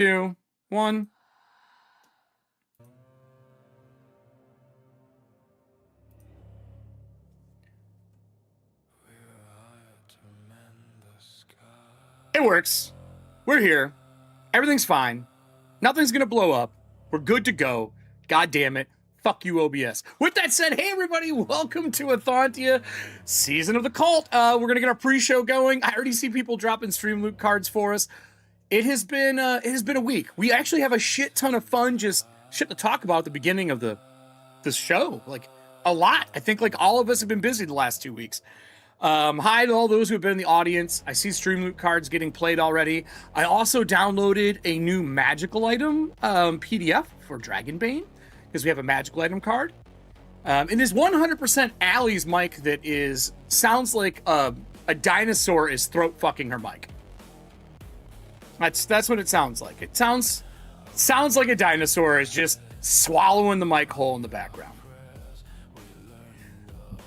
2, 1. It works. We're here. Everything's fine. Nothing's going to blow up. We're good to go. God damn it. Fuck you, OBS. With that said, hey everybody, welcome to Ethauntia, Season of the Cult. We're going to get our pre-show going. I already see people dropping Streamloot cards for us. It has been a week. We actually have a shit ton of fun, just shit to talk about at the beginning of the show. Like, a lot. I think like all of us have been busy the last 2 weeks. Hi to all those who have been in the audience. I see Streamloot cards getting played already. I also downloaded a new magical item PDF for Dragonbane, because we have a magical item card. It is 100% Allie's mic that sounds like a dinosaur is throat fucking her mic. That's what it sounds like. It sounds like a dinosaur is just swallowing the mic hole in the background.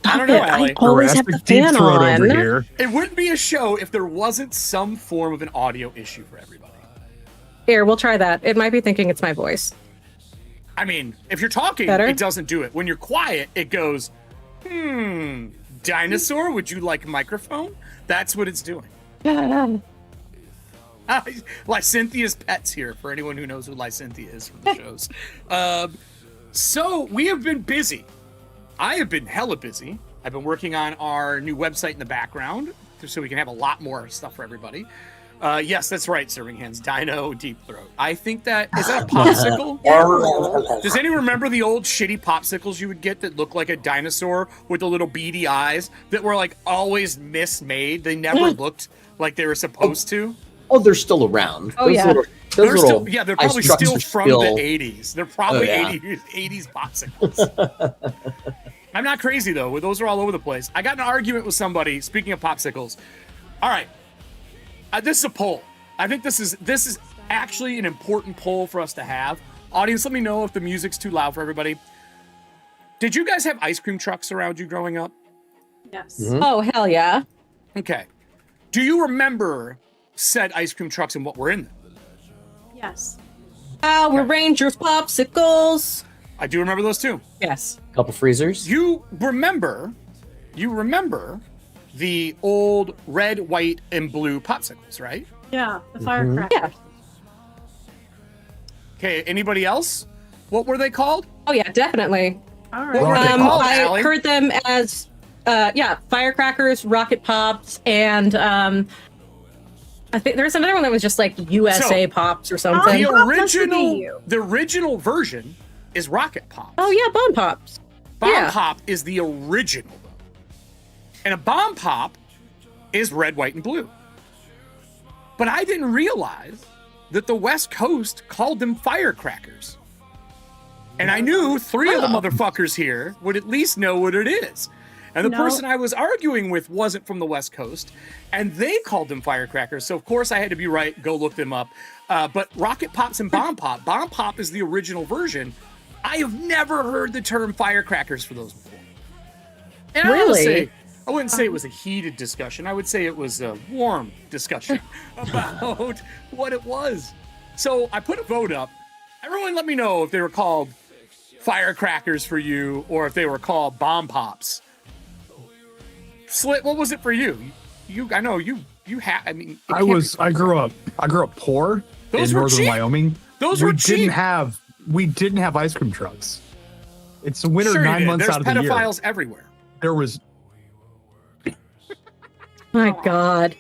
I don't know, Allie. I always have the fan on. Over here. It wouldn't be a show if there wasn't some form of an audio issue for everybody. Here, we'll try that. It might be thinking it's my voice. I mean, if you're talking, Better? It doesn't do it. When you're quiet, it goes, dinosaur, would you like a microphone? That's what it's doing. Lycynthia's pet's here, for anyone who knows who Lycynthia is from the shows. So, we have been busy. I have been hella busy. I've been working on our new website in the background, so we can have a lot more stuff for everybody. Yes, that's right, Serving Hands. Dino Deep Throat. I think is that a popsicle? Does anyone remember the old shitty popsicles you would get that looked like a dinosaur with the little beady eyes that were like always mismade? They never looked like they were supposed to. Oh, they're still around. Oh, yeah. They're probably still from the 80s. They're probably 80s popsicles. I'm not crazy, though. Those are all over the place. I got in an argument with somebody, speaking of popsicles. All right. This is a poll. I think this is actually an important poll for us to have. Audience, let me know if the music's too loud for everybody. Did you guys have ice cream trucks around you growing up? Yes. Mm-hmm. Oh, hell yeah. Okay. Do you remember said ice cream trucks and what were in them? Yes. Power Rangers popsicles. I do remember those too. Yes. Couple freezers. You remember the old red, white, and blue popsicles, right? Yeah, the firecracker. Yeah. Okay, anybody else? What were they called? Oh, yeah, definitely. All What were right. they called, I Allie? heard them as, firecrackers, rocket pops, and I think there's another one that was just like USA Pops or something. The original version is Rocket Pops. Oh, yeah, Bomb Pops. Bomb Pop is the original, though. And a Bomb Pop is red, white, and blue. But I didn't realize that the West Coast called them firecrackers. And I knew 3 of the motherfuckers here would at least know what it is. And the person I was arguing with wasn't from the West Coast, and they called them firecrackers. So, of course, I had to be right, go look them up. But Rocket Pops and Bomb Pop is the original version. I have never heard the term firecrackers for those before. And Really? I wouldn't say it was a heated discussion. I would say it was a warm discussion about what it was. So I put a vote up. Everyone let me know if they were called firecrackers for you or if they were called Bomb Pops. Slit, what was it for you? I know you had. I mean, I grew up poor Those in were northern cheap. Wyoming. Those were cheap. We didn't have ice cream trucks. It's winter Sure you 9 did. months There's out of the year. pedophiles everywhere. There was My God.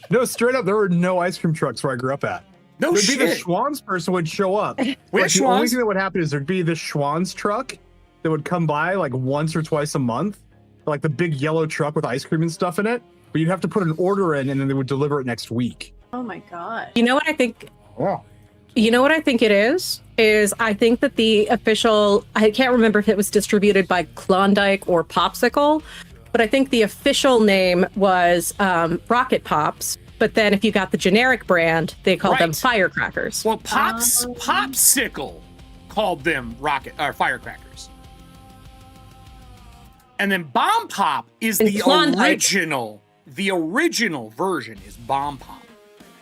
no straight up. There were no ice cream trucks where I grew up at. No There'd be the shit. Schwann's person would show up. Which Like, the only Schwann's? thing that would happen is there'd be the Schwann's truck that would come by like once or twice a month, like the big yellow truck with ice cream and stuff in it. But you'd have to put an order in, and then they would deliver it next week. Oh my god. You know what I think? Oh. You know what I think it is I think that the official, I can't remember if it was distributed by Klondike or Popsicle, but I think the official name was Rocket Pops. But then if you got the generic brand, they called them Right. firecrackers. Well, Popsicle called them firecrackers. And then Bomb Pop is And the Klondike. original. The original version is Bomb Pop.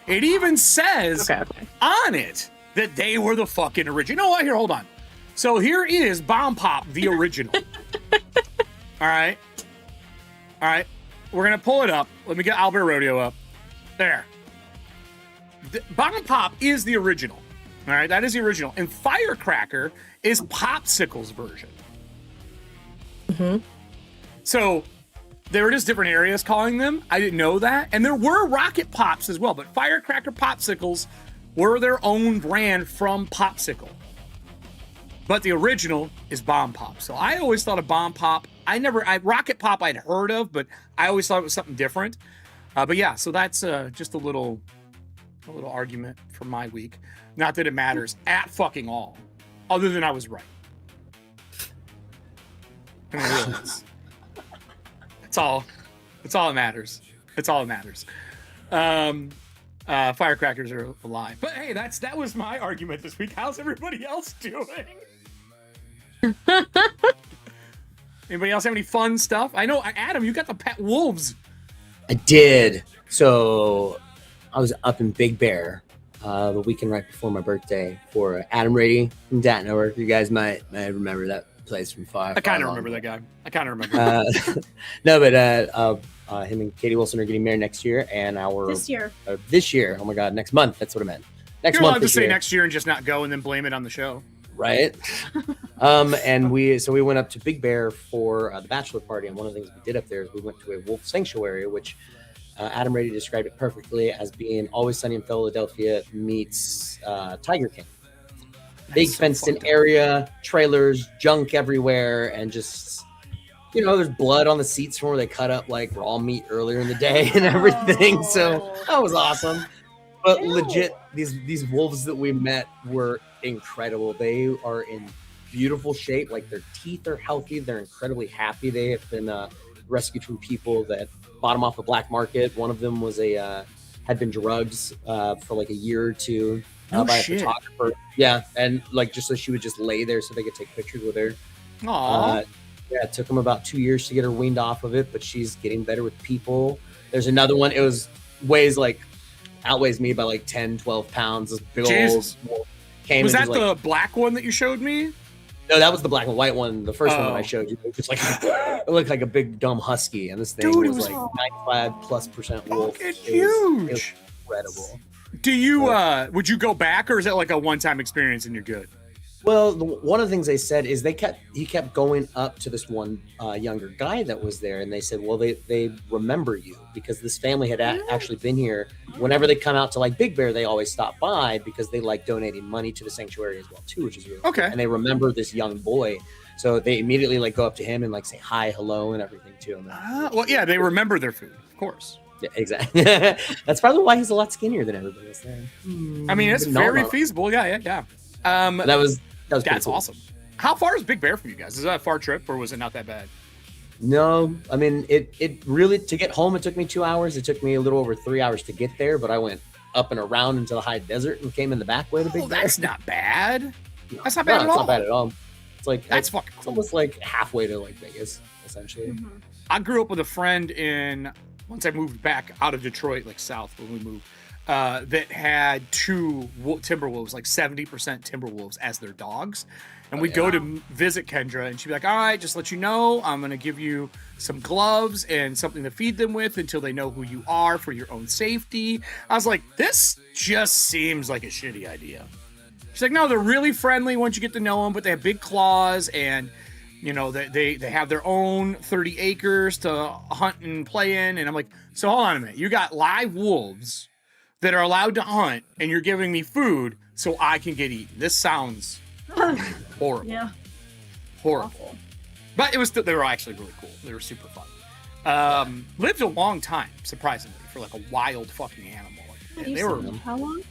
It even says Okay. on it that they were the fucking original. You know what? Here, hold on. So here is Bomb Pop, the original. All right. We're gonna pull it up. Let me get Albert Rodeo up. There. Bomb Pop is the original. All right, that is the original. And Firecracker is Popsicle's version. Mm-hmm. So there are just different areas calling them. I didn't know that. And there were Rocket Pops as well, but Firecracker Popsicles were their own brand from Popsicle. But the original is Bomb Pop. So I always thought of Bomb Pop. Rocket Pop I'd heard of, but I always thought it was something different. But yeah, so that's just a little argument for my week. Not that it matters at fucking all, other than I was right. I mean, it really is. It's all that matters. It's all that matters. Firecrackers are a lie. But hey, that was my argument this week. How's everybody else doing? Anybody else have any fun stuff? I know, Adam, you got the pet wolves. I did. So I was up in Big Bear the weekend right before my birthday for Adam Rady from Dat Network. You guys might remember that place from far. I kind of remember that guy. I kind of remember. No, but him and Katie Wilson are getting married next year, and This year. this year. Oh my God, next month. That's what I meant. Next You're month. allowed to this say year. next year and just not go and then blame it on the show. Right. And we went up to Big Bear for the bachelor party, and one of the things we did up there is we went to a wolf sanctuary, which Adam Rady described it perfectly as being Always Sunny in Philadelphia meets Tiger King. Big fenced-in area, trailers, junk everywhere, and just, there's blood on the seats from where they cut up like raw meat earlier in the day and everything. So that was awesome. But legit, these wolves that we met were incredible. They are in beautiful shape. Like, their teeth are healthy. They're incredibly happy. They have been rescued from people that bought them off the black market. One of them was had been drugged for like a year or two by a photographer. Yeah, and like just so she would just lay there so they could take pictures with her. Aww. Yeah, it took them about 2 years to get her weaned off of it, but she's getting better with people. There's another one. It outweighs me by like 10, 12 pounds. This big Jesus. old wolf came. Was that and the black one that you showed me? No, that was the black and white one. The first one that I Oh. showed you. It was just like it looked like a big dumb husky, and this thing Dude, it was was like 95+% wolf. Fucking It was huge. incredible. Do you would you go back, or is that like a one-time experience and you're good? Well, one of the things they said is he kept going up to this one younger guy that was there, and they said, well, they remember you because this family had actually been here. Whenever they come out to like Big Bear, they always stop by because they like donating money to the sanctuary as well too, which is really Okay. cool. And they remember this young boy, so they immediately like go up to him and like say hi, hello, and everything to him. Well, yeah, they remember their food, of course. Yeah, exactly. That's probably why he's a lot skinnier than everybody else there. I mean, it's No, very no. feasible. Yeah. That was pretty That's cool. awesome. How far is Big Bear from you guys? Is that a far trip, or was it not that bad? No, I mean it really, to get home it took me 2 hours. It took me a little over 3 hours to get there, but I went up and around into the high desert and came in the back way to Big Bear. That's not bad. That's not bad at it's all. not bad at all. It's like That's it's fucking cool. almost like halfway to like Vegas, essentially. I grew up with a friend once I moved back out of Detroit, like south when we moved, that had two timber wolves, like 70% timber wolves as their dogs. And we'd go to visit Kendra, and she'd be like, all right, just let you know, I'm going to give you some gloves and something to feed them with until they know who you are for your own safety. I was like, this just seems like a shitty idea. She's like, no, they're really friendly once you get to know them, but they have big claws, and they have their own 30 acres to hunt and play in. And I'm like, so hold on a minute. You got live wolves that are allowed to hunt, and you're giving me food so I can get eaten. This sounds horrible. Yeah. Horrible. Awful. But they were actually really cool. They were super fun. Lived a long time, surprisingly, for like a wild fucking animal. What, you They were said how long?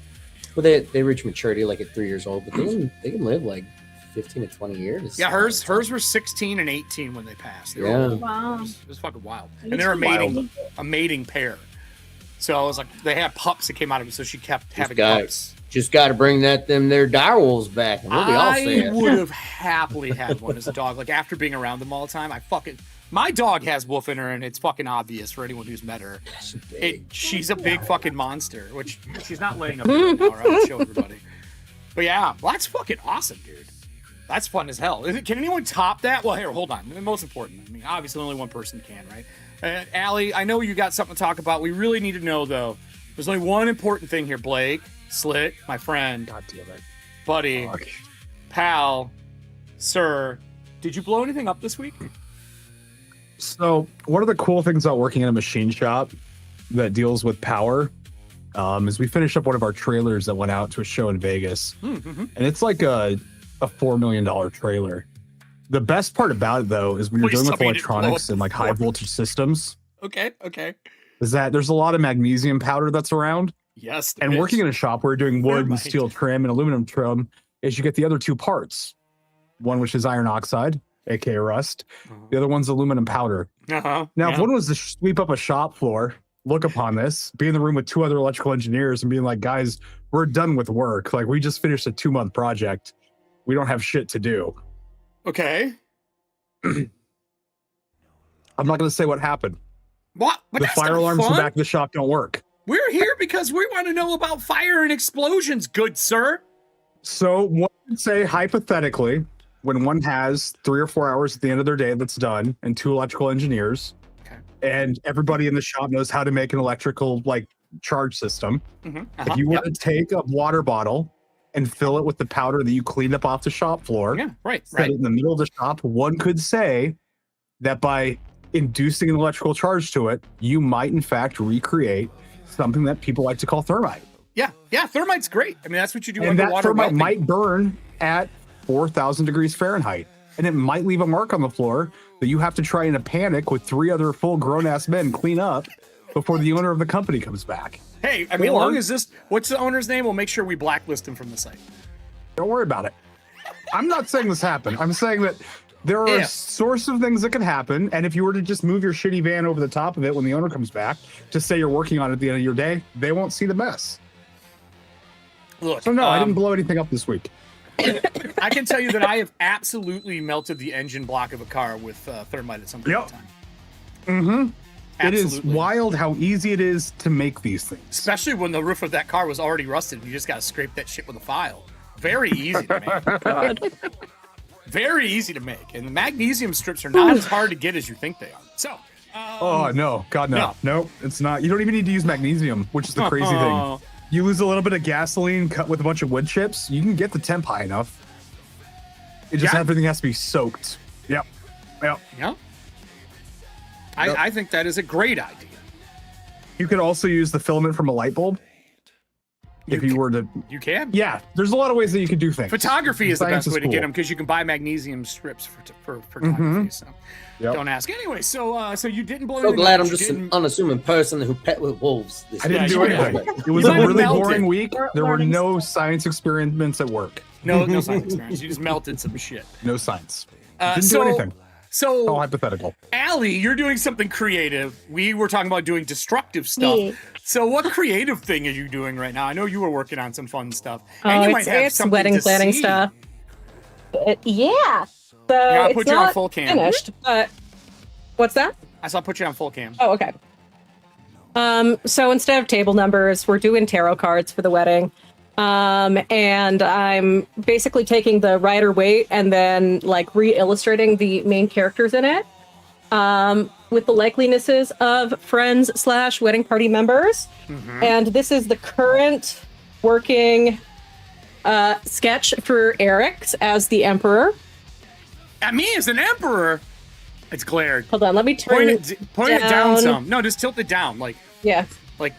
Well, they reach maturity like at 3 years old, but they can live like 15 to 20 years. yeah, hers were 16 and 18 when they passed. They were Yeah. old. Wow. It was fucking wild. Me And they were too. a mating pair. So I was like, they had pups that came out of it, so she kept having got- pups. Just got to bring them there dire wolves back, and we'll be all I set. would have happily had one as a dog. Like, after being around them all the time, I fucking My dog has wolf in her, and it's fucking obvious for anyone who's met her. She's a big fucking monster, which she's not laying up here right now, right? I'll show everybody. But yeah, well, that's fucking awesome, dude. That's fun as hell. Can anyone top that? Well, here, hold on. The most important. I mean, obviously, only one person can, right? Allie, I know you got something to talk about. We really need to know, though. There's only one important thing here. Blake, Slit, my friend, God damn it. buddy, Fuck. pal, sir. Did you blow anything up this week? So one of the cool things about working in a machine shop that deals with power is we finished up one of our trailers that went out to a show in Vegas. Mm-hmm. And it's like a $4 million trailer. The best part about it, though, is when you're Please dealing with tell me you didn't blow electronics up and like the high floor. voltage systems, Okay. is that there's a lot of magnesium powder that's around. Yes. And working in a shop where you're doing wood and Thermite. steel trim and aluminum trim is you get the other two parts. One which is iron oxide, aka rust. The other one's aluminum powder. Uh-huh. Now, Yeah. if one was to sweep up a shop floor, look upon this, be in the room with two other electrical engineers and being like, guys, we're done with work. Like, we just finished a 2-month project. We don't have shit to do. Okay. I'm not going to say what happened. What? But The that's fire not alarms in fun. the back of the shop don't work. We're here because we want to know about fire and explosions, good sir. So one would say, hypothetically, when one has 3 or 4 hours at the end of their day that's done and 2 electrical engineers, Okay. and everybody in the shop knows how to make an electrical like charge system. Mm-hmm. If you were to take a water bottle and fill it with the powder that you cleaned up off the shop floor, Yeah, right, set right. it in the middle of the shop, one could say that by inducing an electrical charge to it, you might in fact recreate something that people like to call thermite. Yeah, thermite's great. I mean, that's what you do And that underwater thermite welding. might burn at 4,000 degrees Fahrenheit. And it might leave a mark on the floor that you have to try in a panic with 3 other full grown-ass men clean up before the owner of the company comes back. Hey, I mean, Or- long as this, what's the owner's name? We'll make sure we blacklist him from the site. Don't worry about it. I'm not saying this happened. I'm saying that there are Yeah. a source of things that could happen. And if you were to just move your shitty van over the top of it when the owner comes back to say you're working on it at the end of your day, they won't see the mess. Look, So no, I didn't blow anything up this week. I can tell you that I have absolutely melted the engine block of a car with thermite at some point in time. Mm-hmm. It is Absolutely. wild how easy it is to make these things. Especially when the roof of that car was already rusted. You just got to scrape that shit with a file. Very easy to make. God. Very easy to make. And the magnesium strips are not as hard to get as you think they are. So, Oh no, God no, no, it's not. You don't even need to use magnesium, which is the crazy thing. You lose a little bit of gasoline cut with a bunch of wood chips, you can get the temp high enough. It just Yeah. everything has to be soaked. Yep. yeah. Yep. I think that is a great idea. You could also use the filament from a light bulb. If you were to, You can. yeah, there's a lot of ways that you could do things. Photography is the Science best way to get cool. them because you can buy magnesium strips for photography. So Yep. don't ask. Anyway, so you didn't blow So anything glad up, I'm you just an didn't- unassuming person who pet with wolves. This I didn't Yeah, do you anything. did. It was You a might have really melted. boring week. There were Learning no science experiments at work. no science experience. You just melted some shit. No science. Uh, Didn't so- do anything. So, All hypothetical. Allie, you're doing something creative. We were talking about doing destructive stuff. Yeah. So, what creative thing are you doing right now? I know you were working on some fun stuff. Oh, And you might have it's something wedding to planning see. stuff. Yeah. So gotta it's put you on not full cam. finished, but what's that? I saw put you on full cam. Oh, okay. So instead of table numbers, we're doing tarot cards for the wedding. And I'm basically taking the Rider Waite and then like re-illustrating the main characters in it. With the likelinesses of friends / wedding party members. And this is the current working sketch for Eric's as the Emperor. At me as an emperor, it's glared. Hold on, let me turn Point it it down down. some. No, just tilt it down. Like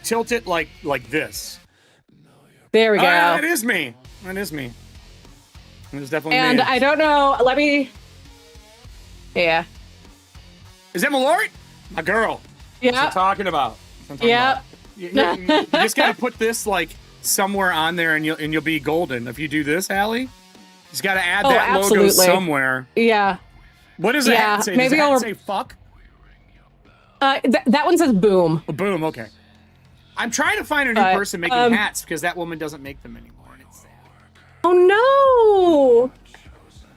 tilt it like this. There we go. That is me. That is me. It is definitely And me. I don't know. Let me. Yeah. Is that Malort? My girl. What I'm Yeah. talking about. That's what I'm Yeah. talking about. You just gotta put this like somewhere on there, and you'll be golden. If you do this, Allie, you just gotta add Oh, that logo absolutely. somewhere. Yeah. What does the Yeah, hat say? maybe Does the hat I'll- say fuck? That one says boom. Oh, boom. Okay. I'm trying to find a new But, person making hats because that woman doesn't make them anymore. And it's sad. Oh no.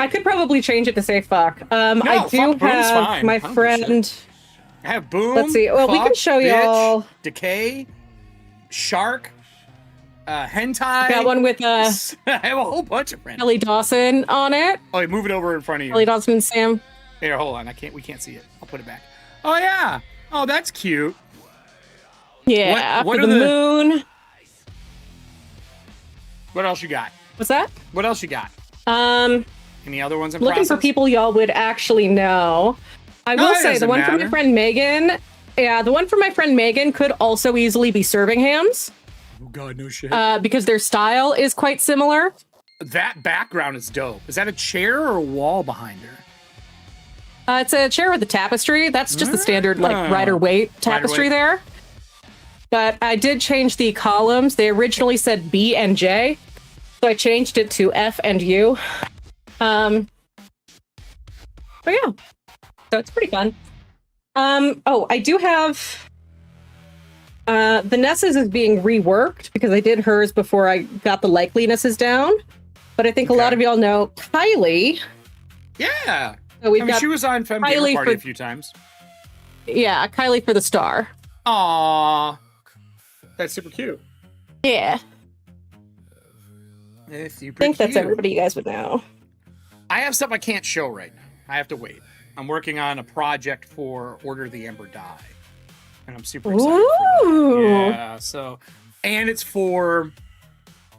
I could probably change it to say fuck. I do fuck Boom's have fine. my I don't give a friend. I have Boom. Let's see. Well, we can Fuck, show Bitch, y'all. Decay, Shark, Hentai. Got one with I have a whole bunch of friends. Kelly Dawson on it. Oh, wait, move it over in front of you. Kelly Dawson and Sam. Here, hold on. We can't see it. I'll put it back. Oh yeah. Oh, that's cute. Yeah, What for are the the- moon. What else you got? What's that? What else you got? Um, Any other ones in looking for process? people y'all would actually know. I No, will it say the doesn't one from my matter. friend Megan. Yeah, the one from my friend Megan could also easily be serving hams Oh god, no shit. because their style is quite similar. That background is dope. Is that a chair or a wall behind her? It's a chair with a tapestry. That's just the standard like Ah. rider weight tapestry Rider-Waite. there. But I did change the columns. They originally said B and J, so I changed it to F and U. But yeah, so it's pretty fun. Oh, I do have Vanessa's is being reworked because I did hers before I got the likeliness down. But I think a lot Okay. of y'all know Kylie. Yeah. So we've I mean, got she was on Femme Gamer Kylie Party for- a few times. yeah, Kylie for the star. Aww. That's super cute. Yeah. It's super I think that's cute. everybody you guys would know. I have stuff I can't show right now. I have to wait. I'm working on a project for Order of the Ember Die. And I'm super excited for Ooh. that. Yeah, so and it's for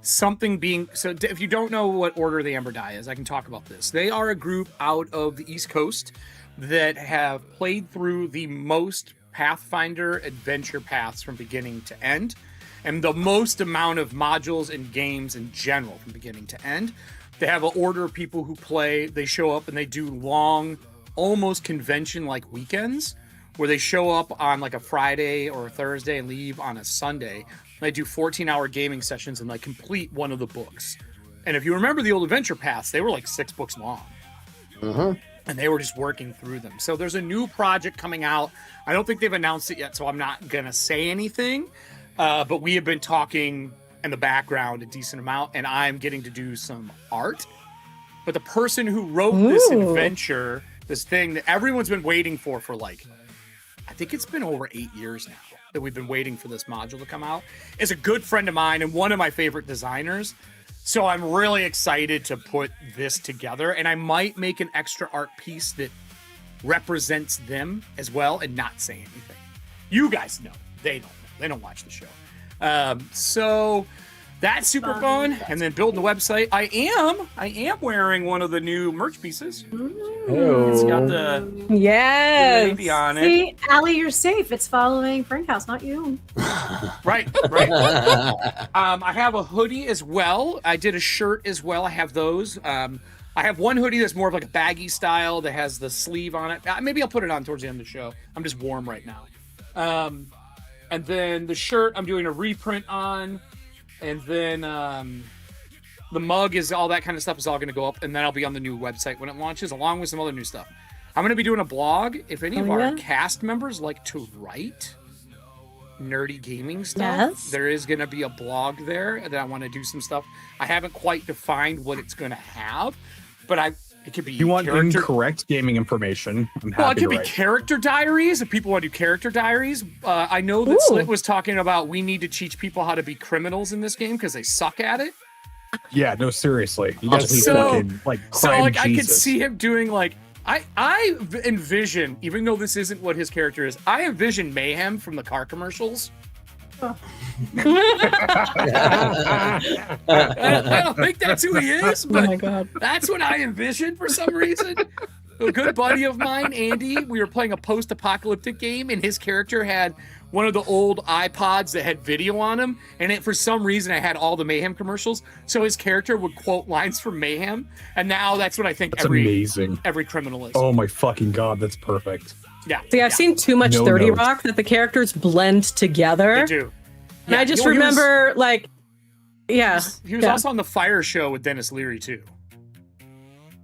something being so if you don't know what Order of the Ember Die is, I can talk about this. They are a group out of the East Coast that have played through the most Pathfinder adventure paths from beginning to end, and the most amount of modules and games in general from beginning to end. They have an order of people who play. They show up and they do long, almost convention-like weekends where they show up on like a Friday or a Thursday and leave on a Sunday. They do 14-hour gaming sessions and like complete one of the books. And if you remember the old adventure paths, they were like 6 books long. And they were just working through them. So there's a new project coming out. I don't think they've announced it yet, so I'm not going to say anything. But we have been talking in the background a decent amount, and I'm getting to do some art. But the person who wrote this adventure, this thing that everyone's been waiting for like, I think it's been over 8 years now that we've been waiting for this module to come out, is a good friend of mine and one of my favorite designers. So I'm really excited to put this together, and I might make an extra art piece that represents them as well and not say anything. You guys know. They don't know. They don't watch the show. So that's super fun. And then building the website. I am wearing one of the new merch pieces. It's got the Yes. lady on it. See, Allie, you're safe. It's following Frankhouse, not you. Right. I have a hoodie as well. I did a shirt as well. I have those. I have one hoodie that's more of like a baggy style that has the sleeve on it. Maybe I'll put it on towards the end of the show. I'm just warm right now. And then the shirt I'm doing a reprint on. And then the mug is all that kind of stuff is all going to go up. And then I'll be on the new website when it launches, along with some other new stuff. I'm going to be doing a blog. If any of our cast members like to write nerdy gaming stuff, Yes. there is going to be a blog there that I want to do some stuff. I haven't quite defined what it's going to have, but it could be If you want character. incorrect gaming information, I'm happy Well, it could to be write. character diaries if people want to do character diaries. I know that Slit was talking about we need to teach people how to be criminals in this game because they suck at it. Yeah, no, seriously. You guys need So- fucking like So crime like I could Jesus. see him doing like I envision, even though this isn't what his character is, I envision Mayhem from the car commercials. I don't think that's who he is, but my God. that's what I envisioned for some reason. A good buddy of mine, Andy, we were playing a post-apocalyptic game, and his character had one of the old iPods that had video on them, and for some reason I had all the Mayhem commercials, so his character would quote lines from Mayhem, and now that's what I think That's every amazing. criminal is. Oh my fucking god, that's perfect. Yeah. See, I've seen too much No 30 notes. Rock that the characters blend together. They do. And I just he was- remember, like, yeah. He was yeah. also on the Fire Show with Dennis Leary too.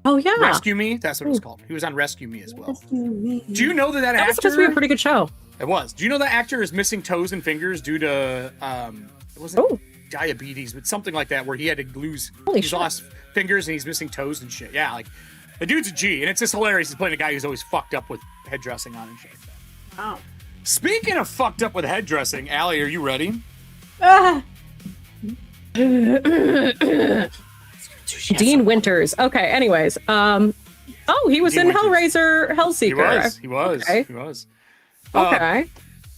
Oh, yeah. Rescue Me, that's what it was called. He was on Rescue Me as well. Do you know that That was actor? supposed to be a pretty good show. It was. Do you know that actor is missing toes and fingers due to it wasn't Oh. diabetes, but something like that, where he had to lose. Holy He's shit. lost fingers and he's missing toes and shit. Yeah, like The dude's a G, and it's just hilarious. He's playing a guy who's always fucked up with head dressing on and shit. Wow. Speaking of fucked up with head dressing, Allie, are you ready? Ah, Dean Winters. Okay. Anyways, oh, he was Dean in Winters. Hellraiser Hellseeker. He was. Okay. He was. Okay.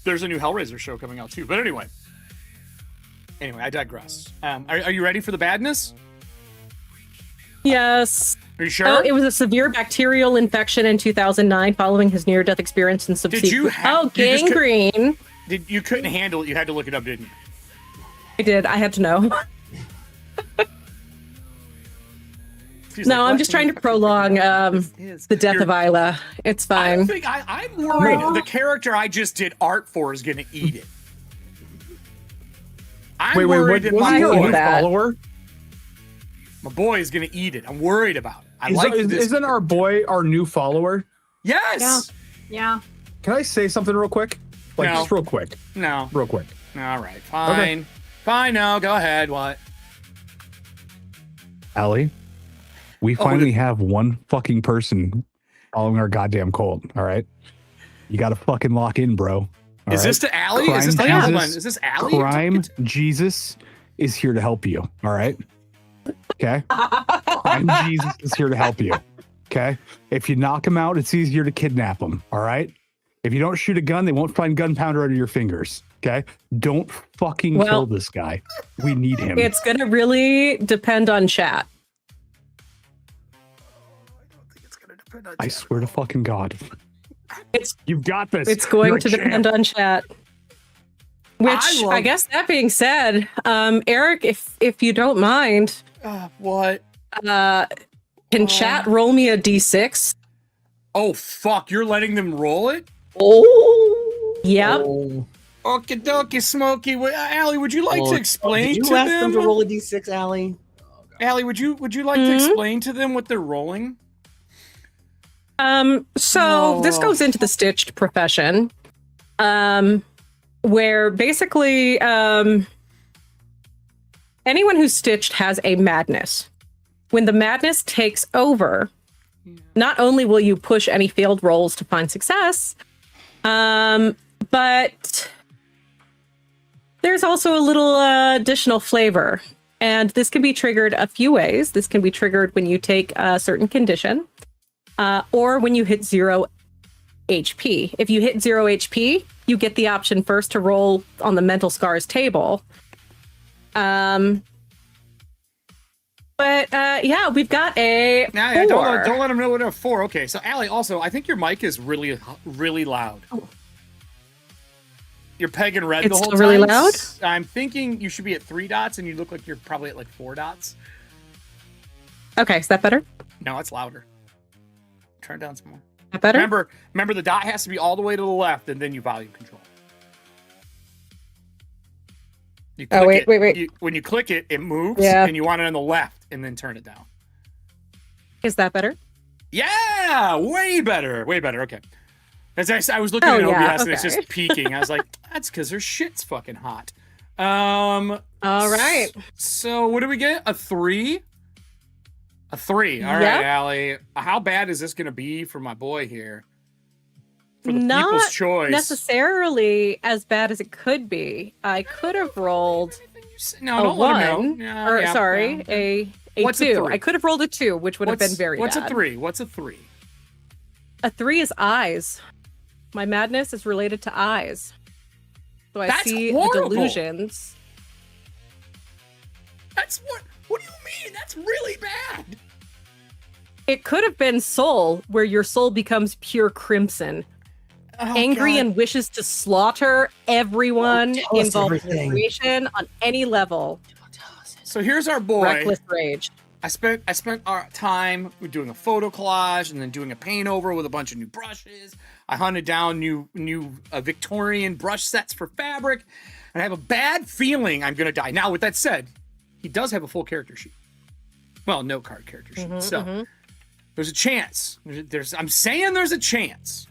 There's a new Hellraiser show coming out too. But anyway, I digress. Are you ready for the badness? Yes. Are you sure? Oh, it was a severe bacterial infection in 2009 following his near-death experience in subsequent. you Oh, gangrene. You couldn't handle it. You had to look it up, didn't you? I did. I had to know. She's No, like, I'm "What just the trying to fuck prolong is the death You're- of Isla. It's I fine. don't think I'm worried the character I just did art for is going to eat it. I'm Wait, worried that wasn't my your boy- new that. follower? boy is going to eat it. I'm worried about it. I like this. Isn't our boy our new follower? Yes. yeah. Can I say something real quick? Like, No. just real quick. No. Real quick. All right. Fine. Fine. No. Go ahead. What? Allie, we Oh, finally have one fucking person following our goddamn cult, all right? You got to fucking lock in, bro. All Is right? this to Allie? Crime Is this to Jesus- Allie? Is this Allie? Crime Jesus is here to help you, all right? Okay? Crime Jesus is here to help you, okay? If you knock him out, it's easier to kidnap him, all right? If you don't shoot a gun, they won't find gunpowder under your fingers, okay? Don't fucking kill this guy. We need him. It's going to really depend on chat. I swear to fucking God. It's You've got this. It's going You're a to champ. depend on chat. Which I guess that being said, Eric, if you don't mind, What? can chat roll me a d6? Oh, fuck. You're letting them roll it? Oh. Yep. Oh. Okie dokie, Smokey. Allie, would you like to explain Did to you ask them? them to roll a d6, Allie? Allie, would you like to explain to them what they're rolling? So this goes into the stitched profession, where basically anyone who's stitched has a madness. When the madness takes over, not only will you push any failed rolls to find success, but there's also a little additional flavor. And this can be triggered a few ways. This can be triggered when you take a certain condition. Or when you hit 0 HP. If you hit 0 HP, you get the option first to roll on the mental scars table. But yeah, we've got a Nah, 4. don't let them know what a 4. Okay, so Allie, also, I think your mic is really, really loud. You're pegging red It's the whole still time. really loud? I'm thinking you should be at 3 dots, and you look like you're probably at like 4 dots. Okay, is that better? No, it's louder. Turn it down some more. That better? Remember, the dot has to be all the way to the left, and then you volume control. You Oh, click wait. when you click it, it moves, Yeah. and you want it on the left, and then turn it down. Is that better? Yeah, way better. Okay. As I was looking Oh, at OBS yeah, and it's okay. just peaking. I was like, that's because their shit's fucking hot. All right. So what do we get? A 3? A 3. All right, Yep. Allie. How bad is this going to be for my boy here? For the Not people's choice. necessarily as bad as it could be. I could have rolled No, a don't let him 1. know. Yeah, Or yeah, sorry, yeah. a What's a 2. 3? I could have rolled a 2, which would have been very What's bad. a 3? What's a 3? A 3 is eyes. My madness is related to eyes. So I That's see horrible. the delusions. That's what do you mean? That's really bad. It could have been soul, where your soul becomes pure crimson, Oh, angry God. and wishes to slaughter everyone Tell us involved in everything. the creation on any level. So here's our boy. Reckless rage. I spent our time doing a photo collage and then doing a paint over with a bunch of new brushes. I hunted down new Victorian brush sets for fabric, and I have a bad feeling I'm gonna die. Now, with that said, he does have a full character sheet. Well, no card character sheet. So there's a chance. I'm saying there's a chance.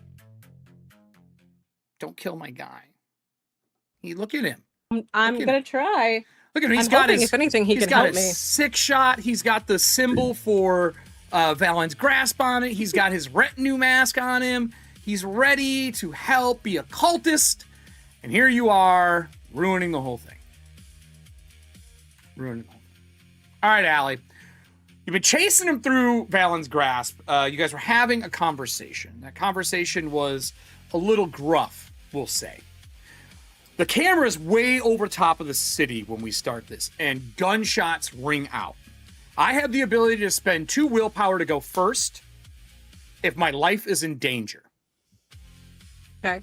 Don't kill my guy. Look at him. I'm Look at going to try. Look at him. He's I'm got hoping, his. if anything, he he's can got help his me. 6-shot. He's got the symbol for Valen's grasp on it. He's got his retinue mask on him. He's ready to help be a cultist. And here you are, ruining the whole thing. Ruining the whole thing. All right, Allie. You've been chasing him through Valen's grasp. You guys were having a conversation. That conversation was a little gruff, we'll say. The camera is way over top of the city when we start this, and gunshots ring out. I have the ability to spend 2 willpower to go first if my life is in danger. Okay.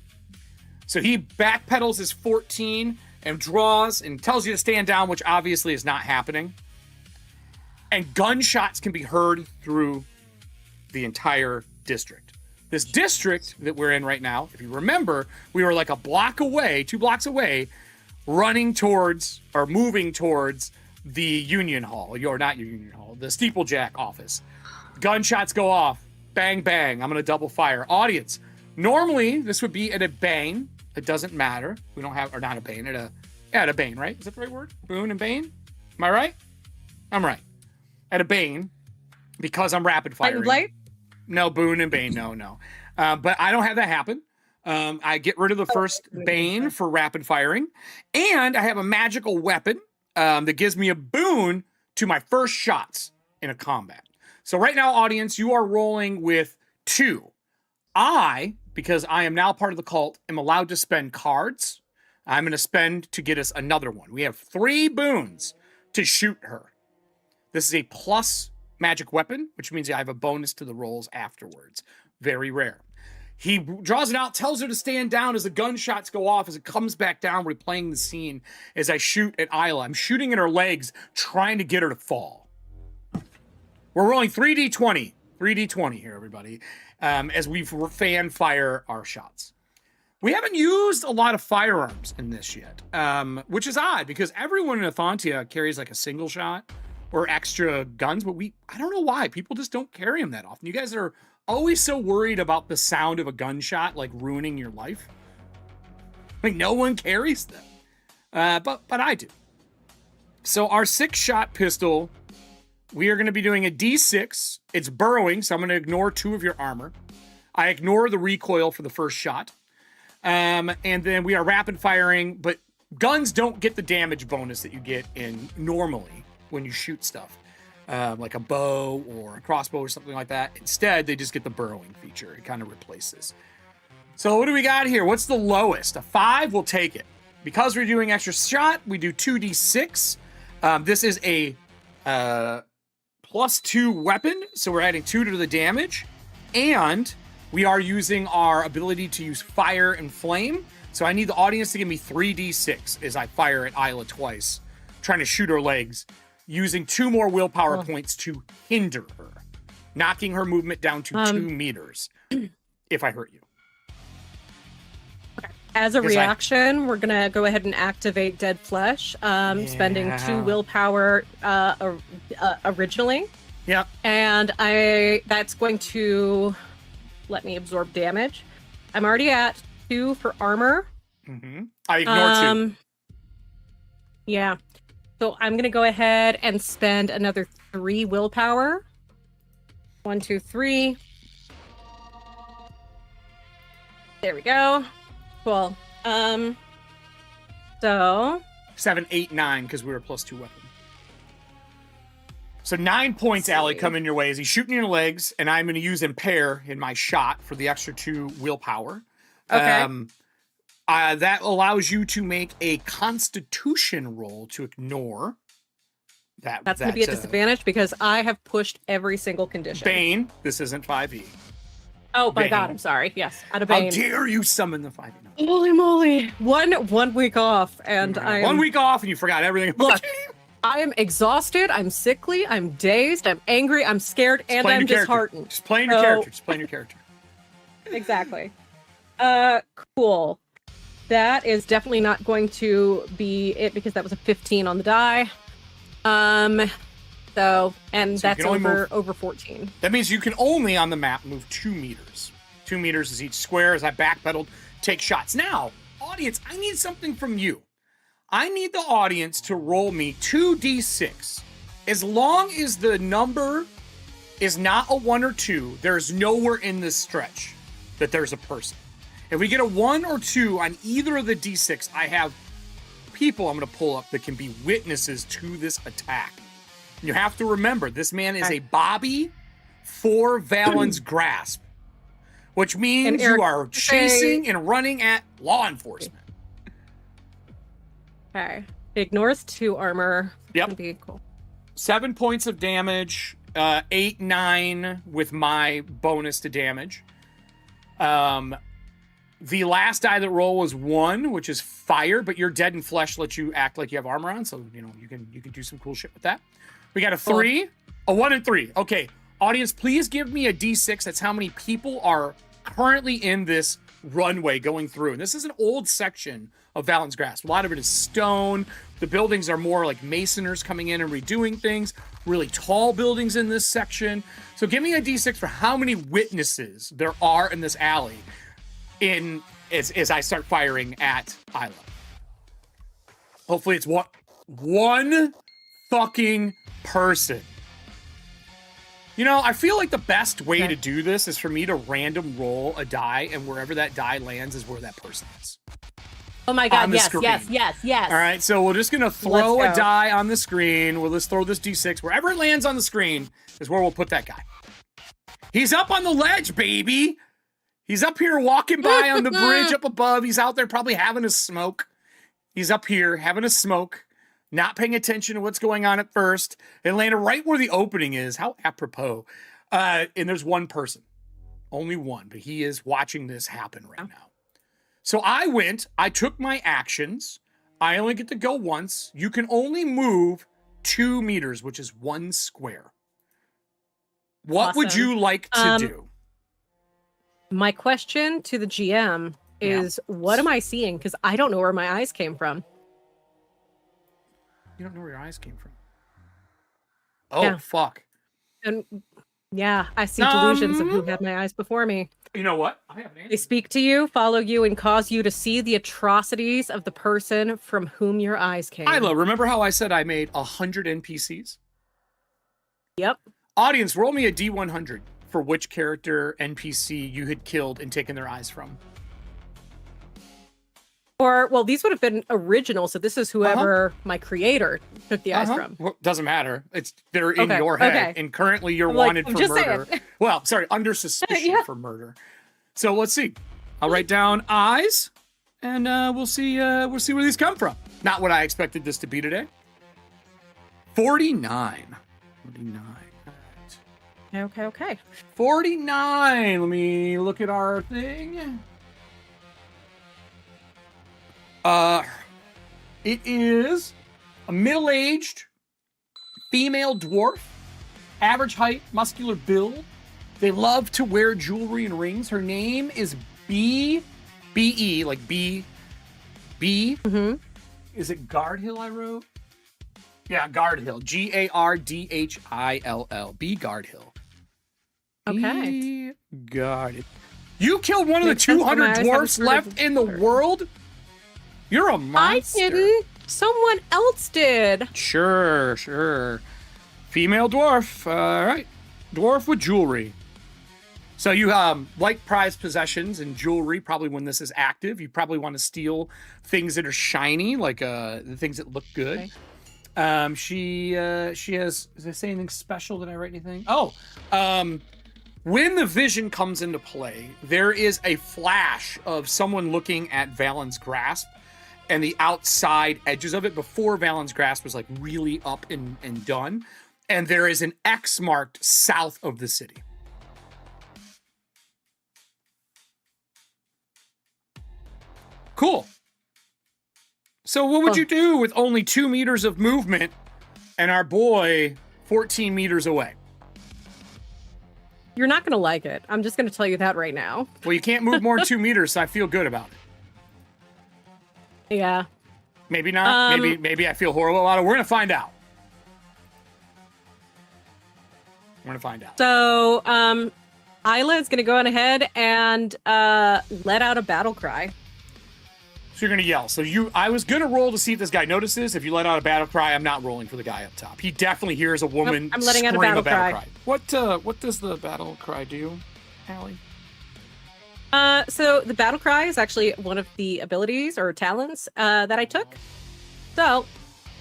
So he backpedals his 14 and draws and tells you to stand down, which obviously is not happening. And gunshots can be heard through the entire district. This district that we're in right now, if you remember, we were like a block away, 2 blocks away, running towards or moving towards the Union Hall, or not Union Hall, the Steeplejack office. Gunshots go off, bang, bang. I'm going to double fire. Audience, normally this would be at a Bane. It doesn't matter. We don't have, or not a Bane, at a Bane, right? Is that the right word? Boone and Bane? Am I right? I'm right. At a Bane, because I'm rapid firing. Light? No, Boone and Bane, no. But I don't have that happen. I get rid of the first Bane for rapid firing, and I have a magical weapon that gives me a boon to my first shots in a combat. So right now, audience, you are rolling with 2. I, because I am now part of the cult, am allowed to spend cards. I'm going to spend to get us another one. We have 3 boons to shoot her. This is a plus magic weapon, which means I have a bonus to the rolls afterwards. Very rare. He draws it out, tells her to stand down as the gunshots go off. As it comes back down, replaying the scene as I shoot at Isla. I'm shooting at her legs, trying to get her to fall. We're rolling 3d20. 3d20 here, everybody, as we fan fire our shots. We haven't used a lot of firearms in this yet, which is odd because everyone in Ethauntia carries like a single shot or extra guns, but I don't know why. People just don't carry them that often. You guys are always so worried about the sound of a gunshot, like ruining your life. Like no one carries them, but I do. So our 6-shot pistol, we are going to be doing a D6. It's burrowing, so I'm going to ignore 2 of your armor. I ignore the recoil for the first shot. And then we are rapid firing, but guns don't get the damage bonus that you get in normally when you shoot stuff, like a bow or a crossbow or something like that. Instead, they just get the burrowing feature. It kind of replaces. So what do we got here? What's the lowest? A 5, we'll take it. Because we're doing extra shot, we do 2d6. This is a +2 weapon, so we're adding 2 to the damage. And we are using our ability to use fire and flame. So I need the audience to give me 3d6 as I fire at Isla twice, trying to shoot her legs, using 2 more willpower points to hinder her, knocking her movement down to 2 meters if I hurt you. As a reaction, we're going to go ahead and activate Dead Flesh, spending 2 willpower originally. Yeah. And that's going to let me absorb damage. I'm already at 2 for armor. Mm-hmm. I ignore 2. Yeah. So I'm going to go ahead and spend another 3 willpower. 1, 2, 3. There we go. Cool. So 7, 8, 9, because we were +2 weapon. So 9 points, Allie, coming your way as he's shooting your legs, and I'm going to use Impair in my shot for the extra 2 willpower. Okay. That allows you to make a Constitution roll to ignore that. That's going to be a disadvantage because I have pushed every single condition. Bane. This isn't 5e. Oh my Bane. God! I'm sorry. Yes, out of How Bane. dare you summon the 5e? Holy moly! 1 week off, and I 1 week off, and you forgot everything. Look, I am exhausted. I'm sickly. I'm dazed. I'm angry. I'm scared, and I'm disheartened. Just playing your character. Just playing your character. Exactly. Cool. That is definitely not going to be it because that was a 15 on the die. So that's over 14. That means you can only on the map move 2 meters. 2 meters is each square as I backpedaled, take shots. Now, audience, I need something from you. I need the audience to roll me 2d6. As long as the number is not a 1 or 2. There's nowhere in this stretch that there's a person. If we get a 1 or 2 on either of the D6, I have people I'm going to pull up that can be witnesses to this attack. You have to remember, this man is a Bobby for Valen's grasp, which means you are chasing and running at law enforcement. Okay. Ignores 2 armor. Yep. That'd be cool. 7 points of damage, 8, 9 with my bonus to damage. The last die that roll was 1, which is fire, but your dead and flesh lets you act like you have armor on, so you know you can do some cool shit with that. We got a 3, a 1 and 3. Okay, audience, please give me a D6. That's how many people are currently in this runway going through. And this is an old section of Valen's Grasp. A lot of it is stone. The buildings are more like masoners coming in and redoing things. Really tall buildings in this section. So give me a D6 for how many witnesses there are in this alley as I start firing at Isla. Hopefully it's one fucking person. You know, I feel like the best way to do this is for me to random roll a die, and wherever that die lands is where that person is. Oh my god, yes, screen. yes. All right, so we're just gonna throw a die on the screen. We'll just throw this D6. Wherever it lands on the screen is where we'll put that guy. He's up on the ledge, baby. He's up here walking by on the bridge up above. He's out there probably having a smoke. He's up here having a smoke, not paying attention to what's going on at first. It landed right where the opening is. How apropos. And there's one person. Only one, but he is watching this happen right now. So I took my actions. I only get to go once. You can only move 2 meters, which is 1 square. What would you like to do? My question to the GM is, what am I seeing? Because I don't know where my eyes came from. You don't know where your eyes came from? Oh, fuck. And yeah, I see delusions of who had my eyes before me. You know what? I have an answer. They speak to you, follow you, and cause you to see the atrocities of the person from whom your eyes came. Isla, remember how I said I made 100 NPCs? Yep. Audience, roll me a D100 for which character NPC you had killed and taken their eyes from. Or, well, these would have been original, so this is whoever my creator took the eyes from. Well, doesn't matter. They're in your head, and currently you're wanted for murder. Well, sorry, under suspicion for murder. So let's see. I'll write down eyes, and we'll see where these come from. Not what I expected this to be today. 49. 49. Okay. 49. Let me look at our thing. It is a middle-aged female dwarf, average height, muscular build. They love to wear jewelry and rings. Her name is B-E, like B. Mm-hmm. Is it Guardhill I wrote? Yeah, Guardhill. Gardhill. B. Guardhill. Okay. B. Guard. You killed one of the 200 dwarfs left in the world? You're a monster. I didn't. Someone else did. Sure. Female dwarf. All right. Dwarf with jewelry. So you like prized possessions and jewelry. Probably when this is active, you probably want to steal things that are shiny, like the things that look good. Okay. She has. Did I say anything special? Did I write anything? Oh. When the vision comes into play, there is a flash of someone looking at Valen's grasp and the outside edges of it before Valen's grasp was like really up and done. And there is an X marked south of the city. Cool. So what would you do with only 2 meters of movement and our boy 14 meters away? You're not going to like it. I'm just going to tell you that right now. Well, you can't move more than 2 meters, so I feel good about it. Yeah. Maybe not. Maybe I feel horrible about it. We're going to find out. So, Isla is going to go on ahead and let out a battle cry. So you're gonna yell. So I was gonna roll to see if this guy notices. If you let out a battle cry, I'm not rolling for the guy up top. He definitely hears a woman Nope, I'm letting out a scream battle cry. What does the battle cry do, Allie? So the battle cry is actually one of the abilities or talents that I took. So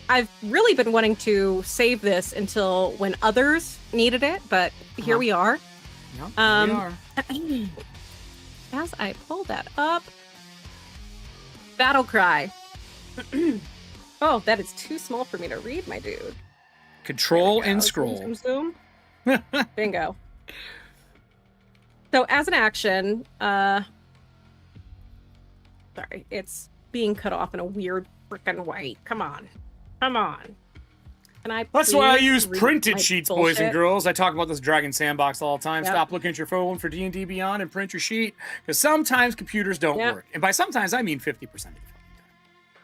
I've really been wanting to save this until when others needed it, but here we are. Yep, here we are. As I pull that up, battle cry. Oh, that is too small for me to read, my dude. Control and scroll. Zoom. Bingo. So as an action, sorry, it's being cut off in a weird freaking way. Come on. And That's why I use read printed my sheets, bullshit? boys and girls. I talk about this Dragon Sandbox all the time. Yep. Stop looking at your phone for D&D Beyond and print your sheet, because sometimes computers don't Yep. work. And by sometimes, I mean 50% of the time.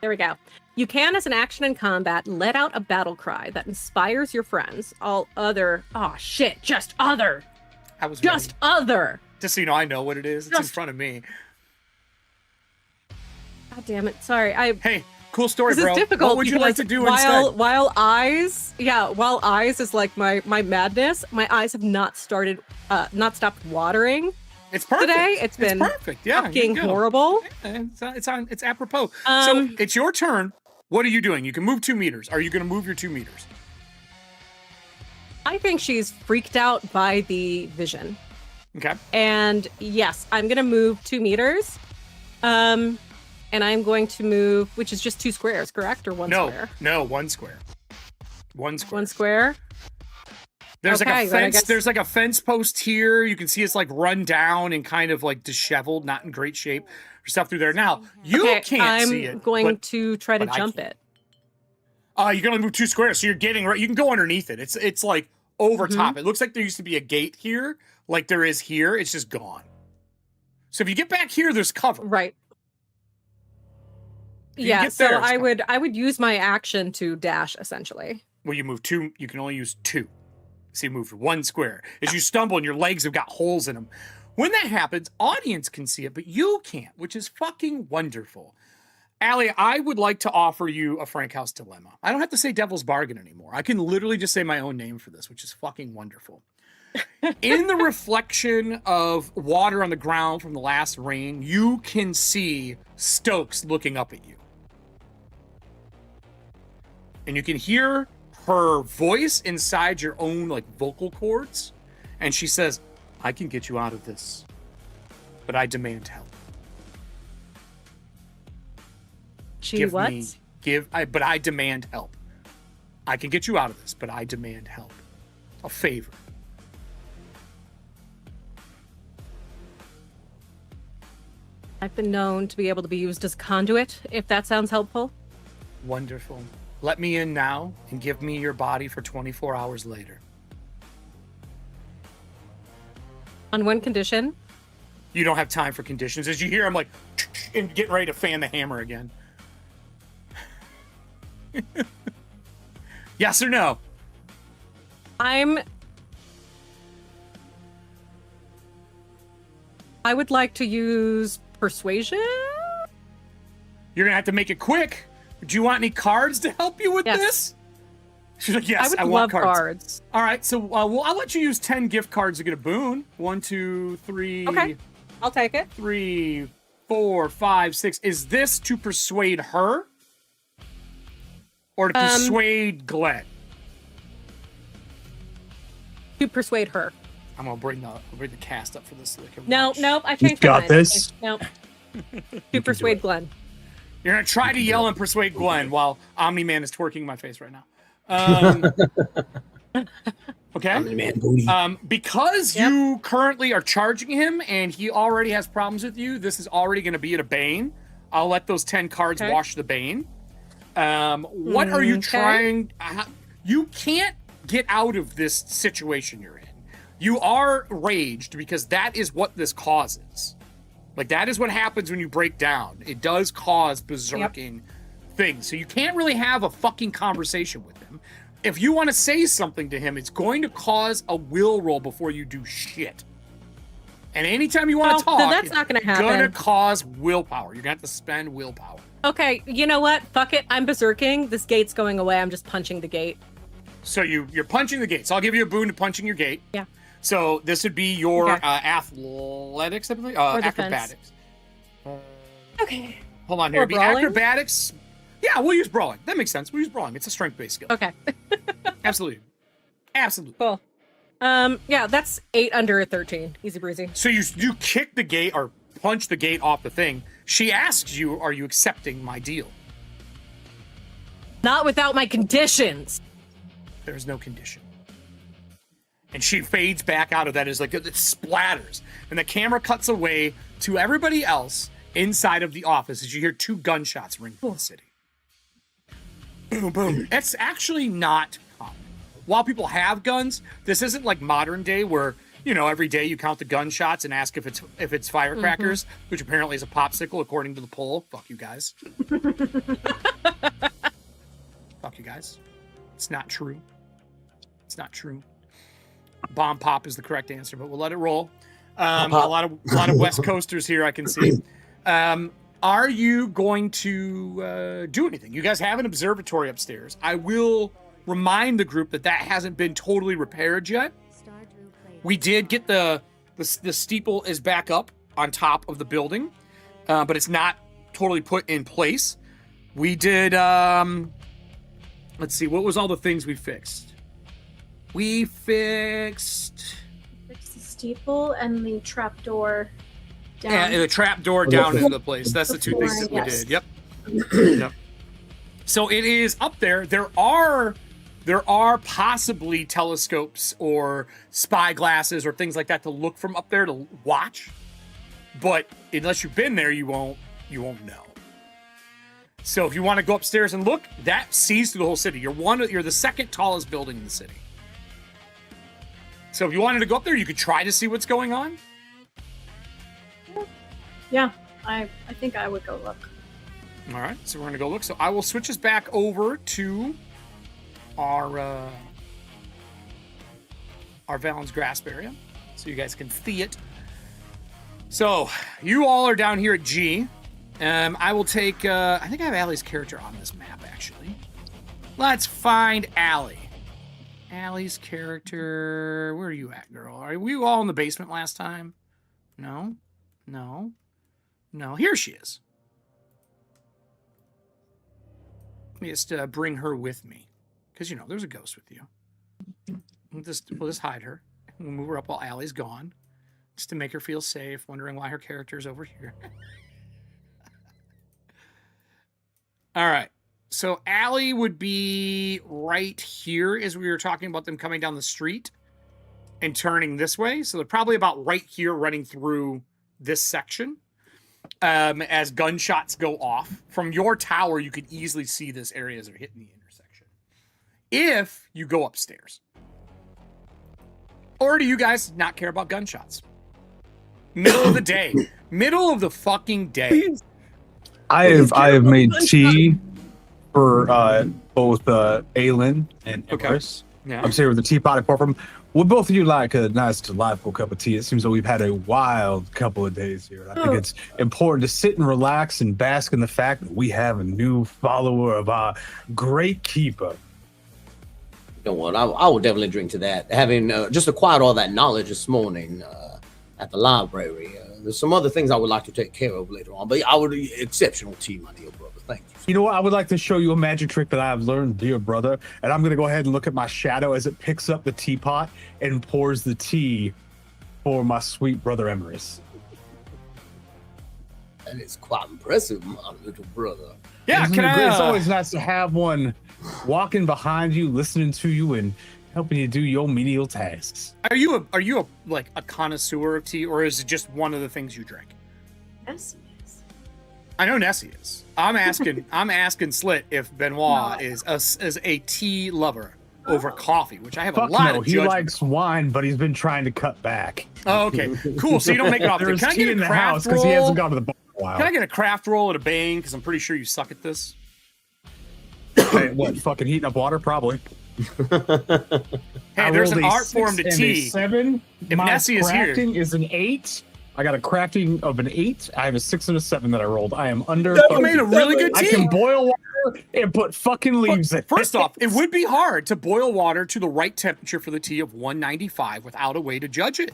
There we go. You can, as an action in combat, let out a battle cry that inspires your friends. All other... Oh, shit. Just other. I was Just ready. other. Just so you know, I know what it is. It's in Just- front of me. God damn it. Sorry. Hey, cool story, This bro. is difficult. What would you like because to do while, instead? While eyes is like my madness, my eyes have not stopped watering It's perfect. today. It's been perfect. Yeah, here you fucking go. horrible. It's apropos. So Um, it's your turn. What are you doing? You can move 2 meters. Are you going to move your 2 meters? I think she's freaked out by the vision. Okay. And yes, I'm gonna move 2 meters. And I'm going to move, which is just 2 squares, correct? Or one square? No, 1 square. 1 square. 1 square. There's like Okay, a then I fence. guess- There's like a fence post here. You can see it's like run down and kind of like disheveled, not in great shape. There's stuff through there. Now you Okay, can't I'm see it. going to try to but I jump can. it. You're gonna move 2 squares, so you're getting right. You can go underneath it. It's like over Mhm. top. It looks like there used to be a gate here, like there is here. It's just gone. So if you get back here, there's cover. Right. If you Yeah, get so there, it's I would use my action to dash essentially. Well, you move 2. You can only use 2. So you moved 1 square. As you stumble and your legs have got holes in them. When that happens, audience can see it, but you can't, which is fucking wonderful. Allie, I would like to offer you a Frank House dilemma. I don't have to say Devil's Bargain anymore. I can literally just say my own name for this, which is fucking wonderful. In the reflection of water on the ground from the last rain, you can see Stokes looking up at you. And you can hear her voice inside your own like vocal cords. And she says, I can get you out of this, but I demand help. But I demand help. I can get you out of this, but I demand help. A favor. I've been known to be able to be used as a conduit, if that sounds helpful. Wonderful. Let me in now and give me your body for 24 hours later. On one condition. You don't have time for conditions. As you hear, I'm like, and getting ready to fan the hammer again. Yes or no? I would like to use persuasion. You're gonna have to make it quick. Do you want any cards to help you with Yes. this? She's like, yes, I would I love want cards. All right, so I'll let you use 10 gift cards to get a boon. 1, 2, 3. Okay, I'll take it. 3, 4, 5, 6. Is this to persuade her? Or to persuade Glenn? To persuade her. I'm gonna bring the cast up for this. So they can No, watch. nope. I changed got my mind. this. Nope. To persuade Glenn. You're gonna try to yell and persuade Glenn while Omni-Man is twerking in my face right now. Okay. Man, booty. Because you currently are charging him and he already has problems with you, this is already going to be at a bane. I'll let those 10 cards wash the bane. What are you trying? You can't get out of this situation you're in. You are raged because that is what this causes. Like, that is what happens when you break down. It does cause berserking things. So you can't really have a fucking conversation with him. If you want to say something to him, it's going to cause a will roll before you do shit. And anytime you want to Well, talk, then that's not gonna happen. Gonna cause willpower. You're gonna have to spend willpower. Okay, you know what? Fuck it. I'm berserking. This gate's going away. I'm just punching the gate. So you're punching the gate. So I'll give you a boon to punching your gate. Yeah. So this would be your Okay. athletics, I believe. Or defense. Acrobatics. Okay. Hold on here. Or It'd be brawling? acrobatics. Yeah, we'll use brawling. That makes sense. We'll use brawling. It's a strength-based skill. Okay. Absolutely. Absolutely. Cool. Yeah, that's 8 under a 13. Easy breezy. So you kick the gate or punch the gate off the thing. She asks you, "Are you accepting my deal?" Not without my conditions. There's no condition. And she fades back out of that as like it splatters. And the camera cuts away to everybody else inside of the office as you hear 2 gunshots ring from the city. Boom, boom. It's actually not common. While people have guns, this isn't like modern day where, you know, every day you count the gunshots and ask if it's firecrackers, which apparently is a popsicle according to the poll. Fuck you guys. Fuck you guys. It's not true. It's not true. Bomb pop is the correct answer, but we'll let it roll. A lot of West Coasters here I can see. Are you going to do anything? You guys have an observatory upstairs. I will remind the group that hasn't been totally repaired yet. We did get the steeple is back up on top of the building, but it's not totally put in place. We did. Let's see. What was all the things we fixed? We fixed The steeple and the trapdoor down. Yeah, the trap door down into the place. That's the 2 things that we Yes. did. Yep. Yep. So it is up there. There are possibly telescopes or spy glasses or things like that to look from up there to watch. But unless you've been there, you won't know. So if you want to go upstairs and look, that sees through the whole city. You're the second tallest building in the city. So if you wanted to go up there, you could try to see what's going on. Yeah, I think I would go look. All right, so we're gonna go look. So I will switch us back over to our Valen's Grasp area, so you guys can see it. So you all are down here at G. I will take. I think I have Allie's character on this map actually. Let's find Allie. Allie's character. Where are you at, girl? Are we all in the basement last time? No. Here she is. Let me just bring her with me, because there's a ghost with you. We'll just hide her. We'll move her up while Allie's gone, just to make her feel safe. Wondering why her character is over here. All right. So Allie would be right here as we were talking about them coming down the street and turning this way. So they're probably about right here running through this section. As gunshots go off. From your tower, you could easily see this area as they're hitting the intersection. If you go upstairs. Or do you guys not care about gunshots? Middle of the day. Middle of the fucking day. I have made tea for both Aelin and Empress. Yeah. I'm sitting with the teapot I pour from. Would both of you like a nice, delightful cup of tea? It seems like we've had a wild couple of days here. I think it's important to sit and relax and bask in the fact that we have a new follower of our great keeper. You know what? I will definitely drink to that. Having just acquired all that knowledge this morning at the library, there's some other things I would like to take care of later on. But I would exceptional tea, my dear brother. Thank you. You know what? I would like to show you a magic trick that I have learned, dear brother. And I'm going to go ahead and look at my shadow as it picks up the teapot and pours the tea for my sweet brother Emrys. That is quite impressive, my little brother. Yeah, Isn't it great? It's always nice to have one walking behind you, listening to you, and helping you do your menial tasks. Are you a connoisseur of tea, or is it just one of the things you drink? Yes, yes. I know Nessie is. I'm asking Slit if Benoit is a tea lover over coffee, which I have Fuck a lot no, of he judgment. likes wine, but he's been trying to cut back. Oh, okay, cool. So you don't make it often. There's Can I tea get in a the house craft because he hasn't roll? gone to the bar in a while. Can I get a craft roll at a Bane? Because I'm pretty sure you suck at this. Hey, what, fucking heating up water? Probably. Hey, I there's rolled an a art 6 form to and a T. 7. If My Nessie is here. crafting is an 8. I got a crafting of an 8. I have a 6 and a 7 that I rolled. I am under. You made a really good I tea. can boil water and put fucking leaves in. First off, it would be hard to boil water to the right temperature for the tea of 195 without a way to judge it.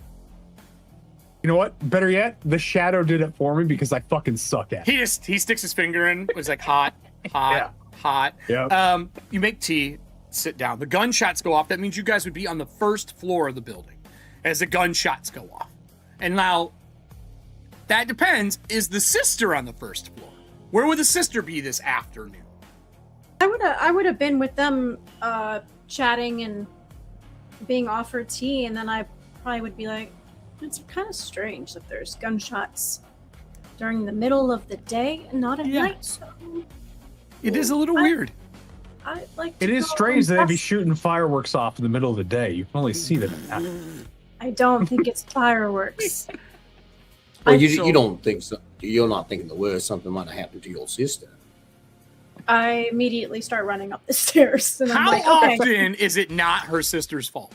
You know what? Better yet, the shadow did it for me because I fucking suck at it. He sticks his finger in. It was like hot, Yeah. hot. Yeah. You make tea. Sit down. The gunshots go off. That means you guys would be on the first floor of the building as the gunshots go off. And now, that depends. Is the sister on the first floor? Where would the sister be this afternoon? I would have been with them chatting and being offered tea, and then I probably would be like, it's kind of strange that there's gunshots during the middle of the day and not at night. So It is a little weird. I like. It is strange that they'd be shooting fireworks off in the middle of the day. You can only see them at night. I don't think it's fireworks. Well, you don't think so? You're not thinking the worst. Something might have happened to your sister. I immediately start running up the stairs. And I'm How like, okay. often is it not her sister's fault?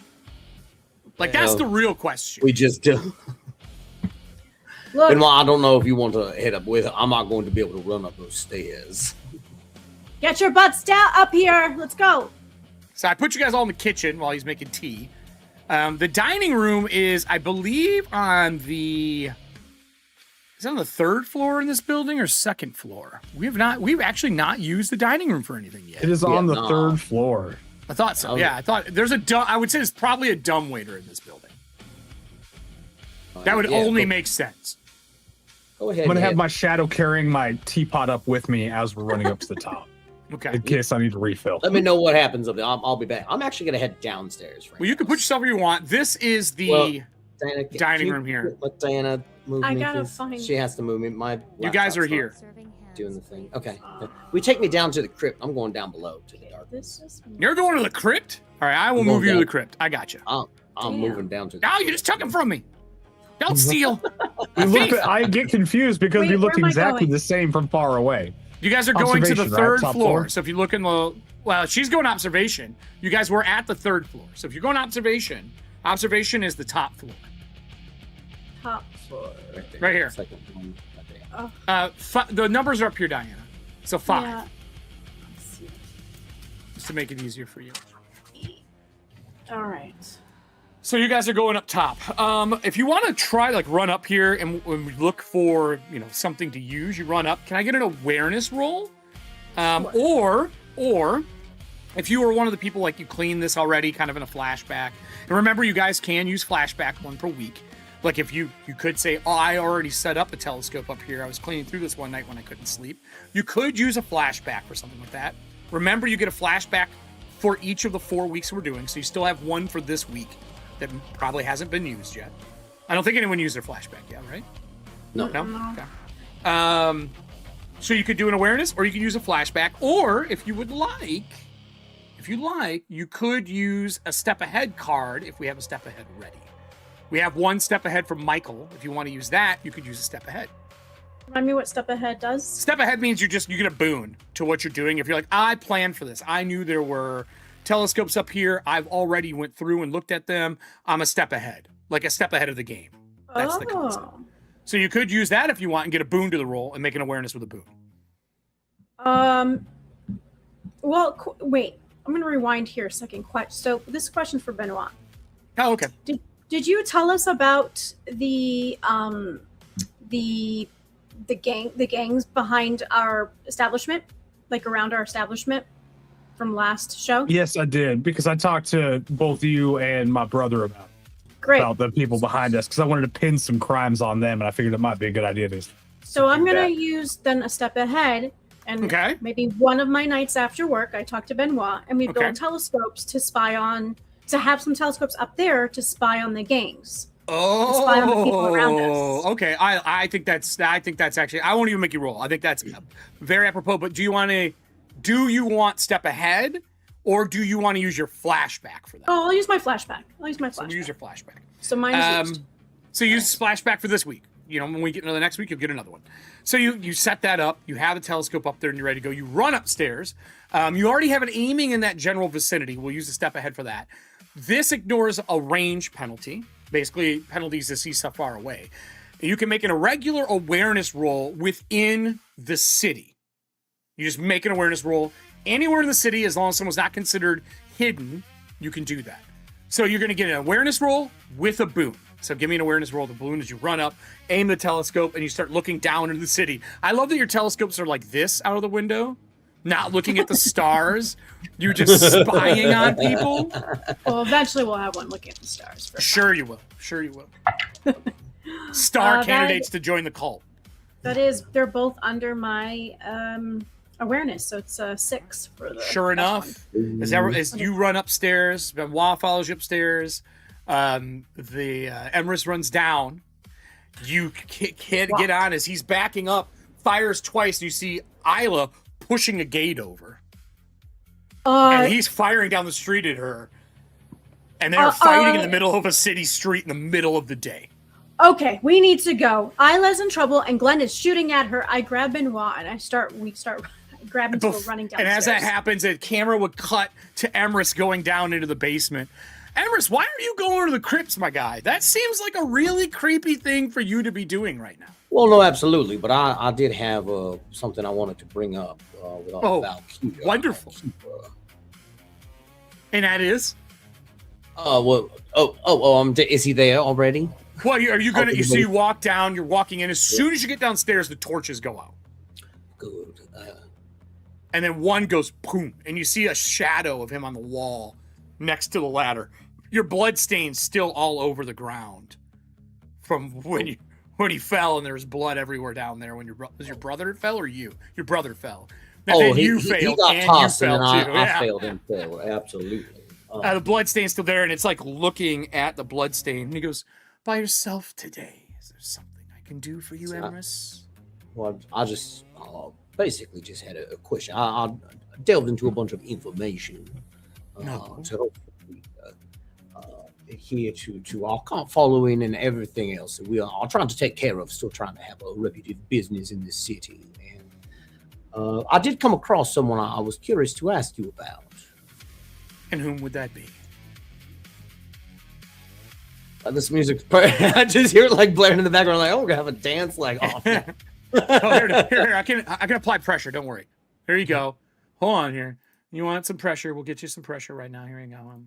Like, that's the real question. We just do. Look, Benoit, I don't know if you want to head up with her. I'm not going to be able to run up those stairs. get your butts down up here. Let's go. So I put you guys all in the kitchen while he's making tea. The dining room is, I believe, on the... Is it on the third floor in this building or second floor? We've actually not used the dining room for anything yet. It is on the third floor. I thought so. Okay. Yeah, I thought there's I would say there's probably a dumbwaiter in this building. That would only make sense. Go ahead. I'm going to have Ed. my shadow carrying my teapot up with me as we're running up to the top Okay. in case I need to refill. Let me know what happens up there. I'll be back. I'm actually going to head downstairs. Well, you can put yourself where you want. This is the Diana, dining room here. Let Diana move I me. gotta please. find- She has to move me. My You guys are laptop's not here. doing the thing. Okay. We take me down to the crypt. I'm going down below to the dark. This is You're going to the crypt? All right, I will I'm move going you to down. the crypt. I got you. I'm Damn. moving down to the No, you just took him from me. Don't steal. We look Thief. I get confused because Wait, we look where am I exactly going? the same from far away. You guys are going to the Observation, right? third Top floor. floor? So if you look in the... Well, she's going observation. You guys were at the third floor. So if you're going observation is the top floor. top floor. right there. Right here. Second one, right there. The numbers are up here, Diana. So 5, Yeah. Let's see. just to make it easier for you. All right. So you guys are going up top. If you want to try, like, run up here and when we look for, something to use, you run up. Can I get an awareness roll? Or if you were one of the people, like, you cleaned this already, kind of in a flashback. And remember, you guys can use flashback 1 per week. Like, if you could say, oh, I already set up a telescope up here. I was cleaning through this one night when I couldn't sleep. You could use a flashback for something like that. Remember, you get a flashback for each of the 4 weeks we're doing. So you still have 1 for this week that probably hasn't been used yet. I don't think anyone used their flashback yet, right? No. No? Okay. So you could do an awareness, or you could use a flashback, or if you would like, you could use a step ahead card if we have a step ahead ready. We have 1 step ahead from Michael. If you want to use that, you could use a step ahead. Remind me what step ahead does. Step ahead means you get a boon to what you're doing. If you're like, I planned for this. I knew there were telescopes up here. I've already went through and looked at them. I'm a step ahead, like a step ahead of the game. That's the concept. So you could use that if you want and get a boon to the roll and make an awareness with a boon. Well, wait. I'm going to rewind here a second. So this question for Benoit. Oh, okay. Did you tell us about the gangs behind our establishment, like around our establishment from last show? Yes, I did, because I talked to both you and my brother about the people behind us, because I wanted to pin some crimes on them, and I figured it might be a good idea to. So I'm going to use then a step ahead, and maybe one of my nights after work, I talk to Benoit, and we build telescopes to spy on, to have some telescopes up there to spy on the gangs. Oh, spy on the people around us. Okay. I think that's actually, I won't even make you roll. I think that's very apropos. But do you want step ahead, or do you want to use your flashback for that? Oh, I'll use my flashback. So use your flashback. So mine is used. So use flashback for this week. when we get into the next week, you'll get another one. So you set that up. You have the telescope up there, and you're ready to go. You run upstairs. You already have an aiming in that general vicinity. We'll use a step ahead for that. This ignores a range penalty. Basically, penalties to see stuff far away. You can make an irregular awareness roll within the city. You just make an awareness roll anywhere in the city, as long as someone's not considered hidden, you can do that. So you're going to get an awareness roll with a boon. So give me an awareness roll with a balloon as you run up, aim the telescope, and you start looking down into the city. I love that your telescopes are like this out of the window, not looking at the stars. You're just spying on people. Well, eventually we'll have one looking at the stars. Sure you will. Star candidates to join the cult. They're both under my awareness, so it's 6 for the. Sure enough, as you run upstairs, Benoit follows you upstairs. The Emrys runs down. You can't get on as he's backing up, fires twice, and you see Isla pushing a gate over. And he's firing down the street at her. And they're fighting in the middle of a city street in the middle of the day. Okay, we need to go. Isla's in trouble, and Glenn is shooting at her. I grab Benoit, and we start grabbing people running downstairs. And as that happens, a camera would cut to Emrys going down into the basement. Emrys, why are you going to the crypts, my guy? That seems like a really creepy thing for you to be doing right now. Well, no, absolutely. But I did have something I wanted to bring up with Valkyria. Wonderful. And that is? Is he there already? Well, are you gonna? So you walk down. You're walking in. As soon as you get downstairs, the torches go out. Good. And then one goes boom, and you see a shadow of him on the wall next to the ladder. Your blood stains still all over the ground from when he fell, and there's blood everywhere down there. Was your brother fell or you? Your brother fell. And then you failed, got and tossed, you fell and too. I failed and fell. Absolutely. The blood stain's still there, and it's like looking at the blood stain, and he goes, "By yourself today. Is there something I can do for you, Emrys?" Well, I just basically just had a question. I delved into a bunch of information to hopefully adhere to our cult following and everything else that we are trying to take care of, still trying to have a reputable business in this city. And I did come across someone I was curious to ask you about. And whom would that be? This music's I just hear it like blaring in the background, like, oh, we're gonna have a dance, like, oh. Here, I can apply pressure. Don't worry. Here you go. Hold on here. You want some pressure? We'll get you some pressure right now. Here you go.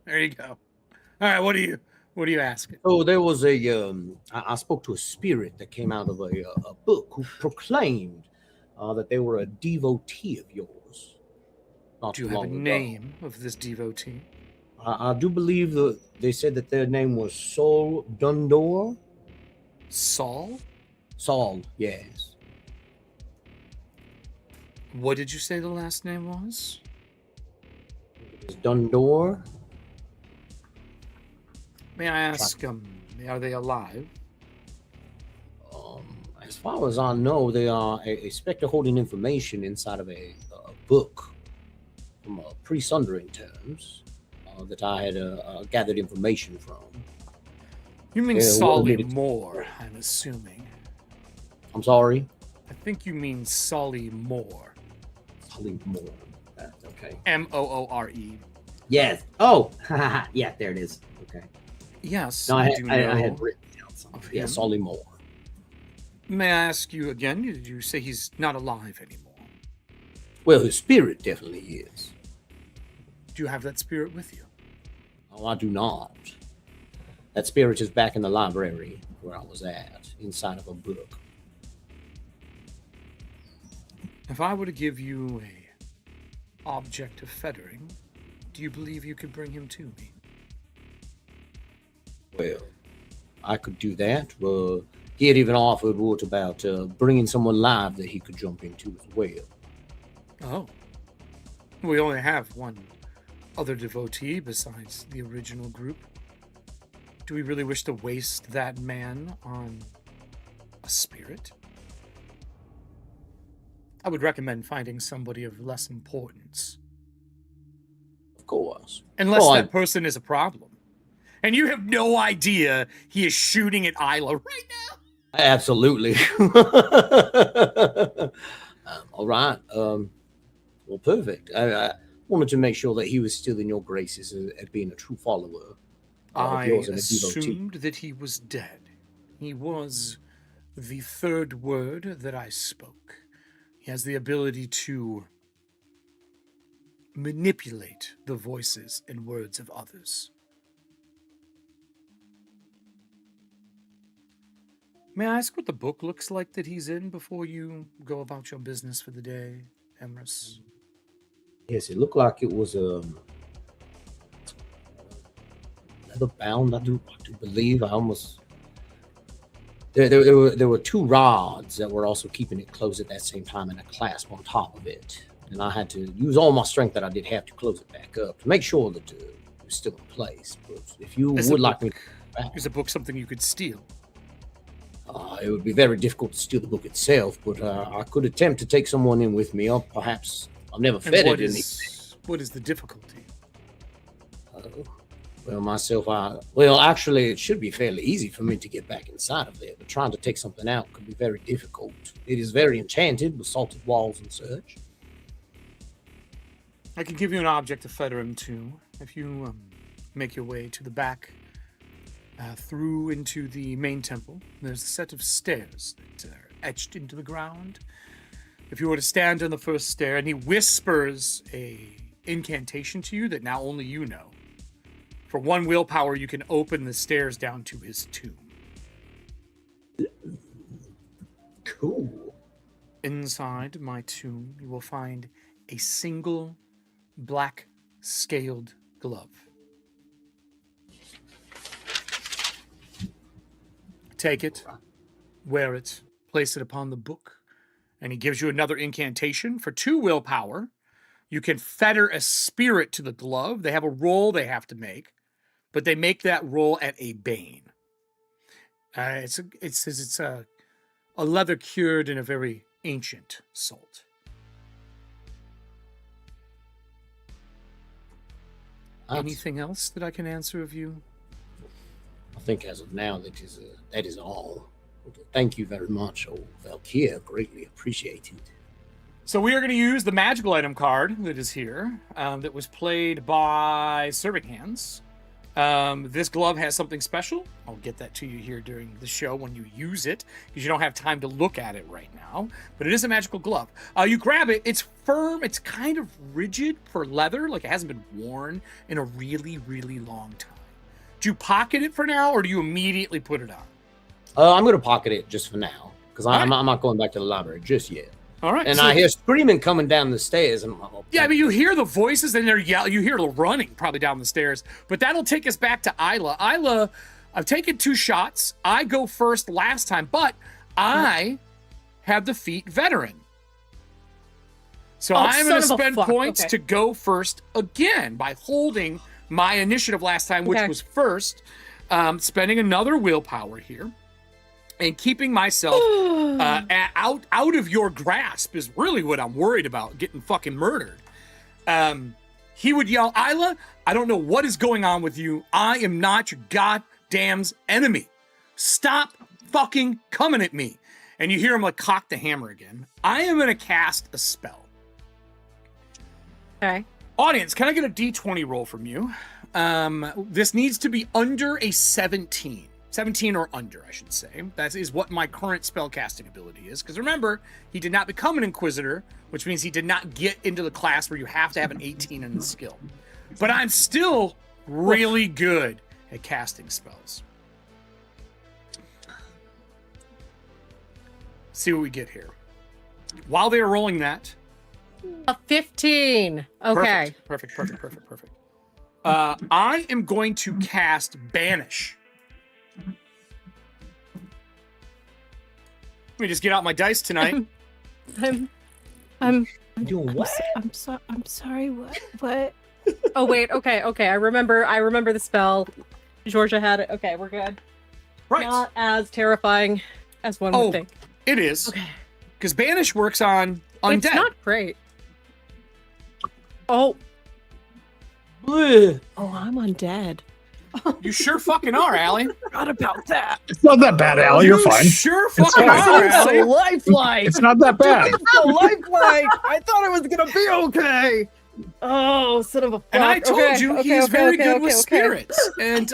There you go. All right. What do you ask? Oh, there was I spoke to a spirit that came out of a book who proclaimed that they were a devotee of yours. Do you have a name of this devotee? I do believe that they said that their name was Saul Dundor. Saul? Saul, yes. What did you say the last name was? It was Dundor. May I ask, are they alive? As far as I know, they are a specter holding information inside of a book from pre-sundering terms that I had gathered information from. You mean Solly Moore, I'm assuming. I'm sorry? I think you mean Solly Moore. Solly Moore. Okay. Moore. Yes. Oh, yeah, there it is. Okay. Yes. No, I had written down something. Yeah, Solly Moore. May I ask you again? Did you say he's not alive anymore? Well, his spirit definitely is. Do you have that spirit with you? Oh, I do not. That spirit is back in the library where I was at, inside of a book. If I were to give you a object of fettering, do you believe you could bring him to me? Well, I could do that. He had even offered what about bringing someone live that he could jump into as well. Oh. We only have one other devotee besides the original group. Do we really wish to waste that man on a spirit? I would recommend finding somebody of less importance. Of course. Unless that person is a problem. And you have no idea he is shooting at Isla right now. Absolutely. All right. Well, perfect. I wanted to make sure that he was still in your graces as being a true follower. I of yours and a devotee. assumed that he was dead. He was the third word that I spoke. He has the ability to manipulate the voices and words of others. May I ask what the book looks like that he's in before you go about your business for the day, Emrys? Yes, it looked like it was leather bound. I do believe. I almost there were two rods that were also keeping it closed at that same time, and a clasp on top of it. And I had to use all my strength that I did have to close it back up to make sure that it was still in place. But if you would like me, Is a book something you could steal? it would be very difficult to steal the book itself, but I could attempt to take someone in with me, or perhaps I've never fed it anything. What is the difficulty? Well, actually, it should be fairly easy for me to get back inside of there, but trying to take something out could be very difficult. It is very enchanted with salted walls and such. I can give you an object to fetter him to. If you make your way to the back, through into the main temple, there's a set of stairs that are etched into the ground. If you were to stand on the first stair, and he whispers a incantation to you that now only you know. For 1 willpower, you can open the stairs down to his tomb. Cool. Inside my tomb, you will find a single black scaled glove. Take it, wear it, place it upon the book, and he gives you another incantation. For 2 willpower, you can fetter a spirit to the glove. They have a roll they have to make, but they make that roll at a bane. It says it's a leather cured in a very ancient salt. Anything else that I can answer of you? I think as of now, that is all. Thank you very much, old Valkyria. Greatly appreciated. So we are going to use the magical item card that is here, that was played by Serving Hands. This glove has something special. I'll get that to you here during the show when you use it, because you don't have time to look at it right now. But it is a magical glove. You grab it. It's firm. It's kind of rigid for leather, like it hasn't been worn in a really, really long time. Do you pocket it for now, or do you immediately put it on? I'm going to pocket it just for now, because I'm not going back to the library just yet. All right. And so, I hear screaming coming down the stairs. And yeah, I mean, you hear the voices and they're yelling. You hear the running probably down the stairs. But that'll take us back to Isla. Isla, I've taken 2 shots. I go first last time, but I have the feat veteran. So I'm going to spend points to go first again by holding my initiative last time, which was first. Spending another willpower here. And keeping myself out of your grasp is really what I'm worried about, getting fucking murdered. He would yell, Isla, I don't know what is going on with you. I am not your goddamn enemy. Stop fucking coming at me. And you hear him like cock the hammer again. I am going to cast a spell. Okay. Audience, can I get a D20 roll from you? This needs to be under a 17. 17 or under, I should say. That is what my current spellcasting ability is. Because remember, he did not become an Inquisitor, which means he did not get into the class where you have to have an 18 in the skill. But I'm still really good at casting spells. See what we get here. While they are rolling that... A 15. Okay. Perfect. I am going to cast Banish. Let me just get out my dice tonight. I'm doing what? I'm sorry. What? Oh wait. Okay. I remember the spell. Georgia had it. Okay, we're good. Right. Not as terrifying as one would think. It is. Okay. Because Banish works on undead. It's not great. Oh. Bleh. Oh, I'm undead. You sure fucking are, Allie. Forgot about that. It's not that bad, Al. You're You fine. Sure It's fucking fine. are, Allie. lifelike. It's not that bad. So lifelike. I thought it was gonna be okay. Oh, son of a fuck. And I told you he's very good with okay. spirits. And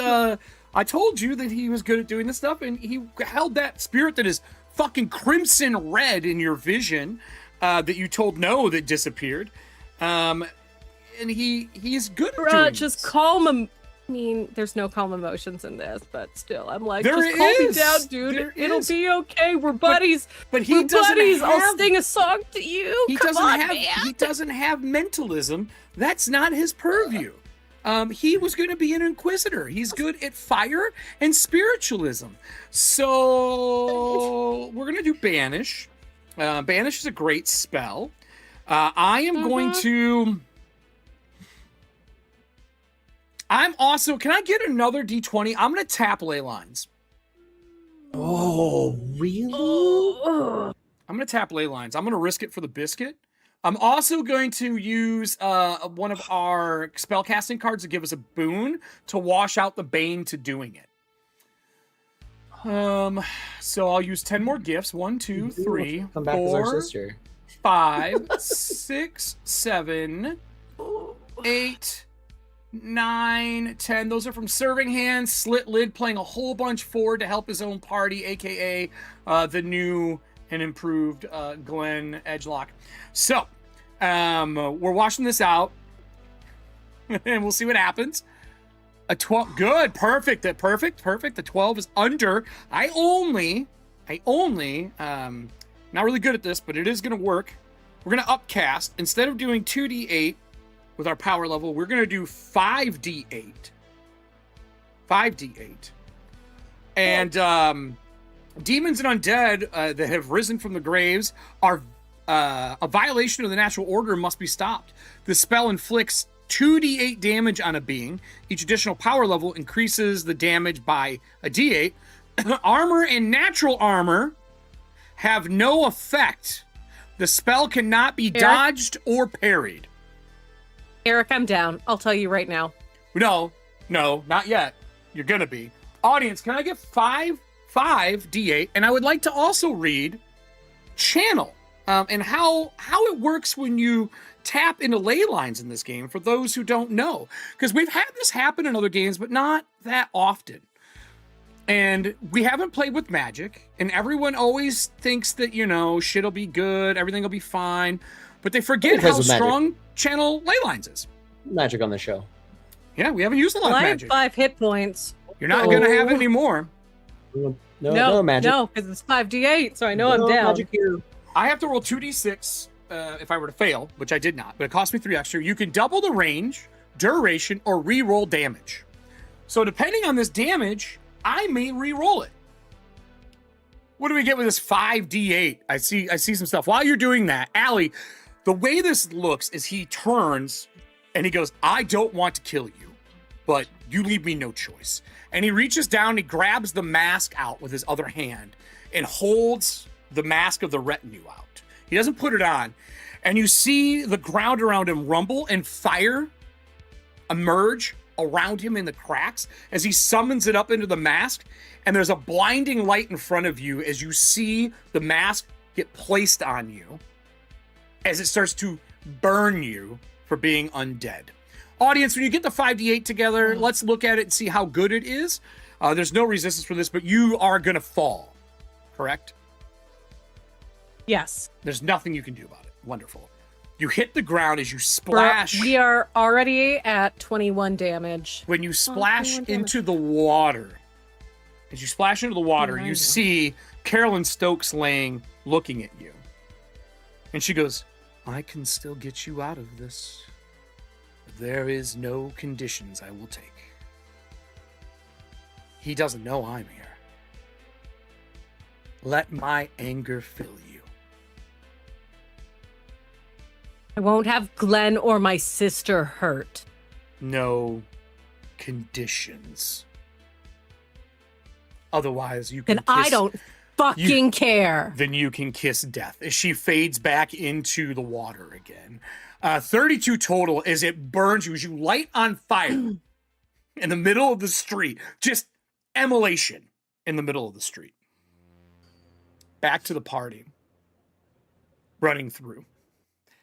I told you that he was good at doing this stuff, and he held that spirit that is fucking crimson red in your vision that you told no that disappeared. And he's good at doing Just this. calm him. I mean, there's no calm emotions in this, but still, I'm like, There just calm me is. down, dude. There It'll is. be okay. We're buddies. But he We're doesn't buddies. have... I'll sing a song to you. He Come doesn't on, have man. he doesn't have mentalism. That's not his purview. He was going to be an inquisitor. He's good at fire and spiritualism. So we're going to do banish. Banish is a great spell. I am going to. I'm also. Can I get another D20? I'm going to tap ley lines. Oh, really? I'm going to tap ley lines. I'm going to risk it for the biscuit. I'm also going to use one of our spellcasting cards to give us a boon to wash out the bane to doing it. So I'll use 10 more gifts. 1, 2, 3, Come back as our 4, sister. 5, 6, 7, 8, 9, 10. Those are from Serving Hands. Slit Lid playing a whole bunch forward to help his own party, aka the new and improved Glenn Edgelock. So we're washing this out, and we'll see what happens. A 12, good, perfect. The 12 is under. I only, not really good at this, but it is going to work. We're going to upcast. Instead of doing 2d8 with our power level, we're going to do 5d8. 5d8. And demons and undead that have risen from the graves are a violation of the natural order and must be stopped. The spell inflicts 2d8 damage on a being. Each additional power level increases the damage by a d8. Armor and natural armor have no effect. The spell cannot be dodged or parried. Eric, I'm down. I'll tell you right now. No, not yet. You're gonna be. Audience, can I get 5 d8? And I would like to also read channel and how it works when you tap into ley lines in this game for those who don't know. Because we've had this happen in other games, but not that often. And we haven't played with magic, and everyone always thinks that, shit'll be good, everything will be fine, but they forget how strong channel ley lines is. Magic on the show. Yeah, we haven't used a lot of I have magic. 5 hit points. You're not going to have it anymore. No magic. No, because it's 5d8, so I know I'm down. Magic here. I have to roll 2d6 if I were to fail, which I did not, but it cost me 3 extra. You can double the range, duration, or re-roll damage. So depending on this damage, I may re-roll it. What do we get with this 5d8? I see some stuff. While you're doing that, Allie, the way this looks is he turns and he goes, I don't want to kill you, but you leave me no choice. And he reaches down, he grabs the mask out with his other hand and holds the mask of the retinue out. He doesn't put it on. And you see the ground around him rumble and fire emerge around him in the cracks as he summons it up into the mask. And there's a blinding light in front of you as you see the mask get placed on you as it starts to burn you for being undead. Audience, when you get the 5d8 together, let's look at it and see how good it is. There's no resistance for this, but you are going to fall, correct? Yes. There's nothing you can do about it. Wonderful. You hit the ground as you splash. We are already at 21 damage. When you splash 21 into the water, as you splash into the water, you see Carolyn Stokes laying, looking at you. And she goes, I can still get you out of this. There is no conditions I will take. He doesn't know I'm here. Let my anger fill you. I won't have Glenn or my sister hurt. No conditions. Otherwise, you can Then I don't fucking care. Then you can kiss death as she fades back into the water again. 32 total as it burns you, as you light on fire. in the middle of the street. Just immolation in the middle of the street. Back to the party. Running through.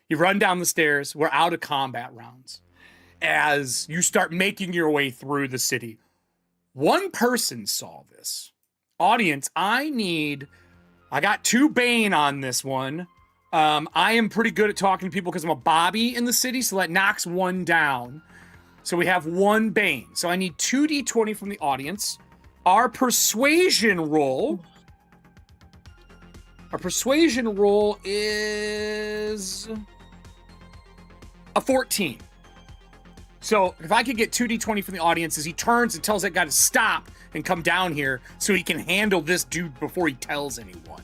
You run down the stairs. We're out of combat rounds. As you start making your way through the city, one person saw this. Audience, I got 2 Bane on this one. I am pretty good at talking to people because I'm a Bobby in the city, so that knocks 1 down. So we have 1 Bane. So I need 2d20 from the audience. Our persuasion roll is a 14. So if I could get 2d20 from the audience as he turns and tells that guy to stop and come down here so he can handle this dude before he tells anyone.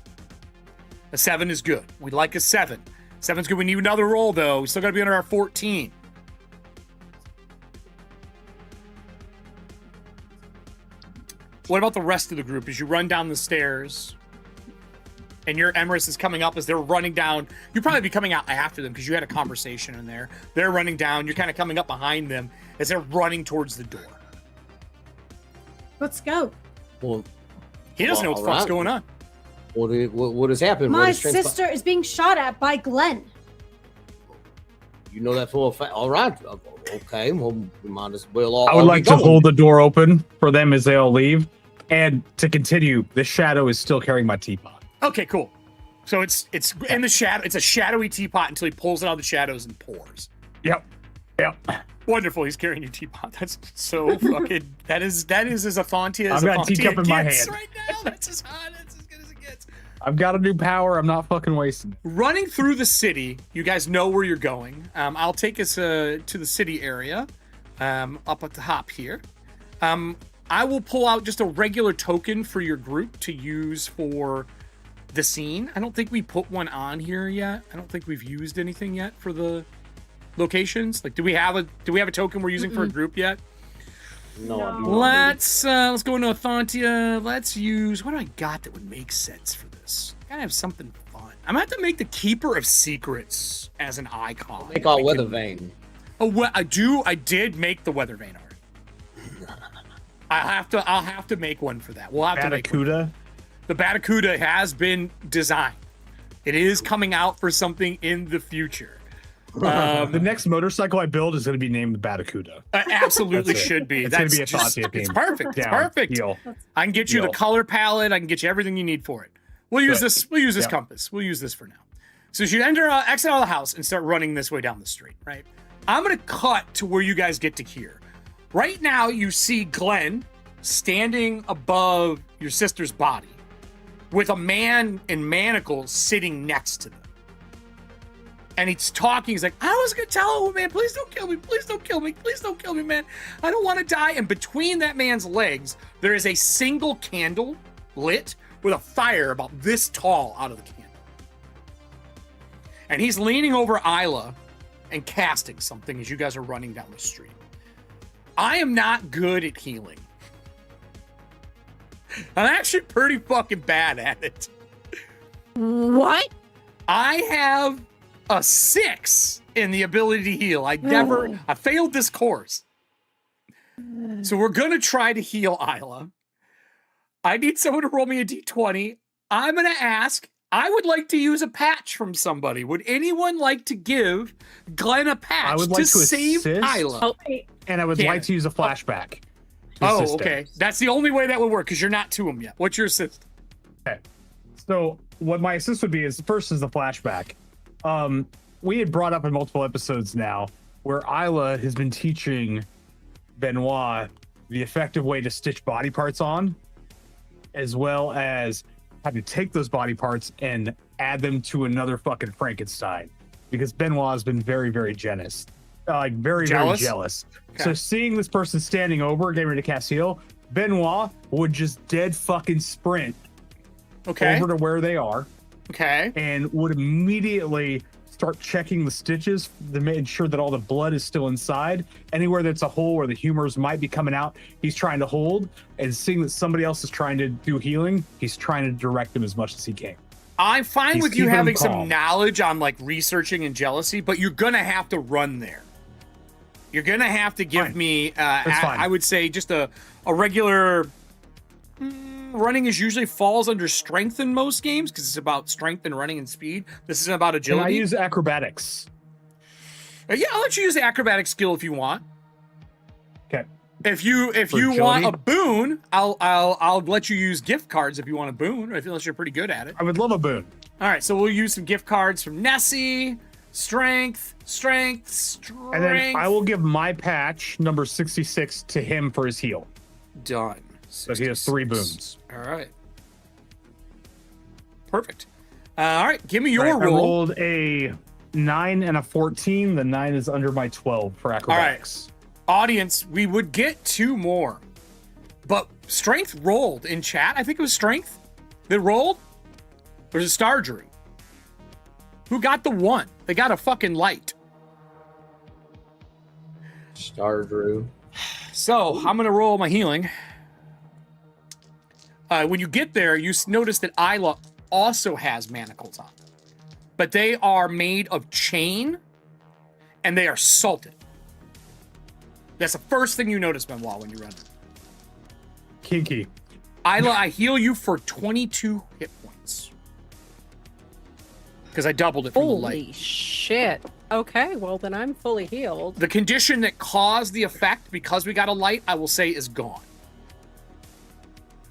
A 7 is good. We'd like a 7. 7's good. We need another roll, though. We still got to be under our 14. What about the rest of the group? As you run down the stairs and your Emerus is coming up as they're running down, you'd probably be coming out after them because you had a conversation in there. They're running down. You're kind of coming up behind them as they're running towards the door. Let's go. Well, he doesn't know what the fuck's going on. What has happened? My sister is being shot at by Glenn. You know that for a fact. All right. Okay. Well, we might as well all. I would like to hold the door open for them as they all leave. And to continue, the shadow is still carrying my teapot. Okay, cool. So it's in the shadow. It's a shadowy teapot until he pulls it out of the shadows and pours. Yep. Wonderful. He's carrying your teapot. That's so fucking. That is as Ethauntia as I've got a teacup in my gets hand right now. That's as hot. That's as good as it gets. I've got a new power. I'm not fucking wasting. Running through the city, you guys know where you're going. I'll take us to the city area, up at the top here. I will pull out just a regular token for your group to use for the scene. I don't think we put one on here yet. I don't think we've used anything yet for the locations. Like, do we have a token we're using for a group yet? No. Let's go into Ethauntia. Let's use, what do I got that would make sense for this? Gotta have something fun. I'm gonna have to make the Keeper of Secrets as an icon. Make all Weather Vane. Oh, well, I did make the Weather Vane art. I'll have to make one for that. We'll have to make one. The Batacuda has been designed. It is coming out for something in the future. The next motorcycle I build is going to be named the Batacuda. Absolutely should be. It's going to be a Ethauntia theme. It's perfect. It's Down. perfect. Deal. I can get you the color palette. I can get you everything you need for it. We'll use this. We'll use this compass. We'll use this for now. So as you exit out of the house and start running this way down the street, right? I'm going to cut to where you guys get to here. Right now, you see Glenn standing above your sister's body with a man in manacles sitting next to them. And he's talking. He's like, I was going to tell him, man, please don't kill me. Please don't kill me. Please don't kill me, man. I don't want to die. And between that man's legs, there is a single candle lit with a fire about this tall out of the candle. And he's leaning over Isla and casting something as you guys are running down the street. I am not good at healing. I'm actually pretty fucking bad at it. What? I have a 6 in the ability to heal. I failed this course. So we're going to try to heal Isla. I need someone to roll me a d20. I'm going to ask, I would like to use a patch from somebody. Would anyone like to give Glenn a patch I would like to save assist. Isla? Oh, wait. And I would like to use a flashback. Oh, assist him. okay. That's the only way that would work because you're not to him yet. What's your assist? Okay. So what my assist would be is first is the flashback. We had brought up in multiple episodes now where Isla has been teaching Benoit the effective way to stitch body parts on, as well as how to take those body parts and add them to another fucking Frankenstein. Because Benoit has been very, very jealous. Very jealous. Okay. So seeing this person standing over, getting ready to cast heal, Benoit would just dead fucking sprint over to where they are. Okay. And would immediately start checking the stitches to make sure that all the blood is still inside. Anywhere that's a hole where the humors might be coming out, he's trying to hold. And seeing that somebody else is trying to do healing, he's trying to direct them as much as he can. I'm fine with you having some calm. knowledge on like researching and jealousy, but you're gonna have to run there. You're gonna have to give Fine. me. That's fine. I would say just a regular. Running is usually falls under strength in most games because it's about strength and running and speed. This isn't about Can agility. I use acrobatics? Yeah, I'll let you use the acrobatic skill if you want. Okay. If you For want agility? a boon, I'll let you use gift cards if you want a boon, or unless you're pretty good at it. I would love a boon. All right, so we'll use some gift cards from Nessie. Strength. And then I will give my patch number 66 to him for his heal. Done. So he has 3 boons. All right. Perfect. All right, give me your Right, I roll. rolled a 9 and a 14. The 9 is under my 12 for acrobatics. Audience, we would get 2 more, but strength rolled in chat. I think it was strength that rolled. There's a star drew. Who got the 1? They got a fucking light. Star Drew. So I'm gonna roll my healing. When you get there, you notice that Isla also has manacles on, but they are made of chain and they are salted. That's the first thing you notice, Benoit, when you run. Kinky. Isla, I heal you for 22 hit points because I doubled it from the light. Holy shit. Okay, well then I'm fully healed. The condition that caused the effect, because we got a light, I will say is gone.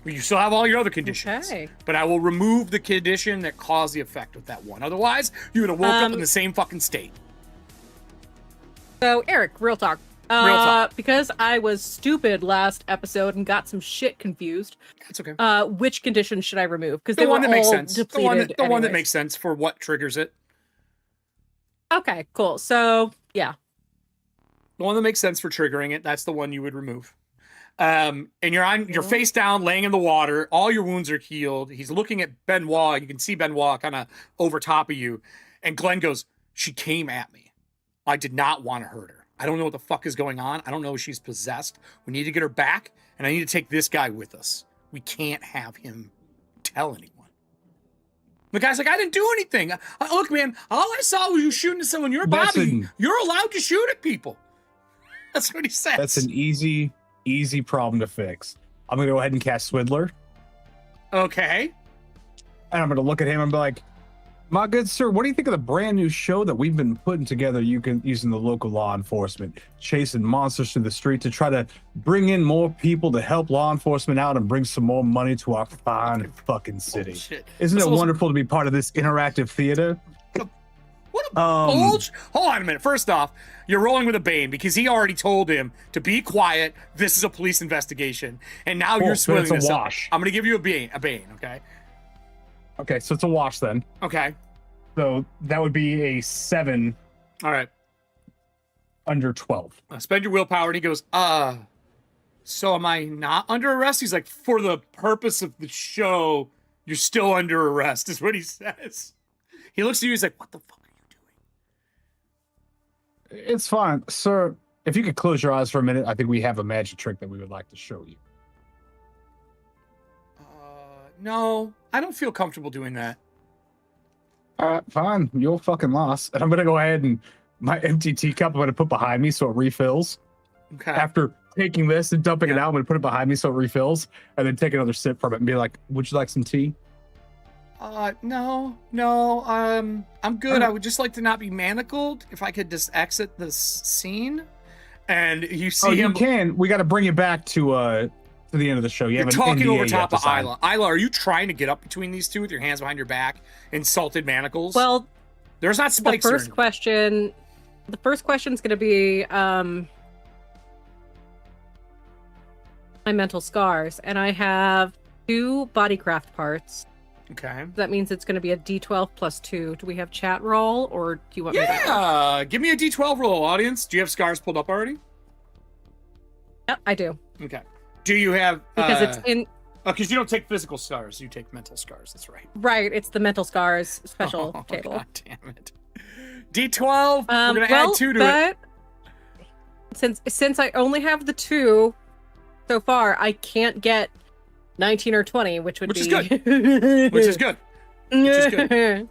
You still have all your other conditions, Okay. but I will remove the condition that caused the effect with that one. Otherwise, you would have woke up in the same fucking state. So, Eric, real talk. Real talk. Because I was stupid last episode and got some shit confused. That's okay. Which condition should I remove? Because The they one were that makes all sense. The depleted. one that anyways. makes sense for what triggers it. Okay, cool. So, yeah. The one that makes sense for triggering it. That's the one you would remove. And you're face down, laying in the water. All your wounds are healed. He's looking at Benoit. You can see Benoit kind of over top of you. And Glenn goes, "She came at me. I did not want to hurt her. I don't know what the fuck is going on. I don't know if she's possessed. We need to get her back, and I need to take this guy with us. We can't have him tell anyone." The guy's like, "I didn't do anything. Look, man, all I saw was you shooting at someone. You're Bobby. You're allowed to shoot at people." That's what he says. That's an easy problem to fix. I'm going to go ahead and cast Swindler. Okay. And I'm going to look at him and be like, "My good sir, what do you think of the brand new show that we've been putting together using the local law enforcement, chasing monsters through the street to try to bring in more people to help law enforcement out and bring some more money to our fine fucking city? Bullshit. Isn't it This was- wonderful to be part of this interactive theater?" What a bulge. Hold on a minute. First off, you're rolling with a Bane because he already told him to be quiet. This is a police investigation. And now you're so swilling it's a this up. wash. I'm going to give you a Bane, okay? Okay, so it's a wash then. Okay. So that would be a 7 All right. under 12. Spend your willpower. And he goes, so am I not under arrest? He's like, for the purpose of the show, you're still under arrest, is what he says. He looks at you, he's like, what the fuck are you doing? It's fine. Sir, if you could close your eyes for a minute, I think we have a magic trick that we would like to show you. No, I don't feel comfortable doing that. All right, fine. You're fucking lost. And I'm going to go ahead and my empty teacup, I'm going to put behind me so it refills. Okay. After taking this and dumping it out, I'm going to put it behind me so it refills and then take another sip from it and be like, "Would you like some tea?" No, I'm good. I would just like to not be manacled. If I could just exit this scene, and you see You him. can. We got to bring you back to the end of the show. You You're have an talking NDA over you top have of to sign. Isla. Isla, are you trying to get up between these two with your hands behind your back and salted manacles? Well, there's not the spikes. first question is going to be my mental scars, and I have 2 bodycraft parts. Okay. That means it's going to be a D12 plus 2. Do we have chat roll, or do you want me to? Yeah, give me a D12 roll, audience. Do you have scars pulled up already? Yep, I do. Okay. Do you have Because it's in because you don't take physical scars, you take mental scars. That's right. right. It's the mental scars special Oh, table. God damn it. D12. We're gonna well, add 2 to it. but since I only have the 2 so far, I can't get 19 or 20, which would Which be is good. Which is good. Which is good.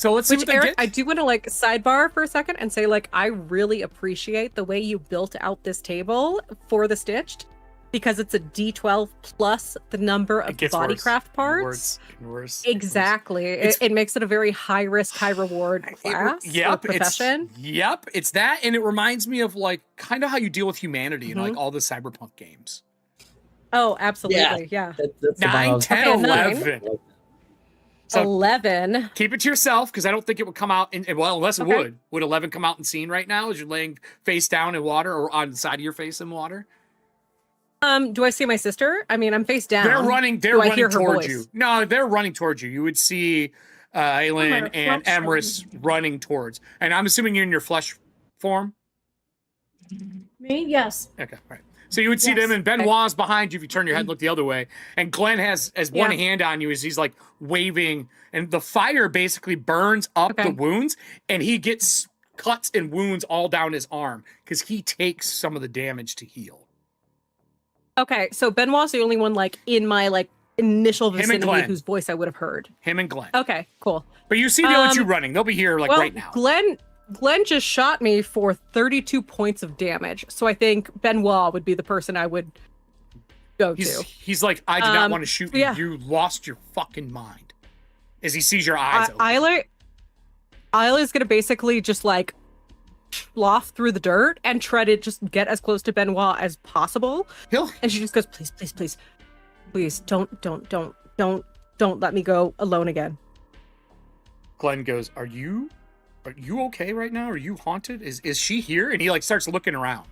So let's see Which, what they Eric, get. I do want to like sidebar for a second and say, like, I really appreciate the way you built out this table for the stitched, because it's a D12 plus the number of bodycraft parts. Worse. Exactly. It makes it a very high risk, high reward class or profession. It's that, and it reminds me of like kind of how you deal with humanity in like all the cyberpunk games. Oh, absolutely. Yeah. That's 9, 10, Okay, 11. So 11. keep it to yourself, because I don't think it would come out in, well, unless it Okay. would. Would 11 come out in scene right now as you're laying face down in water or on the side of your face in water? Do I see my sister? I mean, I'm face down. They're running Do I hear her towards voice? you. No, they're running towards you. You would see Aelin and reflection. Emrys running towards. And I'm assuming you're in your flesh form? Me? Yes. Okay, all right. So you would see Yes. them, and Benoit's behind you if you turn your head and look the other way. And Glenn has one hand on you as he's like waving, and the fire basically burns up the wounds, and he gets cuts and wounds all down his arm because he takes some of the damage to heal. Okay, so Benoit's the only one like in my like initial Him and vicinity Glenn. whose voice I would have heard. Him and Glenn. Okay, cool. But you see the other two running. They'll be here like Well, right now. Glenn just shot me for 32 points of damage. So I think Benoit would be the person I would go to. He's like, I did not want to shoot you. yeah. You lost your fucking mind. As he sees your eyes open. Isla's gonna basically just like slough through the dirt and try to just get as close to Benoit as possible. And she just goes, please, don't let me go alone again. Glenn goes, Are you okay right now? Are you haunted? Is she here? And he like starts looking around.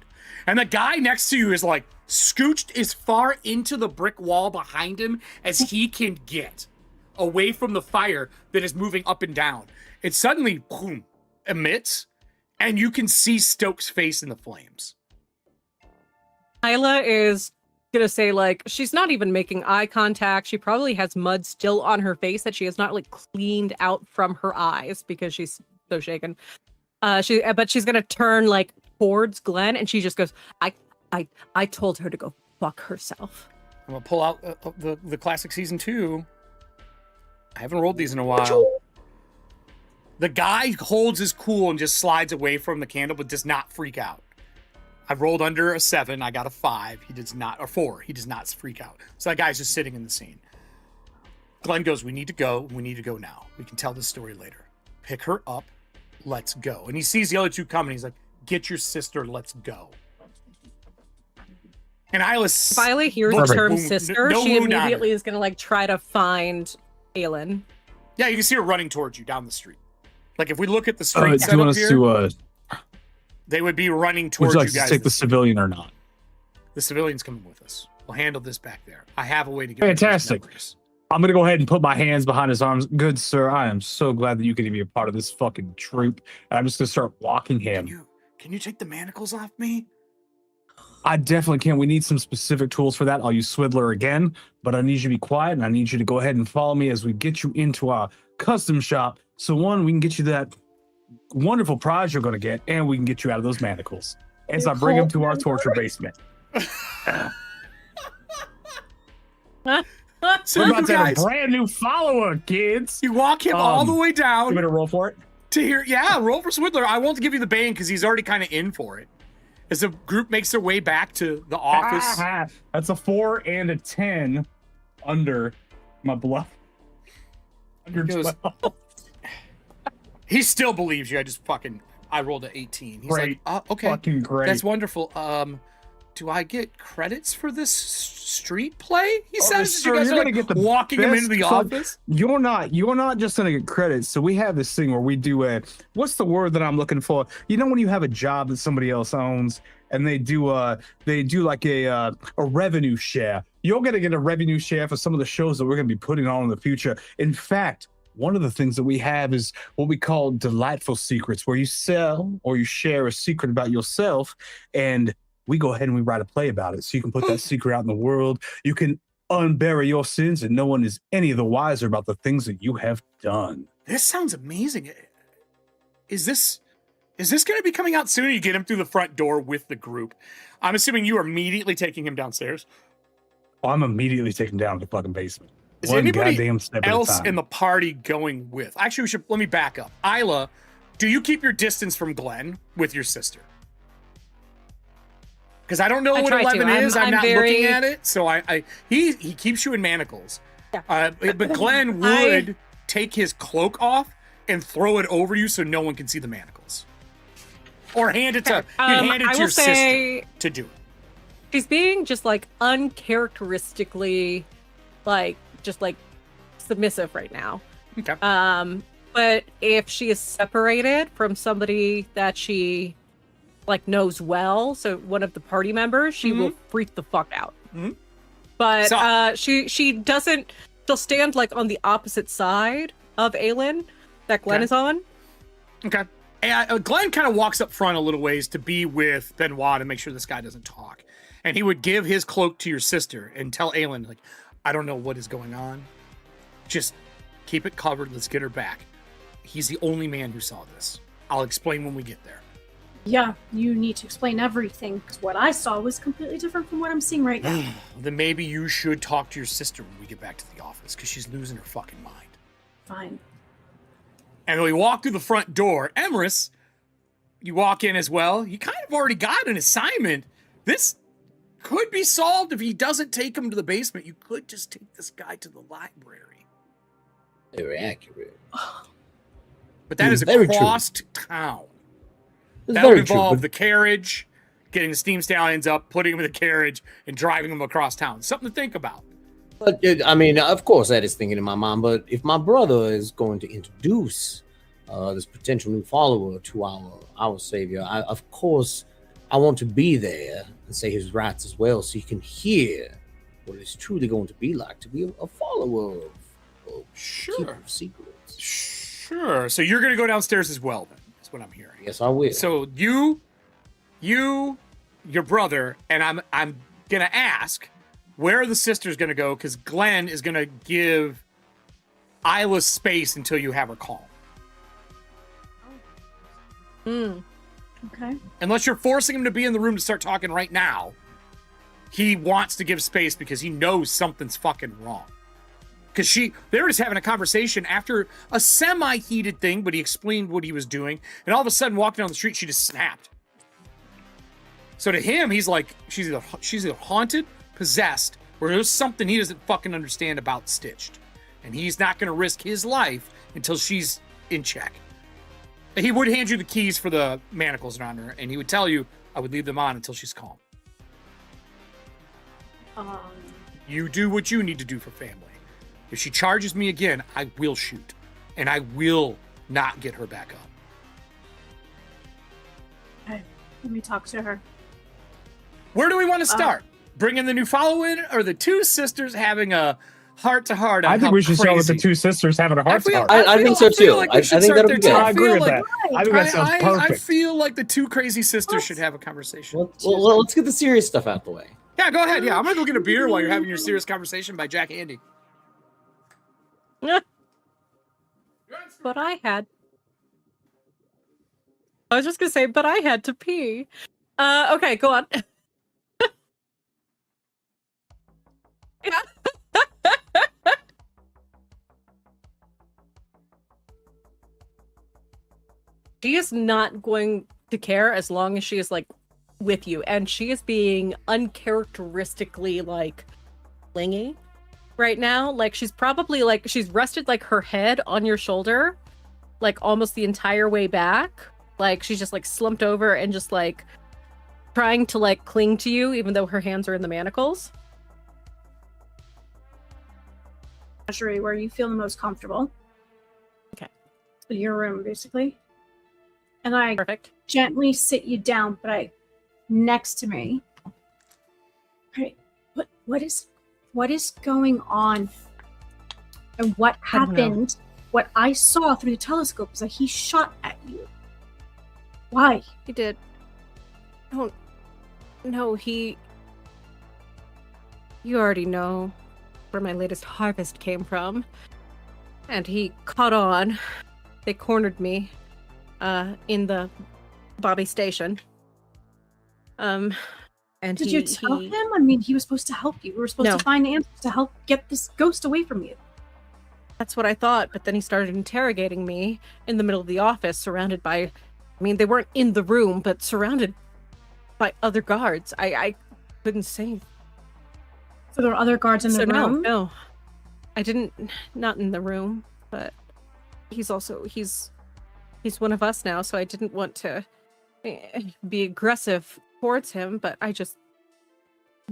And the guy next to you is like scooched as far into the brick wall behind him as he can get away from the fire that is moving up and down. It suddenly boom, emits, and you can see Stokes' face in the flames. Isla is gonna say like she's not even making eye contact. She probably has mud still on her face that she has not like cleaned out from her eyes because she's so shaken. But she's gonna turn like towards Glenn, and she just goes, I told her to go fuck herself. I'm gonna pull out the classic season 2. I haven't rolled these in a while. The guy holds his cool and just slides away from the candle, but does not freak out. I rolled under a 7. I got a 5. He does not, or 4. He does not freak out. So that guy's just sitting in the scene. Glenn goes, we need to go. We need to go now. We can tell this story later. Pick her up. Let's go. And he sees the other two coming. He's like, get your sister. Let's go. And If Isla hears the term sister, she immediately is gonna like try to find Aelin. Yeah, you can see her running towards you down the street. Like if we look at the street do you want us to they would be running towards would you like you guys. to take the civilian or not? The civilian's coming with us. We'll handle this back there. I have a way to get Fantastic. I'm gonna go ahead and put my hands behind his arms. Good sir, I am so glad that you can be a part of this fucking troop. And I'm just gonna start walking him. Can you take the manacles off me? I definitely can. We need some specific tools for that. I'll use Swiddler again, but I need you to be quiet and I need you to go ahead and follow me as we get you into our custom shop. So one, we can get you that wonderful prize you're going to get, and we can get you out of those manacles as I bring him to our torture basement. So we're about to have a guys, brand new follower, kids. You walk him all the way down. You want to roll for it? To here, yeah, roll for Swiddler. I won't give you the bane because he's already kind of in for it. As the group makes their way back to the office. That's a 4 and a 10 under my bluff. Under 12. He still believes you. I rolled an 18. He's Great. like, okay, Fucking great. That's wonderful. Do I get credits for this street play? He says, sir, you guys you're are gonna like get the walking him best into the club. office. You're not just gonna get credits. So we have this thing where we do what's the word that I'm looking for? You know, when you have a job that somebody else owns and they do like a revenue share. You're gonna get a revenue share for some of the shows that we're gonna be putting on in the future. In fact, one of the things that we have is what we call delightful secrets, where you sell or you share a secret about yourself, and we go ahead and we write a play about it. So you can put that secret out in the world. You can unbury your sins, and no one is any the wiser about the things that you have done. This sounds amazing. Is this going to be coming out soon? You get him through the front door with the group. I'm assuming you are immediately taking him downstairs. I'm immediately taking him down to the fucking basement. Is One anybody goddamn step at a else time. in the party going with? Actually, let me back up. Isla, do you keep your distance from Glenn with your sister? Because I don't know I what try to. 11 is. I'm I'm not very- looking at it. So he keeps you in manacles. Yeah. But Glenn would take his cloak off and throw it over you so no one can see the manacles. Or hand it to, hand it I to will your say sister to do it. she's being just like uncharacteristically, like just like submissive right now. Okay. But if she is separated from somebody that she like knows well, so one of the party members, she will freak the fuck out. Mhm. But So- she doesn't. She'll stand like on the opposite side of Aelin that Glenn Okay. is on. Okay. And Glenn kind of walks up front a little ways to be with Benoit to make sure this guy doesn't talk. And he would give his cloak to your sister and tell Aelin, like, I don't know what is going on. Just keep it covered. Let's get her back. He's the only man who saw this. I'll explain when we get there. Yeah, you need to explain everything because what I saw was completely different from what I'm seeing right now. Then maybe you should talk to your sister when we get back to the office because she's losing her fucking mind. Fine. And we walk through the front door. Emrys, you walk in as well. You kind of already got an assignment. This could be solved if he doesn't take him to the basement. You could just take this guy to the library. Very accurate. But that is Very true. across town. It's That would very true. involve But the carriage, getting the steam stallions up, putting them in the carriage, and driving them across town. Something to think about. I mean, of course, that is thinking in my mind. But if my brother is going to introduce this potential new follower to our savior, of course, I want to be there and say his rights as well, so you can hear what it's truly going to be like to be a follower of keeper of secrets. Sure. So you're going to go downstairs as well, then. That's what I'm hearing. Yes, I will. So you, your brother, and I'm going to ask, where are the sisters going to go? Because Glenn is going to give Isla space until you have her calm. Okay. Unless you're forcing him to be in the room to start talking right now, he wants to give space because he knows something's fucking wrong. Because they were just having a conversation after a semi-heated thing, but he explained what he was doing, and all of a sudden, walking down the street, she just snapped. So to him, he's like, she's either haunted, possessed, or there's something he doesn't fucking understand about Stitched. And he's not going to risk his life until she's in check. He would hand you the keys for the manacles on her, and he would tell you, I would leave them on until she's calm. You do what you need to do for family. If she charges me again, I will shoot. And I will not get her back up. Okay. Let me talk to her. Where do we want to start? Bringing the new follow in, or the two sisters having a heart-to-heart? I think we should start with the two sisters having a heart to heart. I think so too. I think that'll be good. I agree with that. I think that sounds I perfect. feel like the two crazy sisters should have a conversation. Well, let's get the serious stuff out the way. Yeah, go ahead. Yeah, I'm gonna go get a beer while you're having your serious conversation by Jack Andy. But I was just gonna say, but I had to pee. Okay, go on. Yeah. She is not going to care as long as she is like with you, and she is being uncharacteristically like clingy right now. Like she's probably like she's rested like her head on your shoulder like almost the entire way back. Like she's just like slumped over and just like trying to like cling to you even though her hands are in the manacles. Menagerie where you feel the most comfortable. Okay. Your room, basically. And I Perfect. gently sit you down, but next to me. Right. What is going on? And what I don't know. happened? What I saw through the telescope is that he shot at you. Why? He did. Oh no, you already know where my latest harvest came from. And he caught on. They cornered me in the Bobby station. And Did you tell him? I mean, he was supposed to help you. We were supposed to find answers to help get this ghost away from you. That's what I thought, but then he started interrogating me in the middle of the office, surrounded by, I mean, they weren't in the room, but surrounded by other guards. I couldn't say. So there were other guards in the room? No. I didn't, not in the room, but he's one of us now, so I didn't want to be aggressive towards him, but I just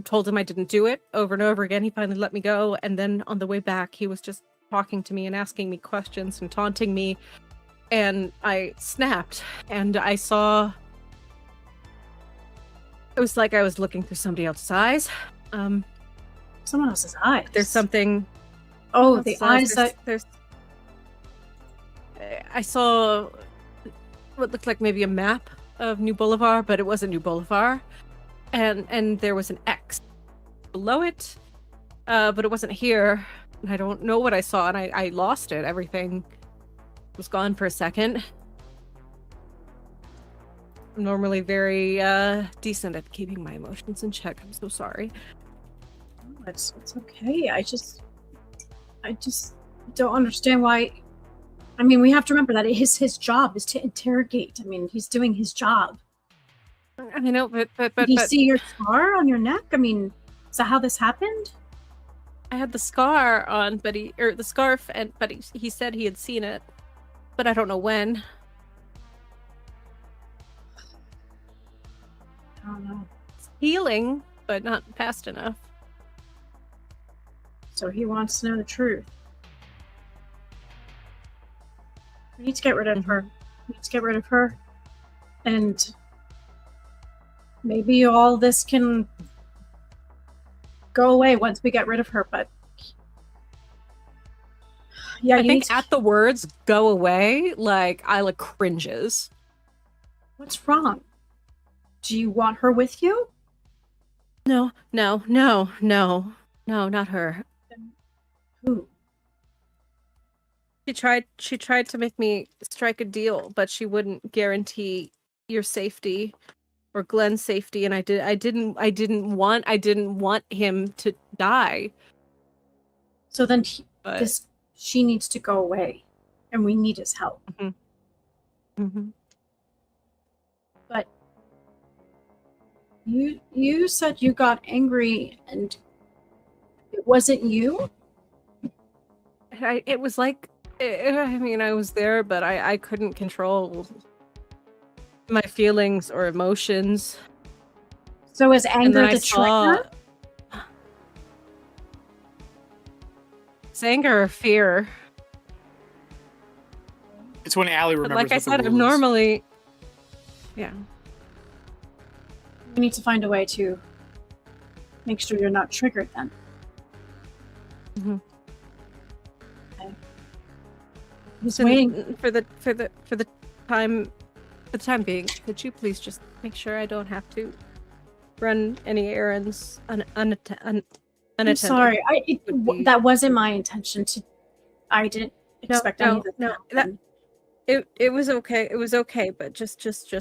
told him I didn't do it over and over again. He finally let me go, and then on the way back, he was just talking to me and asking me questions and taunting me, and I snapped, and I saw, it was like I was looking through somebody else's eyes. Someone else's eyes? There's something. Oh, the eyes there's I saw what looked like maybe a map of New Boulevard, but it wasn't New Boulevard, and there was an X below it, but it wasn't here. I don't know what I saw, and I lost it. Everything was gone for a second. I'm normally very decent at keeping my emotions in check. I'm so sorry. Oh, it's okay. I just don't understand why. I mean, we have to remember that his job is to interrogate. I mean, he's doing his job. I know, but Did you see your scar on your neck? I mean, is that how this happened? I had the scar on, but the scarf, but he said he had seen it, but I don't know when. I don't know. It's healing, but not fast enough. So he wants to know the truth. We need to get rid of her. We need to get rid of her. And maybe all this can go away once we get rid of her, but yeah, I think at the words "go away," like Isla cringes. What's wrong? Do you want her with you? No, not her. Then who? She tried to make me strike a deal, but she wouldn't guarantee your safety or Glenn's safety, and I didn't want him to die. So then she needs to go away, and we need his help. Mm-hmm. Mm-hmm. But you said you got angry, and it wasn't you? It was like, I mean, I was there, but I couldn't control my feelings or emotions. So is anger the trigger? It's anger or fear. It's when Allie remembers. But like I said, I'm I'm normally, yeah. We need to find a way to make sure you're not triggered then. Mm-hmm. Okay. He's waiting for the time being. Could you please just make sure I don't have to run any errands unattended? I'm sorry. That wasn't my intention to. I didn't expect anything. It was okay. It was okay, but just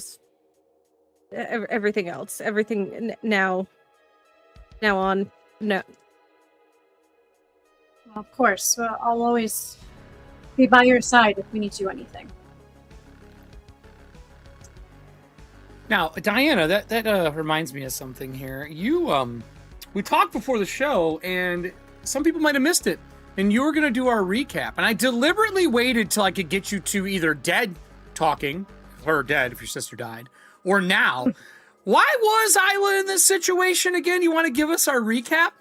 everything else, everything now on, no. Well, of course, I'll always be by your side if we need to do anything. Now, Diana, that reminds me of something here. You we talked before the show, and some people might have missed it. And you were going to do our recap. And I deliberately waited till I could get you to either dead talking, or dead if your sister died, or now. Why was Isla in this situation again? You want to give us our recap?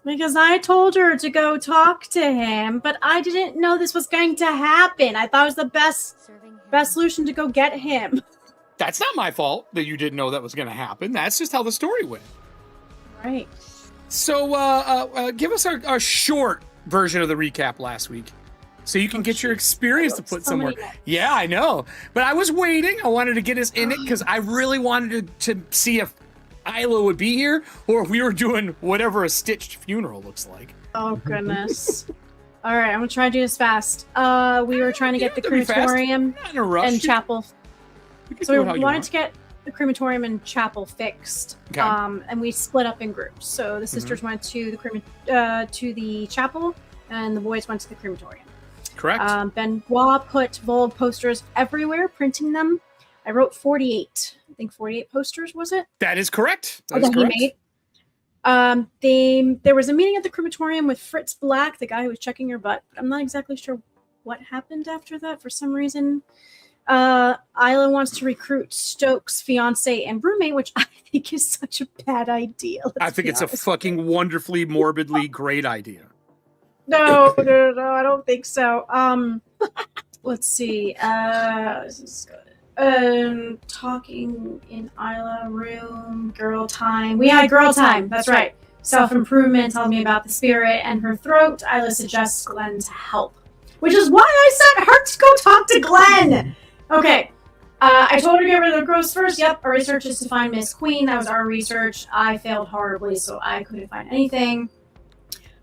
Because I told her to go talk to him, but I didn't know this was going to happen. I thought it was the best solution to go get him. That's not my fault that you didn't know that was going to happen. That's just how the story went. Right. So give us our short version of the recap last week, so you can get your experience to put somewhere. Yeah, I know. But I was waiting. I wanted to get us in it because I really wanted to see if Isla would be here or if we were doing whatever a stitched funeral looks like. Oh, goodness. All right, I'm going to try to do this fast. We were trying to get the crematorium and chapel. So we wanted to get the crematorium and chapel fixed. Okay. And we split up in groups. So the sisters went to the chapel, and the boys went to the crematorium. Correct. Benoit put Vogue posters everywhere, printing them. I wrote 48. I think 48 posters, was it? That is correct. That that is correct. he made. There was a meeting at the crematorium with Fritz Black, the guy who was checking your butt. I'm not exactly sure what happened after that. For some reason, Isla wants to recruit Stokes' fiance and roommate, which I think is such a bad idea. I think it's a fucking wonderfully, morbidly great idea. No, I don't think so. Let's see. This is good. Talking in Isla room, girl time. We had girl time. That's right. Self-improvement told me about the spirit and her throat. Isla suggests Glenn to help, which is why I sent her to go talk to Glenn. Okay. I told her to get rid of the ghosts first. Yep, our research is to find Miss Queen. That was our research. I failed horribly, so I couldn't find anything.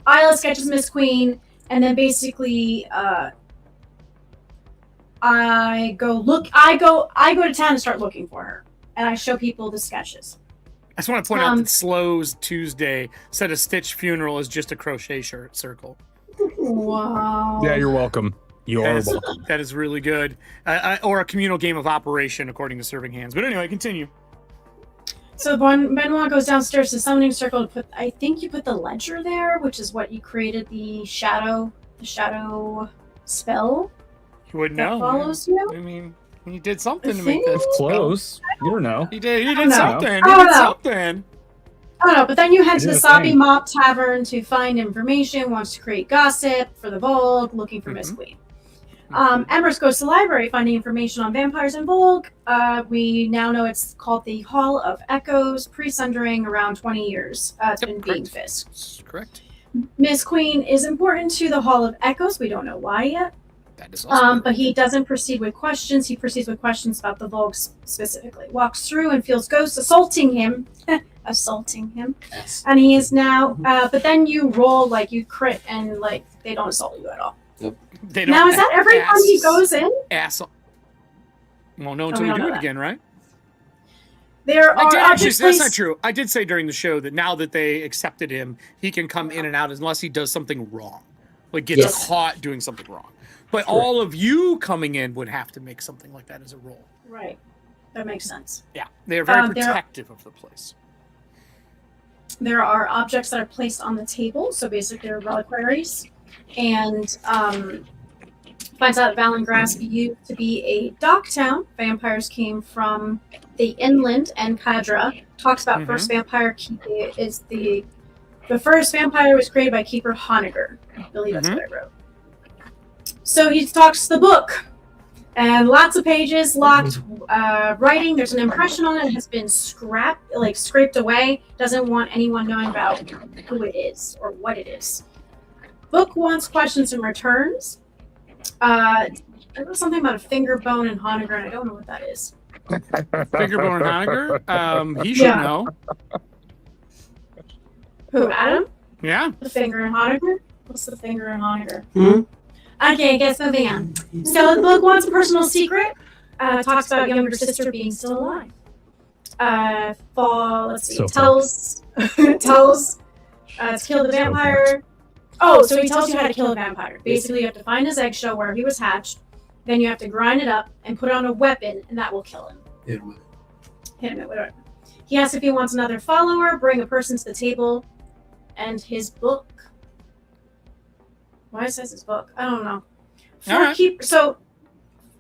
Isla sketches Miss Queen, and then basically, I go to town and start looking for her, and I show people the sketches. I just want to point out that Slow's Tuesday said a Stitch funeral is just a crochet circle. Wow. Yeah, you're welcome. You are welcome. That is really good. Or a communal game of Operation, according to Serving Hands. But anyway, continue. So Benoit goes downstairs to summoning circle to put. I think you put the ledger there, which is what you created the shadow spell. You wouldn't know. Follows you. I mean, he did something to make that Close. You don't know. He did know. something. He I don't did know. something. Oh no, but then you head to the Yeah, Sabi same. Mop Tavern to find information, wants to create gossip for the Vogue, looking for Miss Queen. Embers goes to the library, finding information on vampires in Vogue. We now know it's called the Hall of Echoes, pre-sundering around 20 years. It's been being fisked. Correct. Miss Queen is important to the Hall of Echoes. We don't know why yet. That is also But he doesn't proceed with questions. He proceeds with questions about the Vogue specifically. Walks through and feels ghosts assaulting him. Yes. And he is now, but then you roll, like, you crit, and, like, they don't assault you at all. They don't Now, is that every time he goes in? Asshole. Won't know until we we don't do know it that. again, right? There I are did actually, objects that's not placed... true. I did say during the show that now that they accepted him, he can come in and out unless he does something wrong. Like gets Yes. caught doing something wrong. But Sure. all of you coming in would have to make something like that as a role. Right. That makes sense. Yeah. They are very There- protective of the place. There are objects that are placed on the table, so basically they're reliquaries. And finds out that Valengrass used to be a dock town. Vampires came from the inland, and Kadra talks about first vampire is the first vampire was created by Keeper Honegger. I believe that's what I wrote. So he talks the book. And lots of pages, locked writing. There's an impression on it. It has been scraped away. Doesn't want anyone knowing about who it is or what it is. Book wants questions and returns. There was something about a finger bone and Honegger, and I don't know what that is. Fingerbone Honegger, he should Yeah. know. Who, Adam? Yeah. The finger and Honegger? What's the finger and Honegger? Hmm? Okay, I guess moving on. So the book wants a personal secret. Talks about younger sister being still alive. Let's see. So tells to kill the vampire. Oh, so he tells you how to kill a vampire. Basically, you have to find his eggshell where he was hatched. Then you have to grind it up and put it on a weapon, and that will kill him. Hit him with it. He asks if he wants another follower, bring a person to the table, and his book. Why it says his book? I don't know. Alright. So,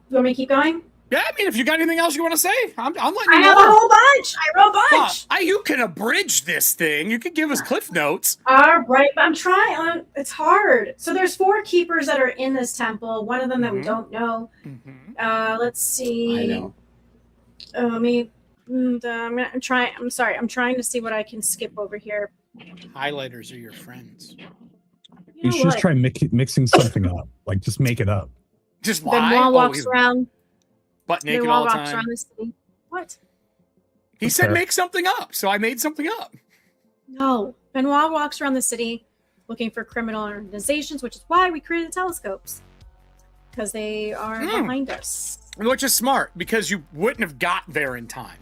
you want me to keep going? Yeah, I mean, if you got anything else you want to say, I'm letting you I know. have a whole bunch. I wrote a Well, bunch. you can abridge this thing. You could give us cliff notes. All right, but I'm trying. It's hard. So there's 4 keepers that are in this temple. One of them that we don't know. Let's see. I know. I'm sorry. I'm trying to see what I can skip over here. Highlighters are your friends. You should just try mixing something up. Like, just make it up. Just lie. Benoit walks he's around. butt naked Benoit all the walks time. around the city. What? He said Okay. make something up, so I made something up. No. Benoit walks around the city looking for criminal organizations, which is why we created telescopes. Because they are behind us. Which is smart, because you wouldn't have got there in time.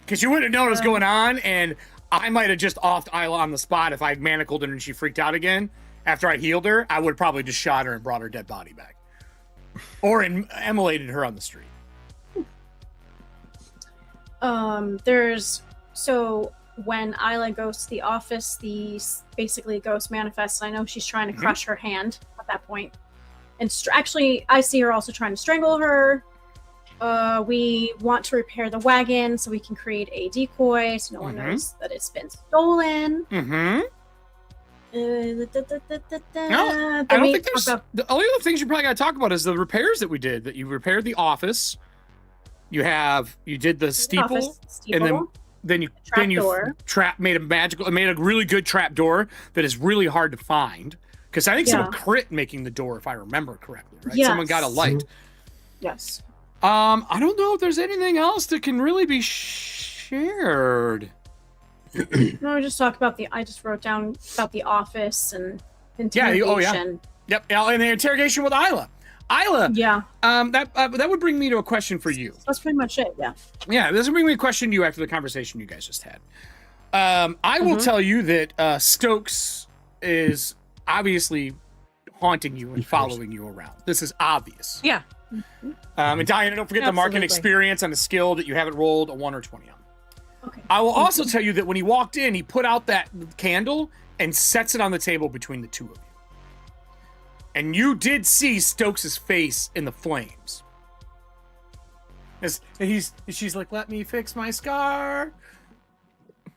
Because you wouldn't have known what was going on, and I might have just offed Isla on the spot if I manacled her and she freaked out again. After I healed her, I would have probably just shot her and brought her dead body back. Or immolated her on the street. So when Isla goes to the office, the basically ghost manifests. I know she's trying to crush her hand at that point. And actually, I see her also trying to strangle her. We want to repair the wagon so we can create a decoy so no one knows that it's been stolen. No, I don't think there's... The only other things you probably got to talk about is the repairs that we did. That you repaired the office. You did the steeple, and then you made a really good trap door that is really hard to find. Because I think someone crit making the door, if I remember correctly, right? Yes. Someone got a light. Yes. I don't know if there's anything else that can really be shared. No, I just talked about I just wrote down about the office and interrogation. Yep, and the interrogation with Isla. Yeah. That would bring me to a question for you. That's pretty much it. Yeah. Yeah, this would bring me a question to you after the conversation you guys just had. I will tell you that Stokes is obviously haunting you and following you around. This is obvious. Yeah. And Diana, don't forget the market experience on a skill that you haven't rolled a 1 or 20 on. Okay. I will also tell you that when he walked in, he put out that candle and sets it on the table between the two of you. And you did see Stokes' face in the flames. She's like, let me fix my scar.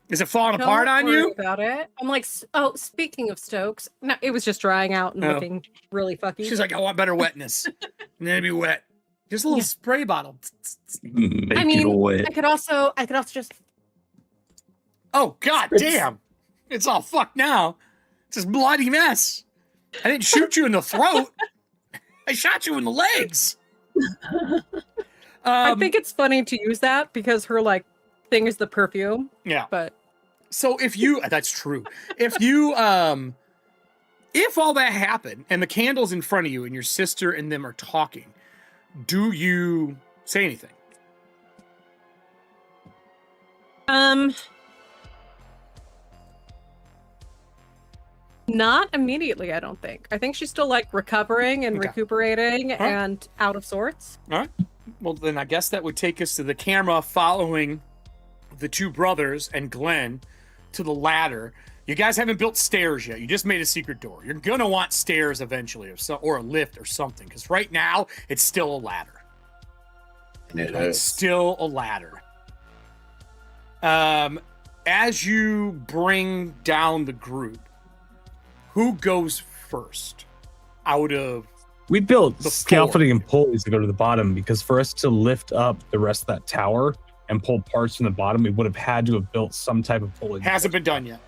Is it falling apart on you? About it. I'm like, oh, speaking of Stokes, no, it was just drying out and looking really fucky. She's like, I want better wetness. And then it'd be wet. Just a little spray bottle. I mean, I could also just. Oh, god damn. It's all fucked now. It's this bloody mess. I didn't shoot you in the throat. I shot you in the legs. I think it's funny to use that because her thing is the perfume. Yeah. But so that's true. If all that happened and the candle's in front of you and your sister and them are talking, do you say anything? Not immediately, I don't think. I think she's still recovering and recuperating and out of sorts. All right. Well, then I guess that would take us to the camera following the two brothers and Glenn to the ladder. You guys haven't built stairs yet. You just made a secret door. You're going to want stairs eventually or a lift or something because right now it's still a ladder. And it's still a ladder. As you bring down the group, who goes first out of we built scaffolding and pulleys to go to the bottom because for us to lift up the rest of that tower and pull parts from the bottom, we would have had to have built some type of pulley. Hasn't been done yet.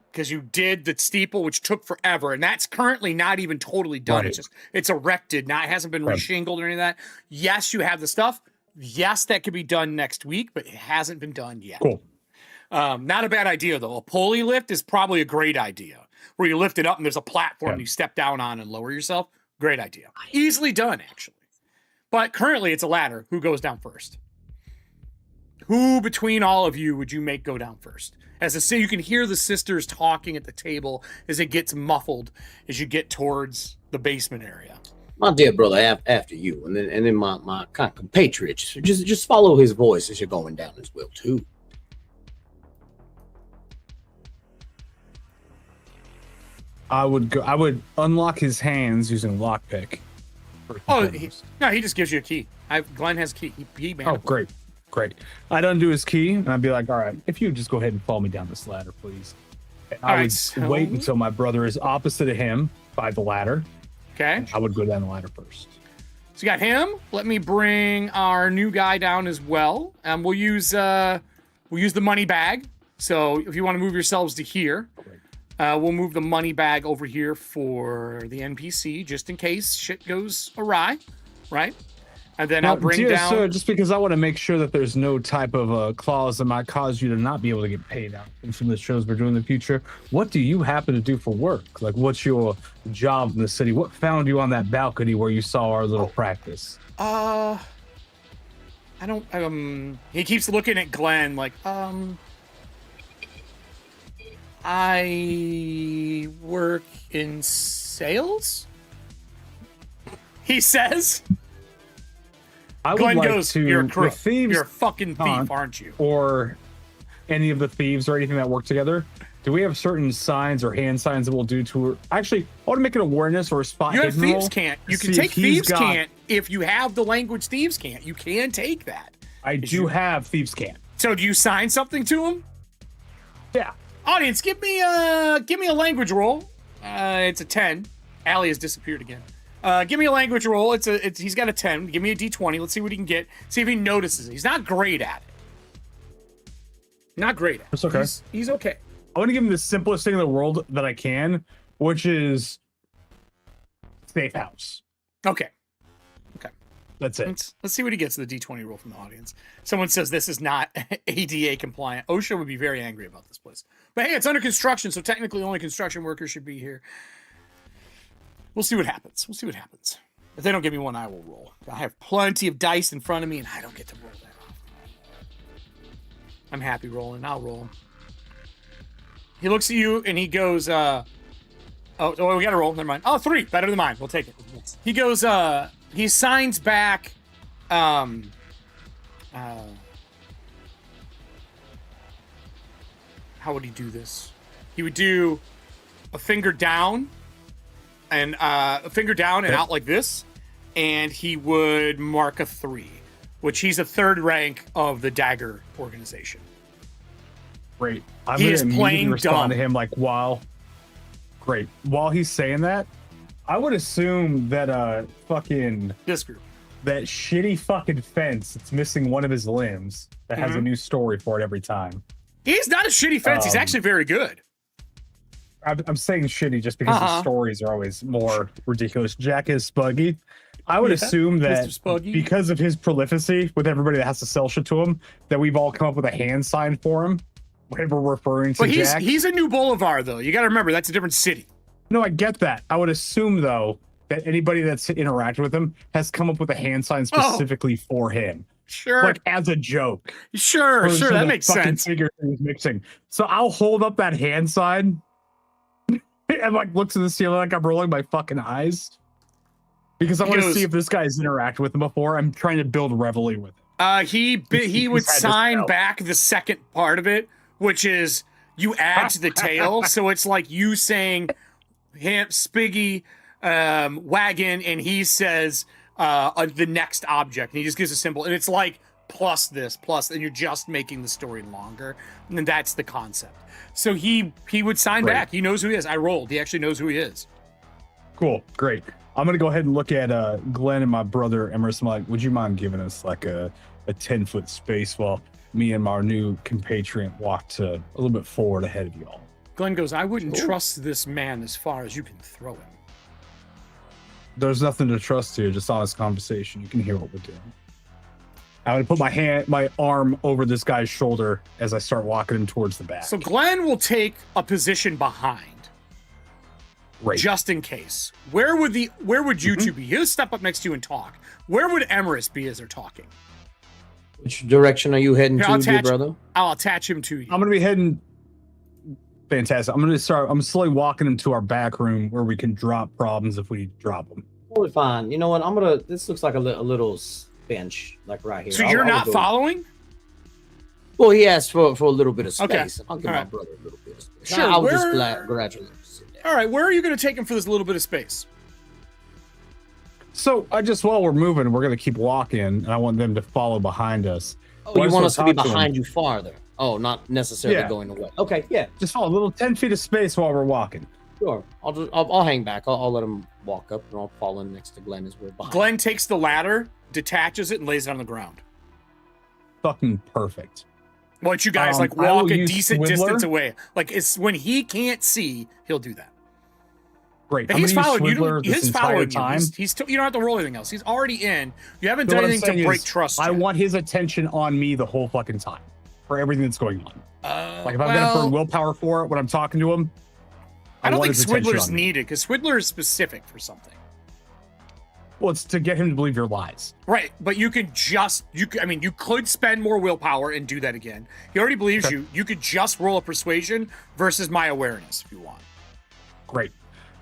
Because you did the steeple, which took forever, and that's currently not even totally done. Right. It's erected, it hasn't been reshingled or any of that. Yes, you have the stuff. Yes, that could be done next week, but it hasn't been done yet. Cool. Not a bad idea, though. A pulley lift is probably a great idea. Where you lift it up and there's a platform you step down on and lower yourself. Great idea. Easily done, actually. But currently it's a ladder. Who goes down first? Who between all of you would you make go down first? You can hear the sisters talking at the table as it gets muffled as you get towards the basement area. My dear brother, after you, and then my compatriots, just follow his voice as you're going down as well too. I would unlock his hands using lockpick. He just gives you a key. Glenn has a key. He great. I'd undo his key and I'd be like, all right, if you just go ahead and follow me down this ladder, please. I would wait until my brother is opposite of him by the ladder. Okay. I would go down the ladder first. So you got him. Let me bring our new guy down as well. We'll use the money bag. So if you want to move yourselves to here, we'll move the money bag over here for the NPC just in case shit goes awry, right? And then I'll bring down. Sir, just because I want to make sure that there's no type of clause that might cause you to not be able to get paid out in some of the shows we're doing in the future. What do you happen to do for work? What's your job in the city? What found you on that balcony where you saw our little practice? I don't. He keeps looking at Glenn like, I work in sales. He says. I would Glenn like goes, to, "You're a crook. with thieves, You're a fucking thief, aren't you?" or any of the thieves or anything that work together. Do we have certain signs or hand signs that we'll do to? Actually, I want to make an awareness or a spot. You have hidden thieves roll can't. to You can see take if he's thieves got- can't if you have the language thieves can't. You can take that. I do have thieves can't. So do you sign something to him? Yeah. Audience, give me a language roll. It's a 10. Allie has disappeared again. Give me a language roll. He's got a 10. Give me a D20. Let's see what he can get. See if he notices it. He's not great at it. Not great at it. It's okay. He's okay. I want to give him the simplest thing in the world that I can, which is safe house. Okay. That's it. Let's see what he gets with the D20 roll from the audience. Someone says this is not ADA compliant. OSHA would be very angry about this place. But hey, it's under construction, so technically only construction workers should be here. We'll see what happens. If they don't give me one, I will roll. I have plenty of dice in front of me, and I don't get to roll that off. I'm happy rolling. I'll roll. He looks at you, and he goes, we got to roll. Never mind. Oh, 3. Better than mine. We'll take it. He goes, he signs back, how would he do this? He would do a finger down and out like this, and he would mark a 3, which he's a 3rd rank of the Dagger organization. Great. I'm He gonna is immediately playing respond dumb. to him while he's saying that. I would assume that This group. that shitty fucking fence that's missing one of his limbs that has a new story for it every time. He's not a shitty fence. He's actually very good. I'm saying shitty just because the stories are always more ridiculous. Jack is Spuggy. I would assume that Mr. Spuggy. because of his prolificy with everybody that has to sell shit to him, that we've all come up with a hand sign for him whenever we're referring to But Jack. he's a New Boulevard, though. You got to remember, that's a different city. No, I get that. I would assume, though, that anybody that's interacted with him has come up with a hand sign specifically for him. Sure. Like, as a joke. Sure, For that the makes fucking sense. figure that he's mixing. So I'll hold up that hand sign and look to the ceiling like I'm rolling my fucking eyes. Because I want to goes- see if this guy's interacted with him before. I'm trying to build reveille with him. He would He's had this sign spell. back the second part of it, which is you add to the tail. So it's like you saying Spiggy, wagon, and he says the next object, and he just gives a symbol, and it's like plus this, and you're just making the story longer, and then that's the concept. So he would sign Great. back. He knows who he is. I rolled. He actually knows who he is. Cool. Great. I'm going to go ahead and look at Glenn and my brother Emerson. Like, would you mind giving us like a 10-foot space while me and my new compatriot walk to a little bit forward ahead of y'all? Glenn goes, I wouldn't trust this man as far as you can throw him. There's nothing to trust here, just honest conversation. You can hear what we're doing. I'm going to put my arm over this guy's shoulder as I start walking him towards the back. So Glenn will take a position behind, Right. just in case. Where would you two be? He'll step up next to you and talk. Where would Emerus be as they're talking? Which direction are you heading Here, to, I'll dear attach- brother? I'll attach him to you. I'm going to be heading. Fantastic. I'm slowly walking him to our back room where we can drop problems if we drop them. Totally fine. You know what? This looks like a little bench, like right here. So you're not go- following? Well, he asked for a little bit of space. Okay. I'll give All my right. brother a little bit of space. Sure, I'll just where- gradually sit down. All right, where are you going to take him for this little bit of space? So while we're moving, we're going to keep walking, and I want them to follow behind us. Oh, Well, I you just want wanna us to be talk to him. behind you farther? Oh, not necessarily Yeah. going away. Okay, yeah, Just follow a little 10 feet of space while we're walking. sure. I'll hang back. I'll let him walk up, and I'll fall in next to Glenn as we're behind. Glenn takes the ladder, detaches it, and lays it on the ground. Fucking perfect. Once you guys I walk will a use decent Swiddler. distance away. Like it's when he can't see, he'll do that. Great. But I'm he's gonna use following you. Swiddler this He's entire following time. you. You don't have to roll anything else. He's already in. You haven't So done what I'm anything to saying break is, trust. I yet. want his attention on me the whole fucking time for everything that's going on. Like if I've got to well, burn willpower for it when I'm talking to him, I don't want think his attention Swiddler's on me. needed because Swiddler is specific for something. Well, it's to get him to believe your lies. Right, but you could you could spend more willpower and do that again. He already believes you. You could just roll a persuasion versus my awareness if you want. Great.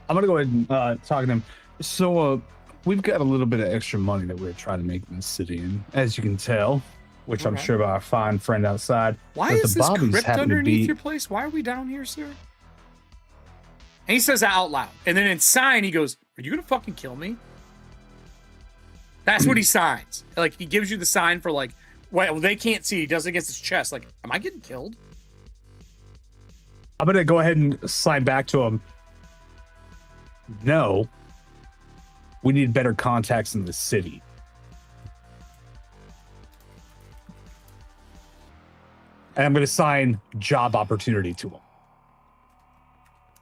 I'm going to go ahead and talk to him. So, we've got a little bit of extra money that we're trying to make in the city, and as you can tell, which I'm sure by our fine friend outside. Why is this crypt underneath your place? Why are we down here, sir? And he says that out loud. And then in sign, he goes, "Are you going to fucking kill me?" That's what he signs. Like, he gives you the sign for, like, well, they can't see. He does it against his chest. Like, am I getting killed? I'm going to go ahead and slide back to him. No. We need better contacts in the city. And I'm going to sign job opportunity to him.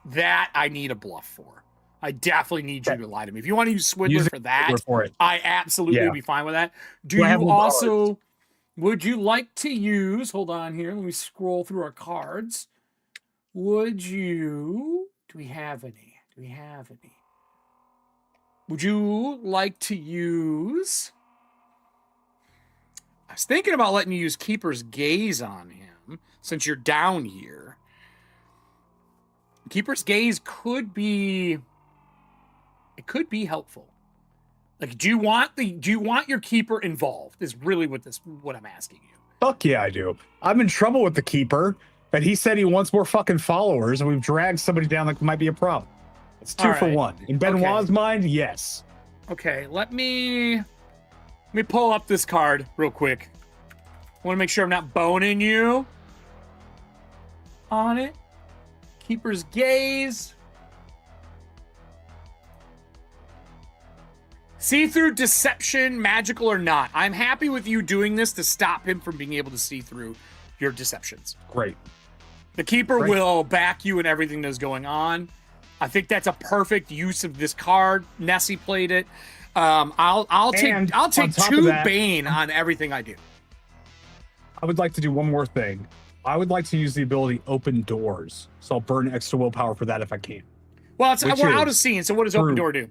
That I need a bluff for. I definitely need you to lie to me. If you want to use Swindler for that, I absolutely would be fine with that. Would you like to use, hold on here, let me scroll through our cards. Do we have any? Would you like to use, I was thinking about letting you use Keeper's Gaze on him, since you're down here. Keeper's Gaze could be helpful. Like, do you want your keeper involved? Is really what I'm asking you. Fuck yeah, I do. I'm in trouble with the keeper, and he said he wants more fucking followers, and we've dragged somebody down that might be a problem. It's two for one. In Benoit's mind, yes. Okay, let me pull up this card real quick. I want to make sure I'm not boning you on it. Keeper's Gaze. See through deception, magical or not. I'm happy with you doing this to stop him from being able to see through your deceptions. Great. The keeper will back you in everything that's going on. I think that's a perfect use of this card. Nessie played it. I'll take 2 Bane on everything I do. I would like to do one more thing. I would like to use the ability Open Doors. So I'll burn extra willpower for that if I can. Well, we're out of scene, so what does Open Door do?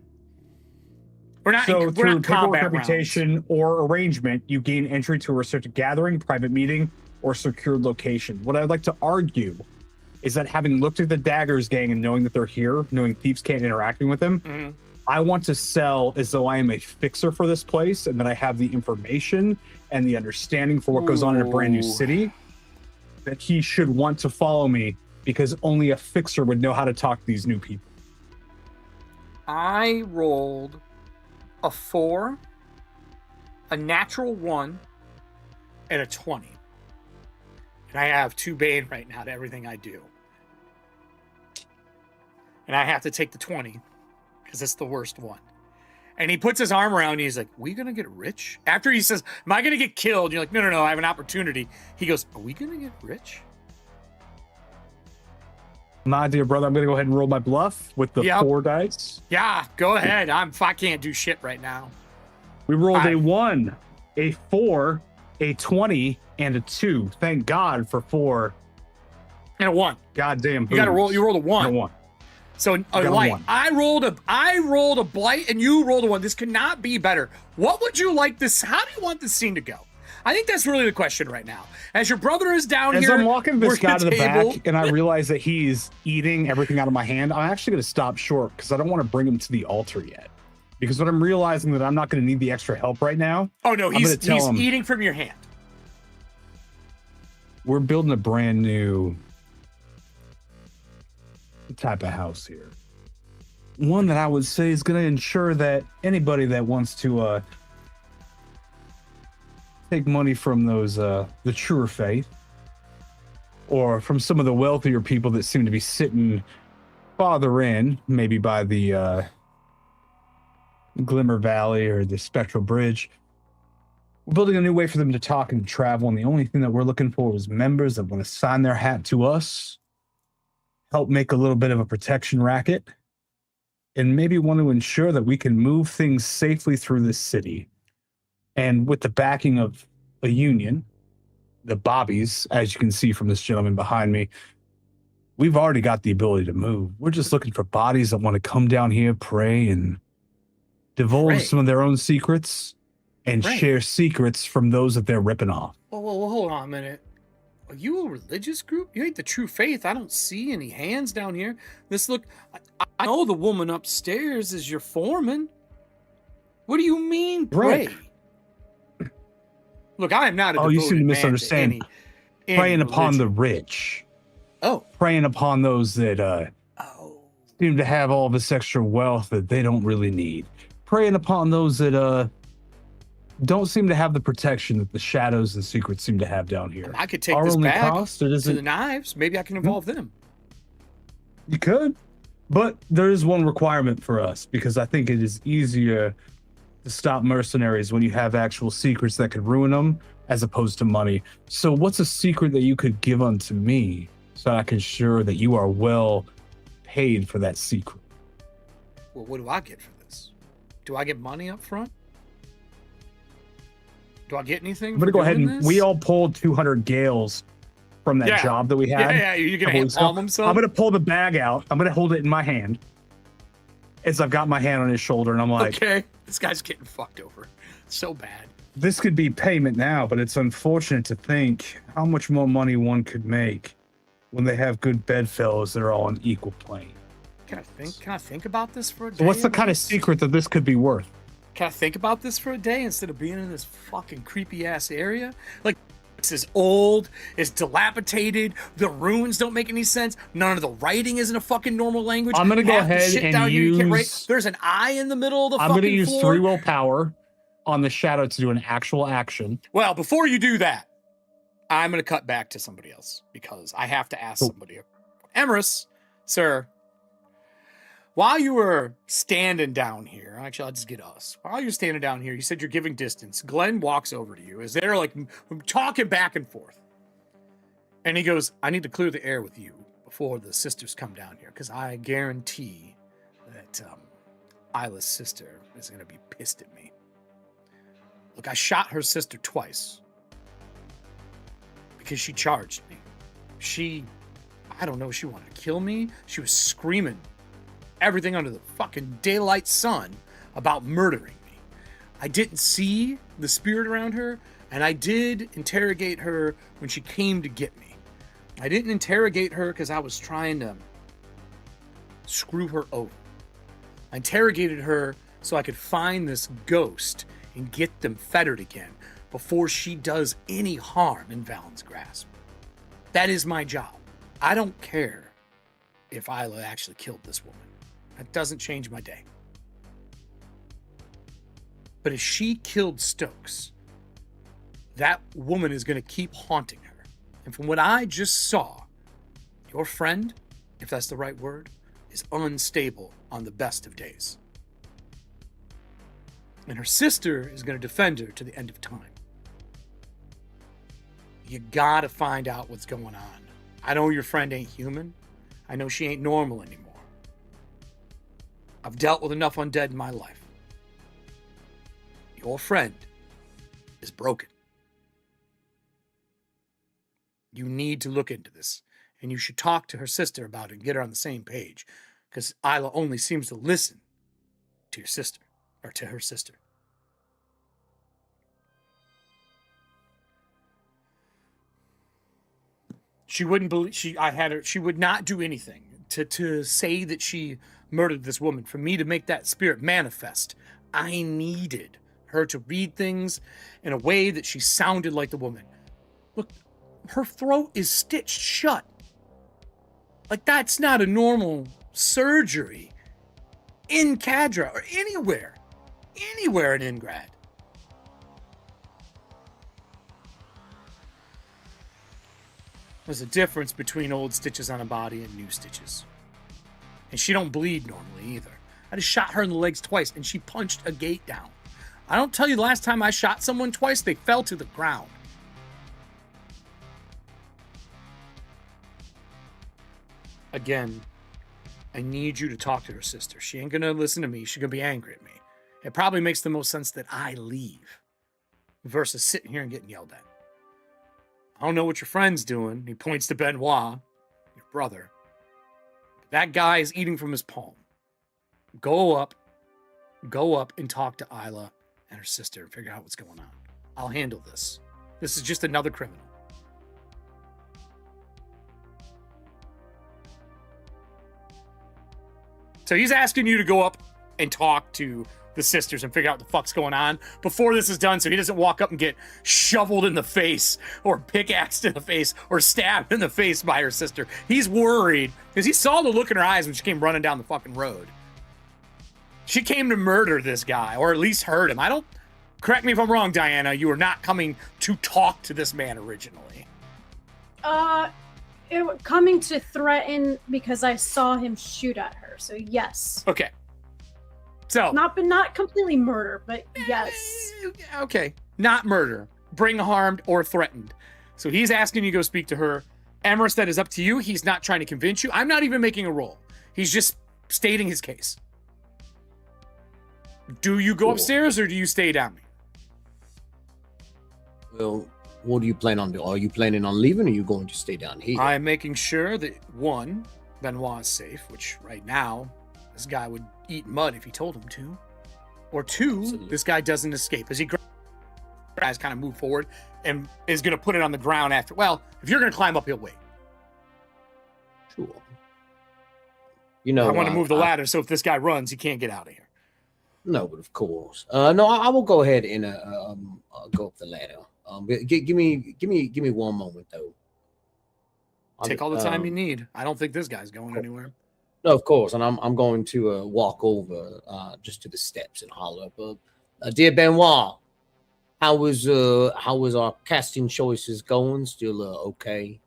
We're not through combat reputation or arrangement, you gain entry to a restricted gathering, private meeting, or secured location. What I'd like to argue is that having looked at the Daggers gang and knowing that they're here, knowing thieves can't interacting with them, I want to sell as though I am a fixer for this place and that I have the information and the understanding for what goes on in a brand new city, that he should want to follow me because only a fixer would know how to talk to these new people. I rolled a 4, a natural 1, and a 20. And I have 2 Bane right now to everything I do. And I have to take the 20 because it's the worst one. And he puts his arm around you. And he's like, "We gonna get rich?" After he says, "Am I gonna get killed?" You're like, No, I have an opportunity. He goes, "Are we gonna get rich?" Nah, dear brother, I'm gonna go ahead and roll my bluff with the 4 dice. Yeah, go ahead. I can't do shit right now. We rolled a 1, a 4, a 20, and a 2. Thank God for 4. And a 1. Goddamn. You gotta roll. You rolled a 1. And a 1. So a light. I rolled a blight, and you rolled a 1. This could not be better. What would you like this? How do you want this scene to go? I think that's really the question right now. As your brother is down here, as I'm walking this guy to the back, and I realize that he's eating everything out of my hand, I'm actually going to stop short because I don't want to bring him to the altar yet. Because when I'm realizing that I'm not going to need the extra help right now. Oh no, he's eating from your hand. We're building a brand new type of house here. One that I would say is going to ensure that anybody that wants to take money from those the truer faith, or from some of the wealthier people that seem to be sitting farther in, maybe by the Glimmer Valley or the Spectral Bridge. We're building a new way for them to talk and travel, and the only thing that we're looking for is members that want to sign their hat to us, help make a little bit of a protection racket, and maybe want to ensure that we can move things safely through this city. And with the backing of a union, the Bobbies, as you can see from this gentleman behind me, we've already got the ability to move. We're just looking for bodies that want to come down here, pray, and divulge Right. some of their own secrets and Right. share secrets from those that they're ripping off. Whoa, hold on a minute. Are you a religious group? You ain't the true faith. I don't see any hands down here. I know the woman upstairs is your foreman. What do you mean, pray? Right. Look, I am not a Oh, you devoted seem to man misunderstand. any Preying upon the religion. rich, Oh. preying upon those that Oh. seem to have all this extra wealth that they don't really need, preying upon those that don't seem to have the protection that the shadows and secrets seem to have down here. I could take Our this only bag cost, it to isn't. the knives. Maybe I can involve them. You could, but there is one requirement for us because I think it is easier to stop mercenaries when you have actual secrets that could ruin them as opposed to money. So what's a secret that you could give unto me so I can ensure that you are well paid for that secret? Well, what do I get for this? Do I get money up front? Do I get anything? I'm going to for go ahead doing and this? we all pulled 200 gales from that Yeah. job that we had. Yeah, you're gonna couple hand weeks ago. palm him some? I'm going to pull the bag out. I'm going to hold it in my hand as I've got my hand on his shoulder and I'm like, Okay, this guy's getting fucked over so bad. this could be payment now, but it's unfortunate to think how much more money one could make when they have good bedfellows that are all on equal plane. Can I think about this for a day? So what's the at kind of least? secret that this could be worth? Can I think about this for a day instead of being in this fucking creepy ass area? Like, this is old, it's dilapidated, the ruins don't make any sense, none of the writing is in a fucking normal language. I'm gonna go Half the ahead shit and down here you can't write. use- There's an eye in the middle of the I'm fucking going to use floor. 3 willpower on the shadow to do an actual action. Well, before you do that, I'm going to cut back to somebody else because I have to ask Cool. somebody. Emerus, sir, while you were standing down here, actually, I'll just get us. While you're standing down here, you said you're giving distance. Glenn walks over to you as they're like talking back and forth. And he goes, I need to clear the air with you before the sisters come down here because I guarantee that Isla's sister is going to be pissed at me. Look, I shot her sister twice because she charged me. I don't know, she wanted to kill me. She was screaming everything under the fucking daylight sun about murdering me. I didn't see the spirit around her, and I did interrogate her when she came to get me. I didn't interrogate her because I was trying to screw her over. I interrogated her so I could find this ghost and get them fettered again before she does any harm in Valen's grasp. That is my job. I don't care if Isla actually killed this woman. That doesn't change my day. But if she killed Stokes, that woman is going to keep haunting her. And from what I just saw, your friend, if that's the right word, is unstable on the best of days. And her sister is going to defend her to the end of time. You gotta find out what's going on. I know your friend ain't human. I know she ain't normal anymore. I've dealt with enough undead in my life. Your friend is broken. You need to look into this, and you should talk to her sister about it and get her on the same page, because Isla only seems to listen to your sister, or to her sister. She wouldn't believe she would not do anything to say that she murdered this woman. For me to make that spirit manifest, I needed her to read things in a way that she sounded like the woman. Look, her throat is stitched shut. Like, that's not a normal surgery in Cadra or anywhere in Ingrad. There's a difference between old stitches on a body and new stitches. And she don't bleed normally either. I just shot her in the legs twice and she punched a gate down. I don't tell you the last time I shot someone twice, they fell to the ground. Again, I need you to talk to her sister. She ain't gonna listen to me. She's gonna be angry at me. It probably makes the most sense that I leave versus sitting here and getting yelled at. I don't know what your friend's doing. He points to Benoit, your brother. That guy is eating from his palm. Go up, go up and talk to Isla and her sister and figure out what's going on. I'll handle this. This is just another criminal. So he's asking you to go up and talk to the sisters and figure out what the fuck's going on before this is done, so he doesn't walk up and get shoveled in the face or pickaxed in the face or stabbed in the face by her sister. He's worried because he saw the look in her eyes when she came running down the fucking road. She came to murder this guy, or at least hurt him. Correct me if I'm wrong, Diana, you were not coming to talk to this man originally. Coming to threaten because I saw him shoot at her, so yes. Okay. So Not completely murder, but yes. Okay. Not murder. Bring harmed or threatened. So he's asking you to go speak to her. Emerus, that is up to you. He's not trying to convince you. I'm not even making a roll. He's just stating his case. Do you go upstairs or do you stay down there? Well, what do you plan on doing? Are you planning on leaving or are you going to stay down here? I'm making sure that, one, Benoit is safe, which right now, this guy would eat mud if he told him to. Or two, Absolutely. This guy doesn't escape. As he guys kind of move forward and is going to put it on the ground after. Well, if you're going to climb up, he'll wait. Sure. You know, I want to move the ladder, so if this guy runs, he can't get out of here. No, but of course. No, I will go ahead and go up the ladder. Give me one moment though. Take all the time you need. I don't think this guy's going anywhere. No, of course, and I'm going to walk over just to the steps and holler up. Dear Benoit, how was our casting choices going? Still okay?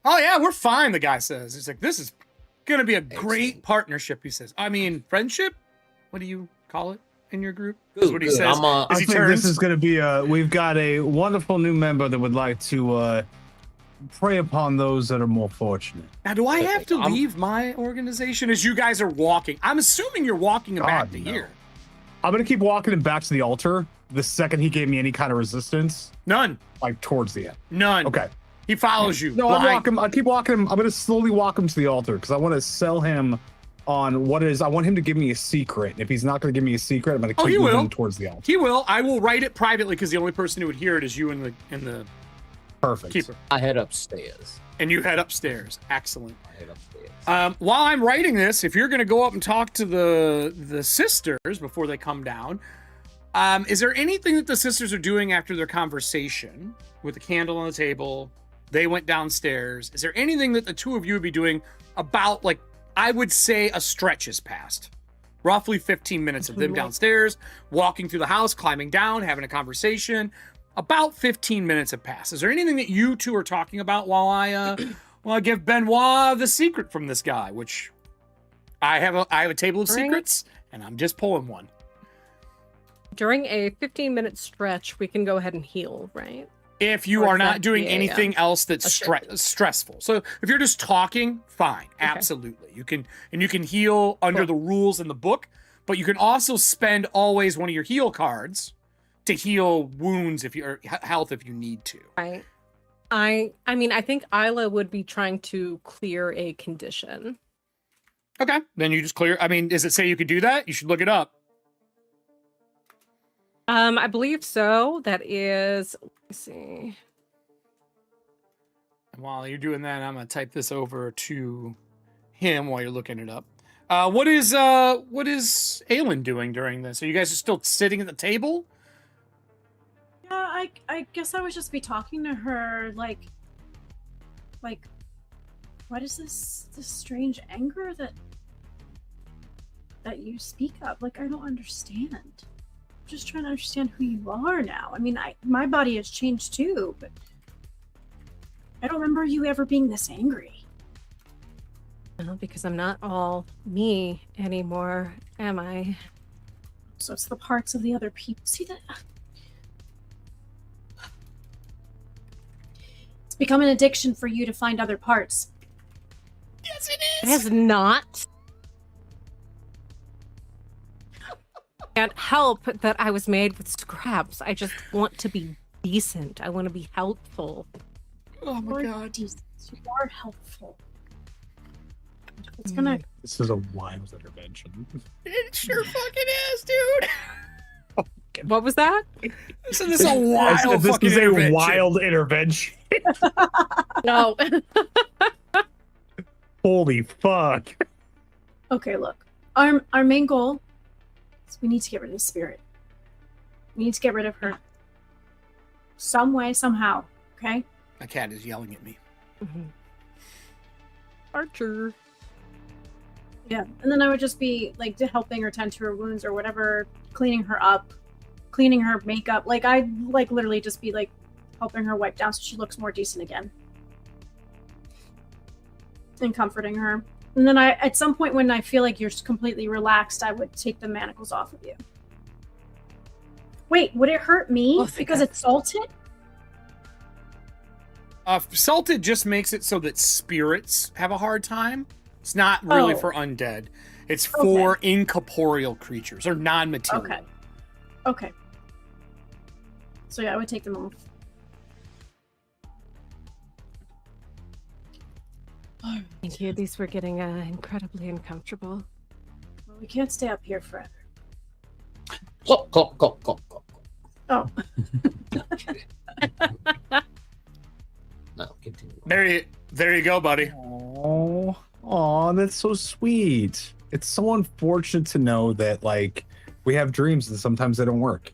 Oh yeah, we're fine. The guy says. He's like, this is gonna be a great Excellent. partnership. He says. I mean, friendship. What do you call it in your group? Good, That's what he good. says. I As he think turns. this is going to be we've got a wonderful new member that would like to prey upon those that are more fortunate. Now, do I have to I'm- leave my organization as you guys are walking? I'm assuming you're walking him back God, to no. here. I'm going to keep walking him back to the altar the second he gave me any kind of resistance, None. like towards the end. None. Okay. He follows you. No, blind. I keep walking him. I'm going to slowly walk him to the altar because I want to sell him on what it is. I want him to give me a secret. If he's not going to give me a secret, I'm going to Oh, keep he moving will. him towards the altar. He will. I will write it privately because the only person who would hear it is you and the Perfect. keeper. I head upstairs. And you head upstairs. Excellent. I head upstairs. While I'm writing this, if you're going to go up and talk to the sisters before they come down, is there anything that the sisters are doing after their conversation with the candle on the table? They went downstairs. Is there anything that the two of you would be doing about, like, I would say a stretch has passed? Roughly 15 minutes of them downstairs, walking through the house, climbing down, having a conversation. About 15 minutes have passed. Is there anything that you two are talking about while I give Benoit the secret from this guy, which I have a table of secrets, and I'm just pulling one. During a 15-minute stretch, we can go ahead and heal, right? If you Or are is not that doing the, anything else that's a shift? stressful. So if you're just talking, fine, absolutely. You can heal under the rules in the book, but you can also spend always one of your heal cards to heal wounds or health if you need to. Right. I mean, I think Isla would be trying to clear a condition. Okay, then you just clear. I mean, does it say you could do that? You should look it up. I believe so. That is, let me see. And while you're doing that, I'm gonna type this over to him while you're looking it up. What is Aelin doing during this? Are you guys still sitting at the table? Yeah, I guess I would just be talking to her like what is this strange anger that you speak of? Like, I don't understand. I'm just trying to understand who you are now. I mean, my body has changed too, but I don't remember you ever being this angry. No, because I'm not all me anymore, am I? So it's the parts of the other people. See that? It's become an addiction for you to find other parts. Yes, it It has not. Can't help that I was made with scraps. I just want to be decent. I want to be helpful. Oh my You're god. decent. You are helpful. It's gonna. This is a wild intervention. It sure fucking is, dude. What was that? This is a wild This fucking is a intervention. wild intervention. No. Holy fuck. Okay, look. Our main goal is we need to get rid of the spirit. We need to get rid of her. Some way, somehow. Okay? My cat is yelling at me. Archer. Yeah. And then I would just be like helping her tend to her wounds or whatever, cleaning her up, cleaning her makeup. Like I'd like literally just be like helping her wipe down so she looks more decent again. And comforting her. And then at some point when I feel like you're completely relaxed, I would take the manacles off of you. Wait, would it hurt me because it's salted? Salted just makes it so that spirits have a hard time. It's not really Oh. for undead. It's for incorporeal creatures or non-material. Okay. Okay. So yeah, I would take them off. Thank you. These were getting incredibly uncomfortable. Well, we can't stay up here forever. Clop, clop, clop, clop, clop. Oh, No, continue. There you go, buddy. Oh, that's so sweet. It's so unfortunate to know that like we have dreams and sometimes they don't work.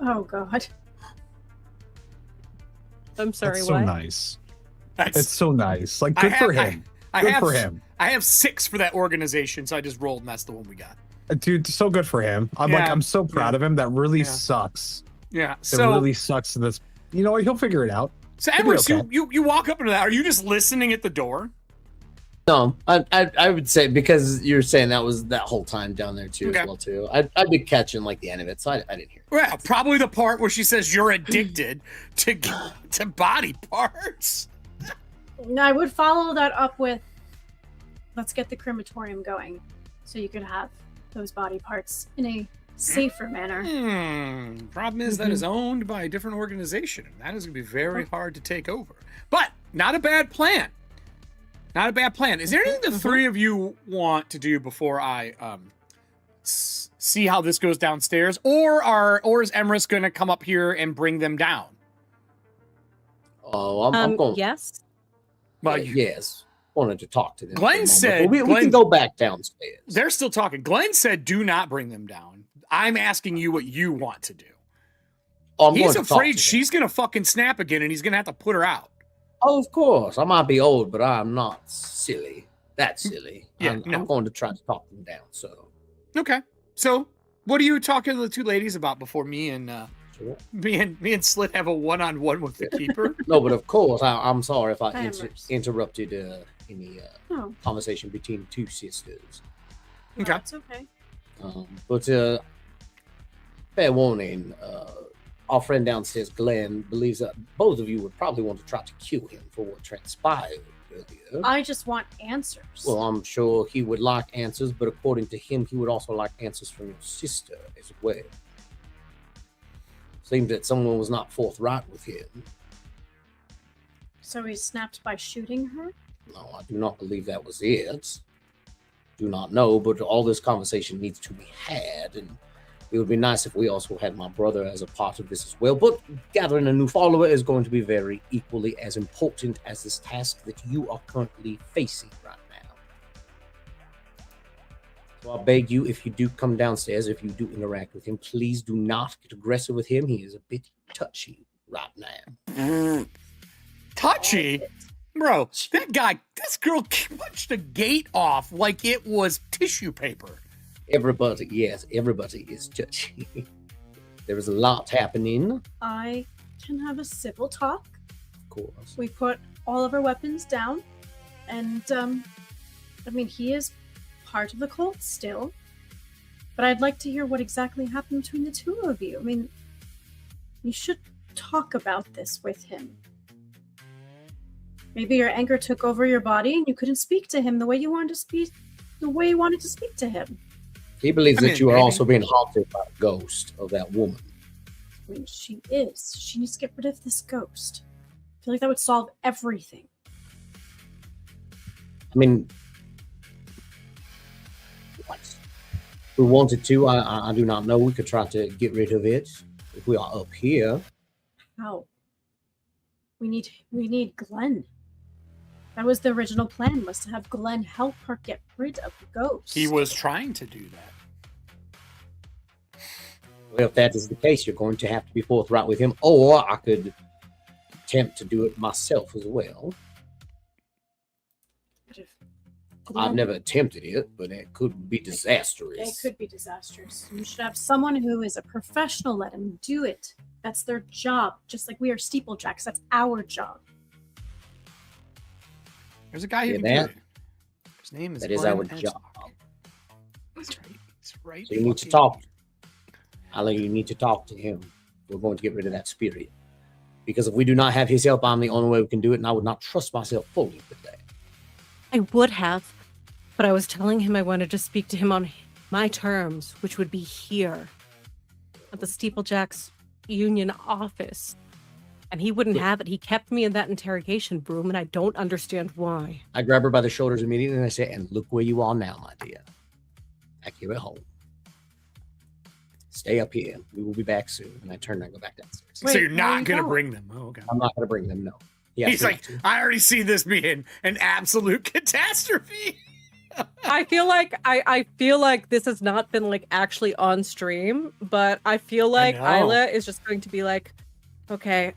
oh God. I'm sorry, That's so what? nice. That's, It's so nice. Like I good have- for him. I Good have, for him. I have 6 for that organization, so I just rolled, and that's the one we got. Dude, so good for him. I'm so proud of him. That really Yeah. sucks. Yeah. It So, really sucks. This, you know what? He'll figure it out. so It'll be Emrys, okay. you walk up into that. Are you just listening at the door? No, I would say because you're saying that was that whole time down there too Okay. as well too. I'd be catching like the end of it, so I didn't hear it. Well, probably the part where she says you're addicted to body parts. No, I would follow that up with, let's get the crematorium going, so you could have those body parts in a safer manner. Problem is that is owned by a different organization, and that is going to be very hard to take over. But not a bad plan. Not a bad plan. Is there anything the three of you want to do before I see how this goes downstairs, or is Emrys going to come up here and bring them down? Oh, I'm going. Yes. Well, Yes, wanted to talk to them. Glenn for a moment, said- but we Glenn- can go back downstairs. they're still talking. Glenn said, "Do not bring them down." I'm asking you what you want to do. Oh, I'm He's going to talk to afraid them. she's going to fucking snap again, and he's going to have to put her out. Oh, of course. I might be old, but I'm not silly. That silly. Yeah, I'm no. going to try to talk them down. So, Okay. So, what are you talking to the two ladies about before me and sure. me and Slit have a one-on-one with the keeper? No, but of course, I'm sorry if I Hi, Emrys. interrupted any Oh, conversation between two sisters. Okay. That's okay. But fair warning, our friend downstairs, Glenn, believes that both of you would probably want to try to kill him for what transpired earlier. I just want answers. Well, I'm sure he would like answers, but according to him, he would also like answers from your sister as well. Seems that someone was not forthright with him. So he snapped by shooting her? No, I do not believe that was it. Do not know, but all this conversation needs to be had, and it would be nice if we also had my brother as a part of this as well. But gathering a new follower is going to be very equally as important as this task that you are currently facing right now. So I beg you, if you do come downstairs, if you do interact with him, please do not get aggressive with him. He is a bit touchy right now. Touchy? Bro, this girl punched the gate off like it was tissue paper. Everybody, yes, everybody is touchy. There is a lot happening, I can have a civil talk. of course. We put all of our weapons down, and I mean, he is part of the cult still, but I'd like to hear what exactly happened between the two of you. I mean, you should talk about this with him. Maybe your anger took over your body and you couldn't speak to him the way you wanted to speak to him. He believes I that mean, you are maybe. also being haunted by the ghost of that woman. I mean, she is. She needs to get rid of this ghost. I feel like that would solve everything. I mean, what? If we wanted to, I do not know. We could try to get rid of it if we are up here. How? We need Glenn. That was the original plan, was to have Glenn help her get rid of the ghost. He was trying to do that. Well, if that is the case, you're going to have to be forthright with him, or I could attempt to do it myself as well. But if I've Glenn- never attempted it, but it could be disastrous. It could be disastrous. You should have someone who is a professional let him do it. That's their job. Just like we are steeplejacks. That's our job. There's a guy who Yeah, can that- do it. His name is That is Glenn our Edstock. job. That's right. He's right. So you need to fucking- talk. Alan, you need to talk to him. We're going to get rid of that spirit. Because if we do not have his help, I'm the only way we can do it, and I would not trust myself fully with that. I would have, but I was telling him I wanted to speak to him on my terms, which would be here at the Steeplejacks Union office. And he wouldn't have it. He kept me in that interrogation room, and I don't understand why. I grab her by the shoulders immediately and I say, and look where you are now, my dear. Back here at home. Stay up here. We will be back soon. And I turn and I go back downstairs. So Wait, you're where are not you going to going? bring them. Oh, okay. I'm not going to bring them, no. He's like, I already see this being an absolute catastrophe. I feel like this has not been like actually on stream, but I feel like know. Isla is just going to be like, okay,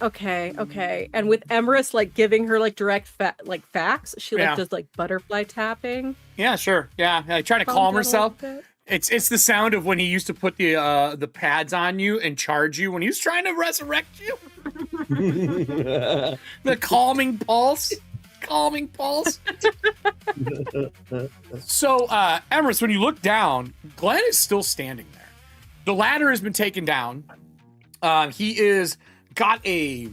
and with Emerus like giving her like direct facts, she like Yeah. does like butterfly tapping, Yeah, sure. Yeah, trying to calm herself. It's the sound of when he used to put the pads on you and charge you when he was trying to resurrect you. The calming pulse. Calming pulse. So, Emerus, when you look down, Glenn is still standing there. The ladder has been taken down. He is got it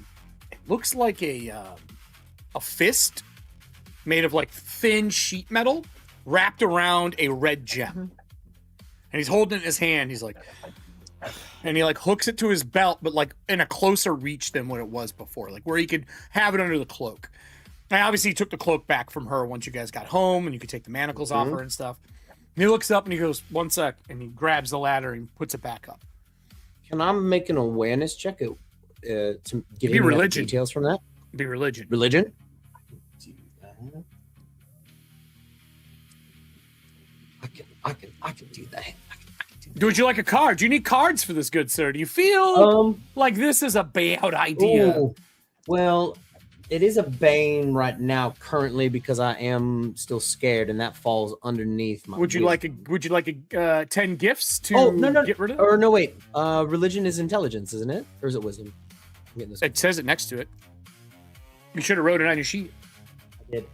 looks like a fist made of like thin sheet metal wrapped around a red gem. And he's holding it in his hand. He's like, and he like hooks it to his belt, but like in a closer reach than what it was before, like where he could have it under the cloak. And obviously he took the cloak back from her once you guys got home and you could take the manacles off her and stuff. And he looks up and he goes, 1 sec. And he grabs the ladder and puts it back up. Can I make an awareness check to give Be you religion. details from that? Be religion. Religion? I can do that. Would you like a card? Do you need cards for this, good sir? Do you feel like this is a bad idea? Ooh, well, it is a bane right now currently because I am still scared, and that falls underneath my. Would you like a 10 gifts to get rid of it? Or no, wait. Religion is intelligence, isn't it? Or is it wisdom? I'm getting this. It says it next to it. You should have wrote it on your sheet. I did.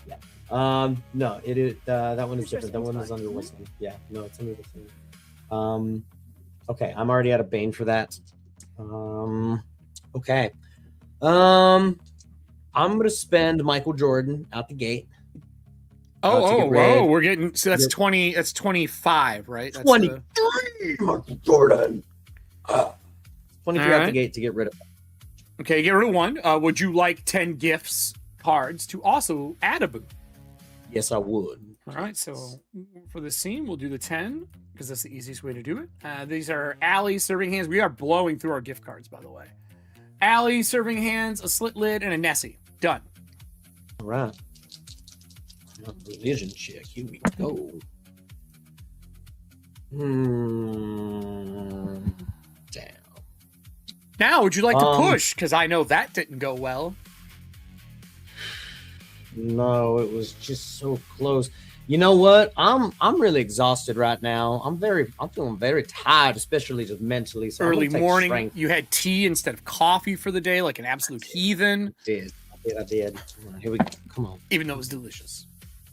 Yeah. No, it is. That one is Sure, different. That one sounds is fine. under wisdom. Yeah. No, it's under the thing. Okay. I'm already out of bane for that. Okay. I'm gonna spend Michael Jordan out the gate. We're getting so that's Yep. 20. That's 25, right? That's 23, Michael Jordan. 23 out the Alright. gate to get rid of. Okay, get rid of one. Would you like 10 gifts cards to also add a boot? Yes, I would. All right, so for this scene, we'll do the 10 because that's the easiest way to do it. These are Allie serving hands. We are blowing through our gift cards, by the way. Allie serving hands, a slit lid, and a Nessie. Done. All right. Religion check. Here we go. Down. Now, would you like to Um, push? Because I know that didn't go well. No, it was just so close. You know what? I'm really exhausted right now. I'm feeling very tired, especially just mentally. So I'm Early gonna take morning, strength. you had tea instead of coffee for the day, like an absolute heathen, I did. Here we go. Come on. even though it was delicious.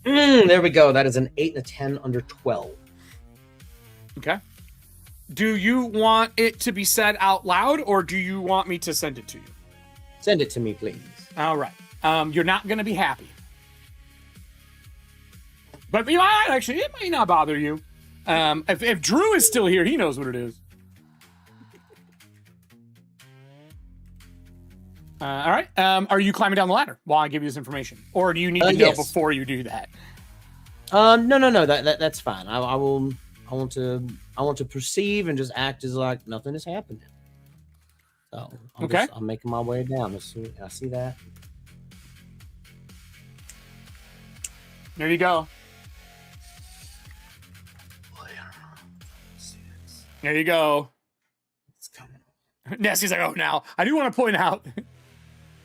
There we go. That is an 8 and a 10 under 12. Okay. Do you want it to be said out loud, or do you want me to send it to you? Send it to me, please. All right. You're not going to be happy. But you might actually, it may not bother you. If Drew is still here, he knows what it is. All right. Are you climbing down the ladder while I give you this information, or do you need to know Yes. before you do that? No. That's fine. I will. I want to perceive and just act as like nothing is happening. So I'm making my way down. I see that. There you go. There you go. It's coming. Nessie's like, oh, now I do want to point out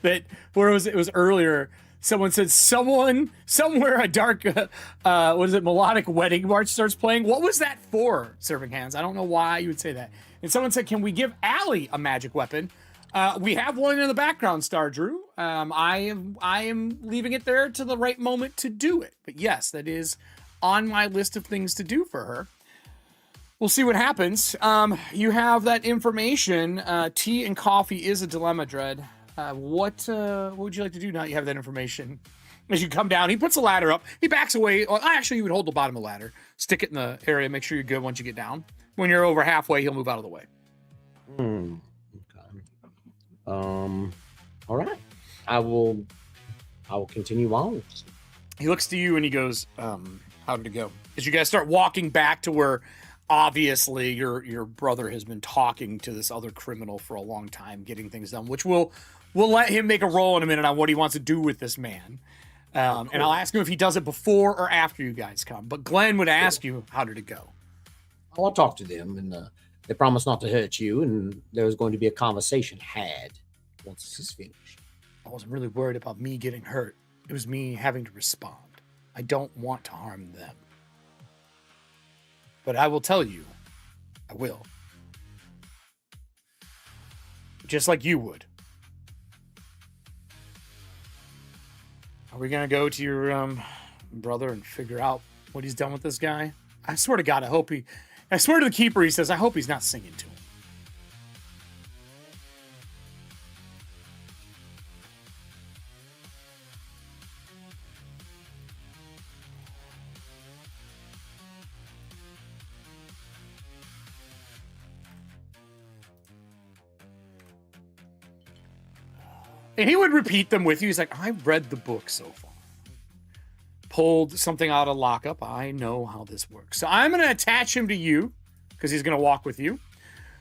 that where it was earlier. Someone said somewhere a dark, melodic wedding march starts playing. What was that for, Serving Hands? I don't know why you would say that. And someone said, can we give Allie a magic weapon? We have one in the background, Star Drew. I am leaving it there to the right moment to do it. But yes, that is on my list of things to do for her. We'll see what happens. You have that information. Tea and coffee is a dilemma, Dread. What would you like to do now that you have that information? As you come down, he puts the ladder up. He backs away. Well, actually, you would hold the bottom of the ladder. Stick it in the area. Make sure you're good once you get down. When you're over halfway, he'll move out of the way. Okay. All right. I will continue on. He looks to you and he goes, how did it go? As you guys start walking back to where obviously your brother has been talking to this other criminal for a long time, getting things done, which we'll let him make a roll in a minute on what he wants to do with this man. And I'll ask him if he does it before or after you guys come. But Glenn would ask you, how did it go? I'll talk to them, and they promised not to hurt you, and there was going to be a conversation had once this is finished. I wasn't really worried about me getting hurt. It was me having to respond. I don't want to harm them. But I will tell you, I will. Just like you would. Are we going to go to your brother and figure out what he's done with this guy? I swear to God, I swear to the keeper, he says, I hope he's not singing to him. And he would repeat them with you. He's like, I've read the book so far. Pulled something out of lockup. I know how this works. So I'm going to attach him to you because he's going to walk with you.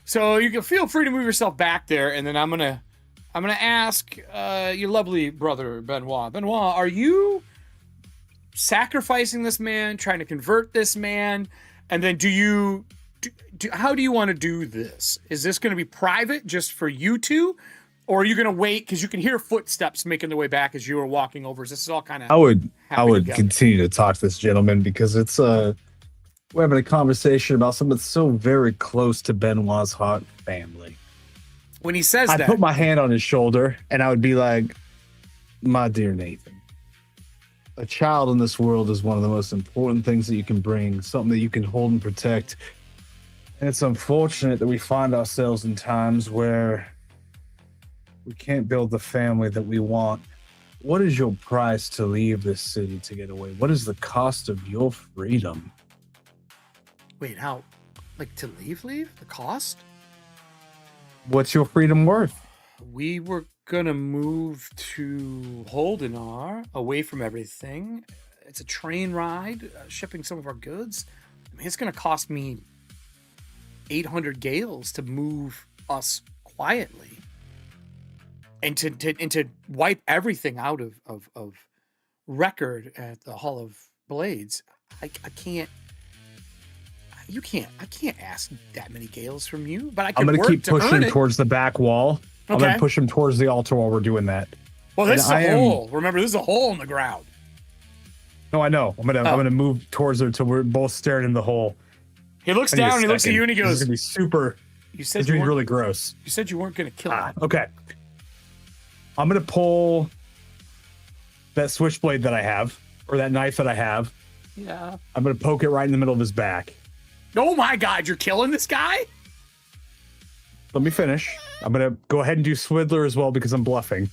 So you can feel free to move yourself back there. And then I'm going to ask your lovely brother, Benoit. Benoit, are you sacrificing this man, trying to convert this man? And then how do you want to do this? Is this going to be private just for you two? Or are you going to wait because you can hear footsteps making their way back as you are walking over? This is all kind of. I would continue to talk to this gentleman because it's we're having a conversation about something that's so very close to Benoit's heart family. When he says I'd that, put my hand on his shoulder and I would be like, "My dear Nathan, a child in this world is one of the most important things that you can bring, something that you can hold and protect. And it's unfortunate that we find ourselves in times where we can't build the family that we want. What is your price to leave this city to get away? What is the cost of your freedom?" Wait, how? Like to leave? The cost? What's your freedom worth? We were going to move to Holdenar, away from everything. It's a train ride, shipping some of our goods. I mean, it's going to cost me 800 gales to move us quietly. And to wipe everything out of record at the Hall of Blades, I can't. I can't ask that many gales from you. But I'm going to keep pushing him towards the back wall. Okay. I'm going to push him towards the altar while we're doing that. Well, this is a hole. Remember, this is a hole in the ground. No, I know. I'm gonna move towards her till we're both staring in the hole. He looks down and he looks at you and he goes, "This is gonna be super." You said it's gonna be really gross. You said you weren't gonna kill him. Okay. I'm gonna pull that switchblade that I have, or that knife that I have. Yeah. I'm gonna poke it right in the middle of his back. Oh my God! You're killing this guy? Let me finish. I'm gonna go ahead and do Swidler as well because I'm bluffing.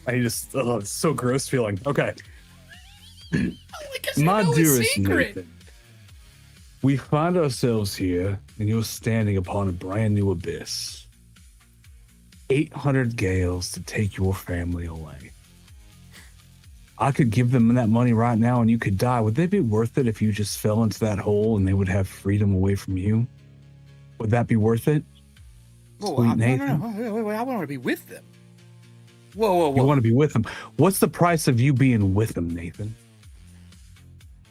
It's so gross feeling. Okay. My dearest Nathan, we find ourselves here, and you're standing upon a brand new abyss. 800 gales to take your family away. I could give them that money right now and you could die. Would they be worth it if you just fell into that hole and they would have freedom away from you? Would that be worth it? Whoa, Sweet no, Nathan. wait, I want to be with them. Whoa. You want to be with them. What's the price of you being with them, Nathan?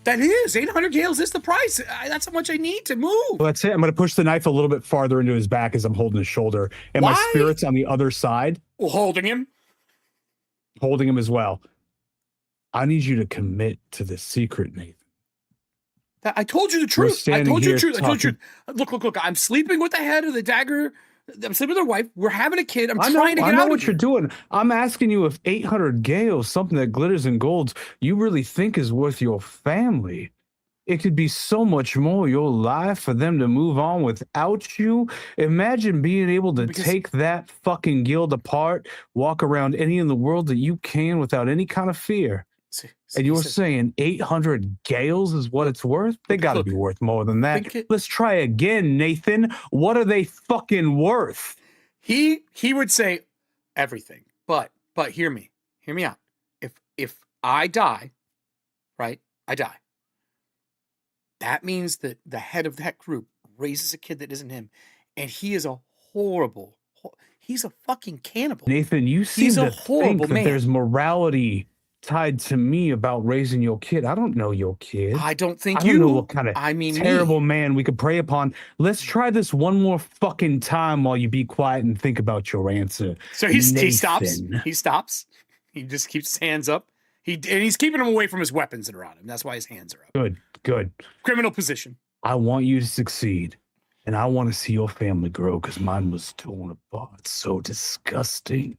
That is 800 gales is the price. That's how much I need to move. Well, that's it. I'm going to push the knife a little bit farther into his back as I'm holding his shoulder. And Why? my spirit's on the other side, Well, holding him. as well. I need you to commit to the secret, Nathan. I told you the truth. I standing told you the here truth. I told you the truth. Look. I'm sleeping with the head of the dagger. I'm sleeping with their wife. We're having a kid. I'm trying to get I know out what of you're here. doing. I'm asking you if 800 gales, something that glitters and golds, you really think is worth your family. It could be so much more your life for them to move on without you. Imagine being able to take that fucking guild apart, walk around any in the world that you can without any kind of fear. And you're saying 800 gales is what it's worth? They got to be worth more than that. Let's try again, Nathan. What are they fucking worth? He would say everything. But hear me out. If I die, right? I die. That means that the head of that group raises a kid that isn't him, and he is a horrible. He's a fucking cannibal. Nathan, you seem to think that there's morality tied to me about raising your kid. I don't know your kid. I don't think I don't know what kind of terrible me. man we could prey upon. Let's try this one more fucking time while you be quiet and think about your answer. So he stops. He stops. He just keeps his hands up. And he's keeping him away from his weapons that are on him. That's why his hands are up. Good. Criminal position. I want you to succeed. And I want to see your family grow because mine was torn apart. So disgusting.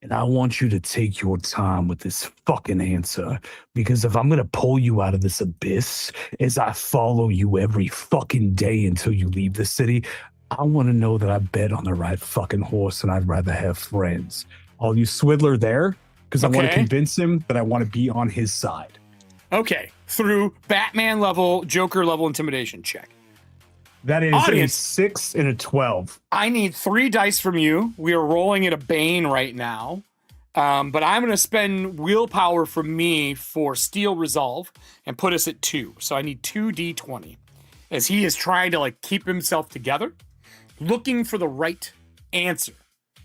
And I want you to take your time with this fucking answer, because if I'm going to pull you out of this abyss as I follow you every fucking day until you leave the city, I want to know that I bet on the right fucking horse and I'd rather have friends. All you Swidler there, because I want to convince him that I want to be on his side. Okay. Through Batman level, Joker level intimidation check. That is audience, a 6 and a 12. I need 3 dice from you. We are rolling at a Bane right now. But I'm going to spend willpower from me for Steel Resolve and put us at 2. So I need 2d20 as he is trying to keep himself together, looking for the right answer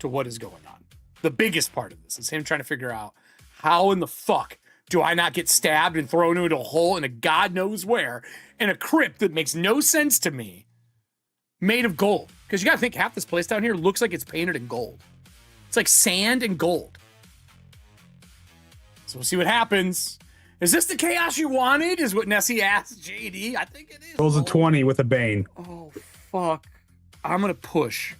to what is going on. The biggest part of this is him trying to figure out how in the fuck do I not get stabbed and thrown into a hole in a God knows where in a crypt that makes no sense to me, made of gold. Because you got to think half this place down here looks like it's painted in gold. It's like sand and gold. So we'll see what happens. Is this the chaos you wanted? Is what Nessie asked JD. I think it is. Rolls a 20 with a Bane. Oh, fuck. I'm going to push.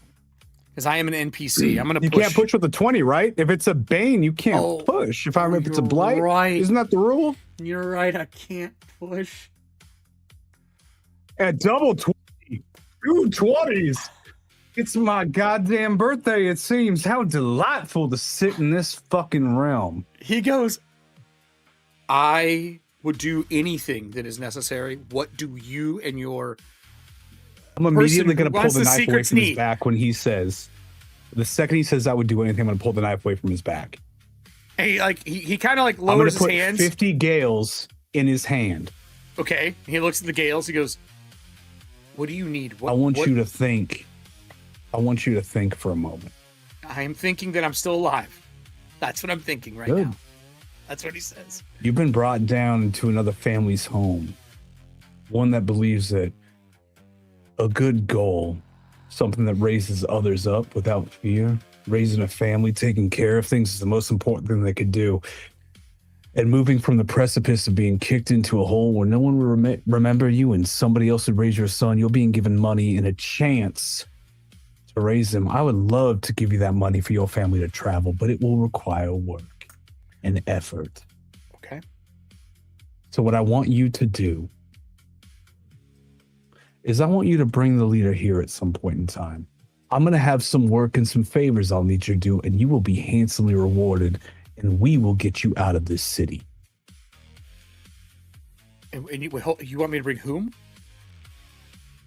Because I am an NPC. I'm going to push. You can't push with a 20, right? If it's a Bane, you can't push. If it's a blight, right. Isn't that the rule? You're right. I can't push. At double 20. 2 20s. It's my goddamn birthday, it seems. How delightful to sit in this fucking realm. He goes, I would do anything that is necessary. What do you and your I'm immediately going to pull the knife away from his back when he says, the second he says I would do anything, I'm going to pull the knife away from his back. And he kind of lowers his hands. 50 gales in his hand. Okay. He looks at the gales. He goes, what do you need? I want you to think. I want you to think for a moment. I am thinking that I'm still alive. That's what I'm thinking right now. That's what he says. You've been brought down into another family's home. One that believes that a good goal, something that raises others up without fear, raising a family, taking care of things is the most important thing they could do. And moving from the precipice of being kicked into a hole where no one will remember you and somebody else would raise your son, you're being given money and a chance to raise them. I would love to give you that money for your family to travel, but it will require work and effort. Okay. So what I want you to do is I want you to bring the leader here at some point in time. I'm going to have some work and some favors I'll need you to do, and you will be handsomely rewarded, and we will get you out of this city. And you want me to bring whom?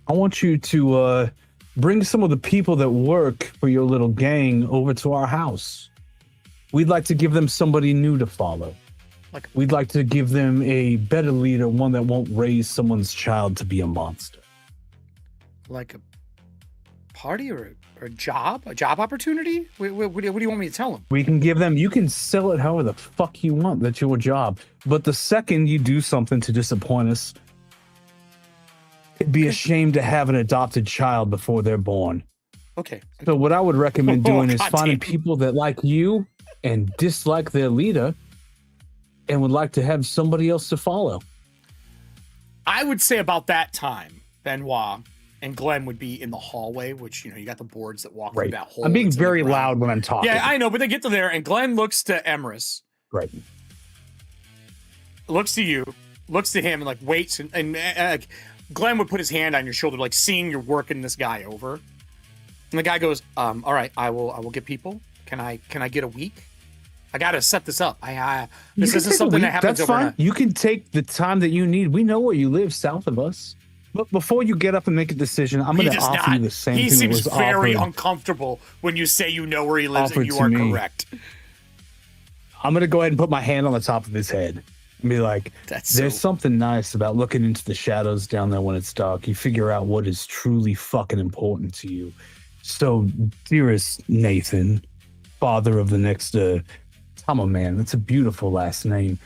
I want you to bring some of the people that work for your little gang over to our house. We'd like to give them somebody new to follow. We'd like to give them a better leader, one that won't raise someone's child to be a monster. Like a party or a job opportunity? What do you want me to tell them? We can give them, you can sell it however the fuck you want. That's your job. But the second you do something to disappoint us, it'd be a shame to have an adopted child before they're born. Okay. So what I would recommend doing is God finding damn. people that like you and dislike their leader and would like to have somebody else to follow. I would say about that time, Benoit and Glenn would be in the hallway, which, you got the boards that walk through that hole. I'm being into the very ground. loud when I'm talking. Yeah, I know, but they get to there, and Glenn looks to Emerus. Right. Looks to you, looks to him, and like waits, and Glenn would put his hand on your shoulder, like seeing you're working this guy over. And the guy goes, all right, I will get people. Can I get a week? I gotta set this up. This isn't something that happens That's overnight. fine. You can take the time that you need. We know where you live south of us. But before you get up and make a decision, I'm going to offer you the same He thing that seems was very offered. uncomfortable when you say you know where he lives and offered you to are me. correct. I'm going to go ahead and put my hand on the top of his head and be like, there's something nice about looking into the shadows down there when it's dark. You figure out what is truly fucking important to you. So, dearest Nathan, father of the next Tama man, that's a beautiful last name.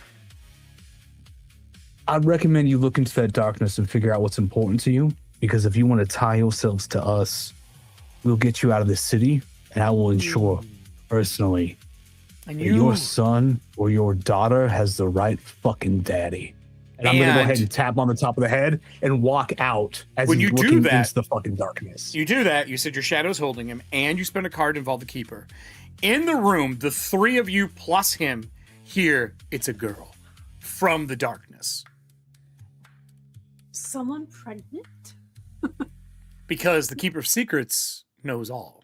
I'd recommend you look into that darkness and figure out what's important to you. Because if you want to tie yourselves to us, we'll get you out of the city, and I will ensure personally that your son or your daughter has the right fucking daddy. And I'm going to go ahead and tap on the top of the head and walk out as When he's you do looking that- into the fucking darkness. You do that. You said your shadow's holding him, and you spend a card to involve the keeper. In the room, the three of you plus him hear it's a girl from the darkness. Someone pregnant? Because the keeper of secrets knows all.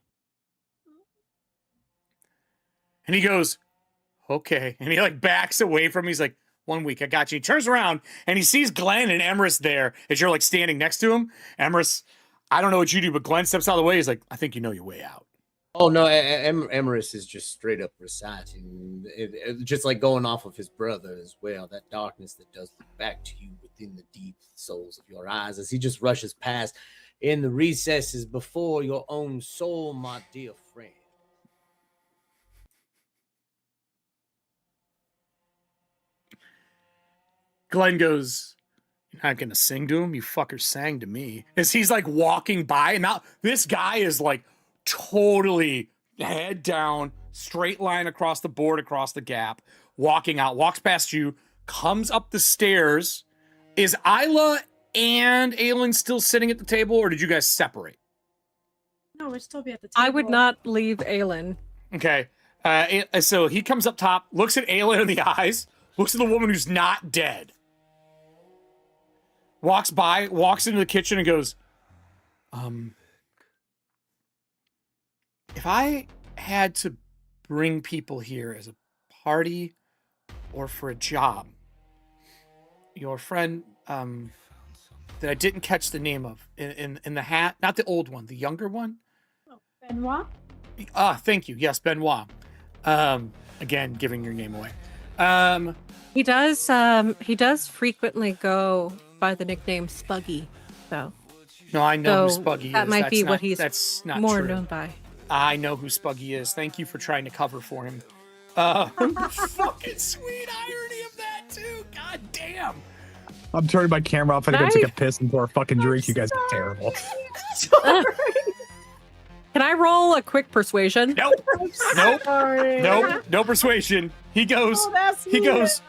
And he goes, okay. And he like backs away from me. He's like, 1 week, I got you. He turns around and he sees Glenn and Emerus there as you're like standing next to him. Emerus, I don't know what you do, but Glenn steps out of the way. He's like, I think you know your way out. Oh no, Emerus is just straight up reciting, just like going off of his brother as well. That darkness that does look back to you within the deep souls of your eyes, as he just rushes past in the recesses before your own soul, my dear friend. Glenn goes, you're not gonna sing to him? You fucker sang to me. As he's like walking by, and now this guy is like totally head down, straight line across the board, across the gap, walking out, walks past you, comes up the stairs. Is Isla and Aelin still sitting at the table, or did you guys separate? No, we'd still be at the table. I would not leave Aelin. Okay. So he comes up top, looks at Aelin in the eyes, looks at the woman who's not dead. Walks by, walks into the kitchen and goes, if I had to bring people here as a party or for a job, your friend, that I didn't catch the name of in the hat, not the old one, the younger one. Oh, Benoit? Thank you. Yes, Benoit. Again, giving your name away. He does frequently go by the nickname Spuggy, though. No, I know So who Spuggy is. that might be what he's that's not more true. known by. I know who Spuggy is. Thank you for trying to cover for him. Fucking sweet irony of that too. God damn. I'm turning my camera off and I go take a piss and pour a fucking drink. You guys are terrible. Can I roll a quick persuasion? Nope. Nope. Sorry. Nope. No persuasion. He goes. Oh, that's He weird. goes.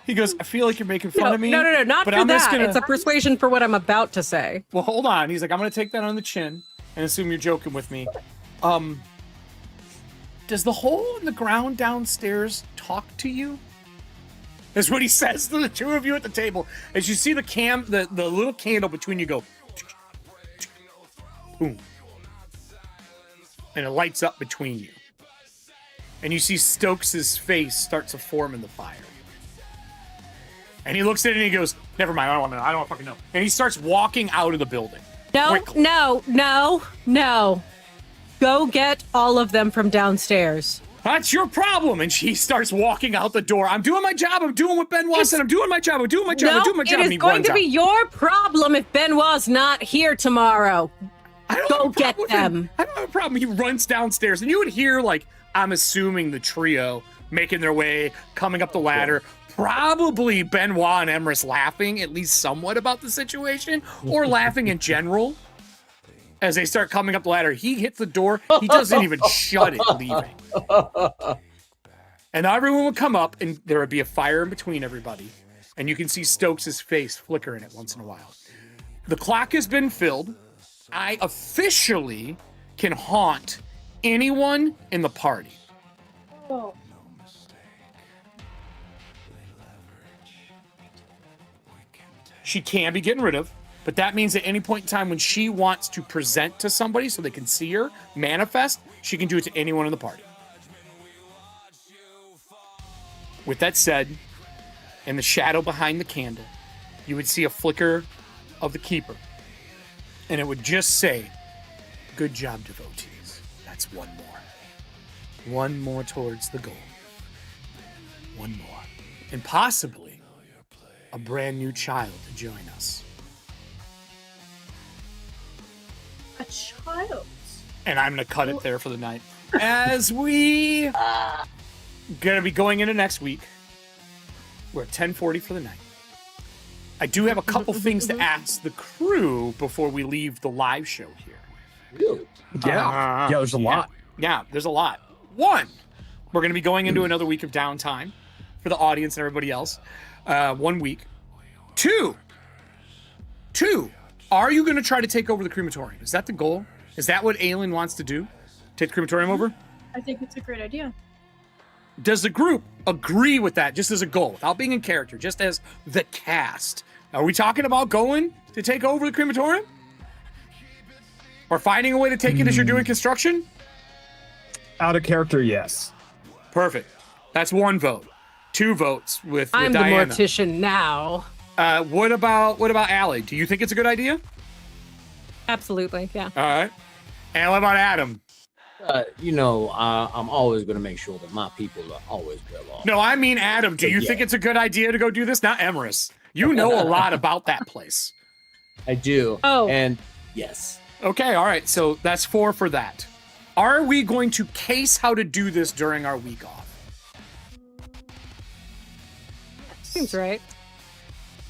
He goes. I feel like you're making fun of me. No, not but for I'm just that. gonna- It's a persuasion for what I'm about to say. Well, hold on. He's like, I'm gonna take that on the chin and assume you're joking with me. Does the hole in the ground downstairs talk to you? That's what he says to the two of you at the table. As you see the little candle between you go, boom, and it lights up between you. And you see Stokes' face start to form in the fire. And he looks at it and he goes, never mind, I don't want to fucking know. And he starts walking out of the building. No, quickly. no. Go get all of them from downstairs. That's your problem. And she starts walking out the door. I'm doing my job. I'm doing what Benoit said. I'm doing my job. I'm doing my job. I'm doing my job. It And is he going runs to be out. your problem if Benoit's not here tomorrow. I don't Go have a problem get with him. them. I don't have a problem. He runs downstairs, and you would hear, like, I'm assuming the trio making their way, coming up the ladder. Probably Benoit and Emrys laughing, at least somewhat, about the situation, or laughing in general. As they start coming up the ladder, he hits the door. He doesn't even shut it, leaving. And everyone would come up, and there would be a fire in between everybody. And you can see Stokes' face flicker in it once in a while. The clock has been filled. I officially can haunt anyone in the party. Oh. She can be getting rid of, but that means at any point in time when she wants to present to somebody so they can see her, manifest, she can do it to anyone in the party. With that said, in the shadow behind the candle, you would see a flicker of the keeper. And it would just say, "Good job, devotees. That's one more. One more towards the goal. One more. And possibly a brand new child to join us." A child. And I'm going to cut it there for the night. As we going to be going into next week, we're at 10:40 for the night. I do have a couple things to ask the crew before we leave the live show here. Really? Yeah, there's a lot. Yeah, there's a lot. One, we're going to be going into another week of downtime for the audience and everybody else. 1 week. Two, are you going to try to take over the crematorium? Is that the goal? Is that what Aelin wants to do? Take the crematorium over? I think it's a great idea. Does the group agree with that just as a goal, without being in character, just as the cast? Are we talking about going to take over the crematorium? Or finding a way to take it as you're doing construction? Out of character, yes. Perfect. That's one vote. 2 votes with I'm the Diana. mortician now. What about Allie? Do you think it's a good idea? Absolutely, yeah. All right. And what about Adam? I'm always going to make sure that my people are always well off. No, I mean Adam. Do you Yeah. think it's a good idea to go do this? Not Emrys. You know a lot about that place. I do. Oh. And yes. Okay, all right. So that's 4 for that. Are we going to case how to do this during our week off? Seems right.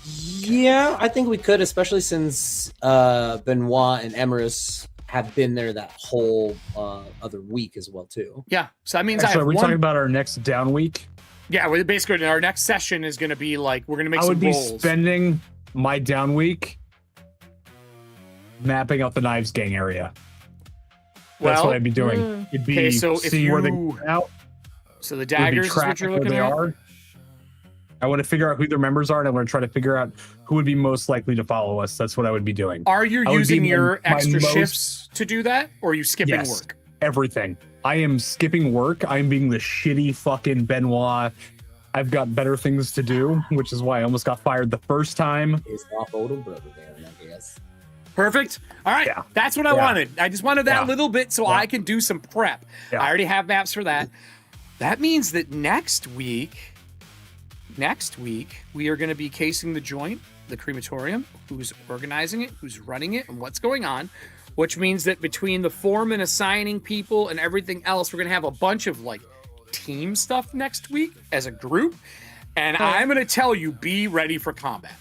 Yeah, I think we could, especially since Benoit and Emrys have been there that whole other week as well, too. Yeah. So that means Actually, I are have we one. talking about our next down week? Yeah, well, basically our next session is going to be like we're going to make I some would be rolls. spending my down week mapping out the Knives Gang area. That's Well, what I'd be doing. It'd be okay, so if seeing where they you- get out. So the Would be daggers is what tracking you're looking where they at. are. I want to figure out who their members are, and I want to try to figure out who would be most likely to follow us. That's what I would be doing. Are you I would using be your my extra most- shifts to do that, or are you skipping Yes. work? Everything. I am skipping work. I'm being the shitty fucking Benoit. I've got better things to do, which is why I almost got fired the first time. It's off older brother there, I guess. Perfect. All right. Yeah. That's what I Yeah. wanted. I just wanted that Yeah. little bit so Yeah. I can do some prep. Yeah. I already have maps for that. That means that next week, we are going to be casing the joint, the crematorium, who's organizing it, who's running it, and what's going on, which means that between the foreman assigning people and everything else, we're going to have a bunch of like team stuff next week as a group. And I'm going to tell you, be ready for combat.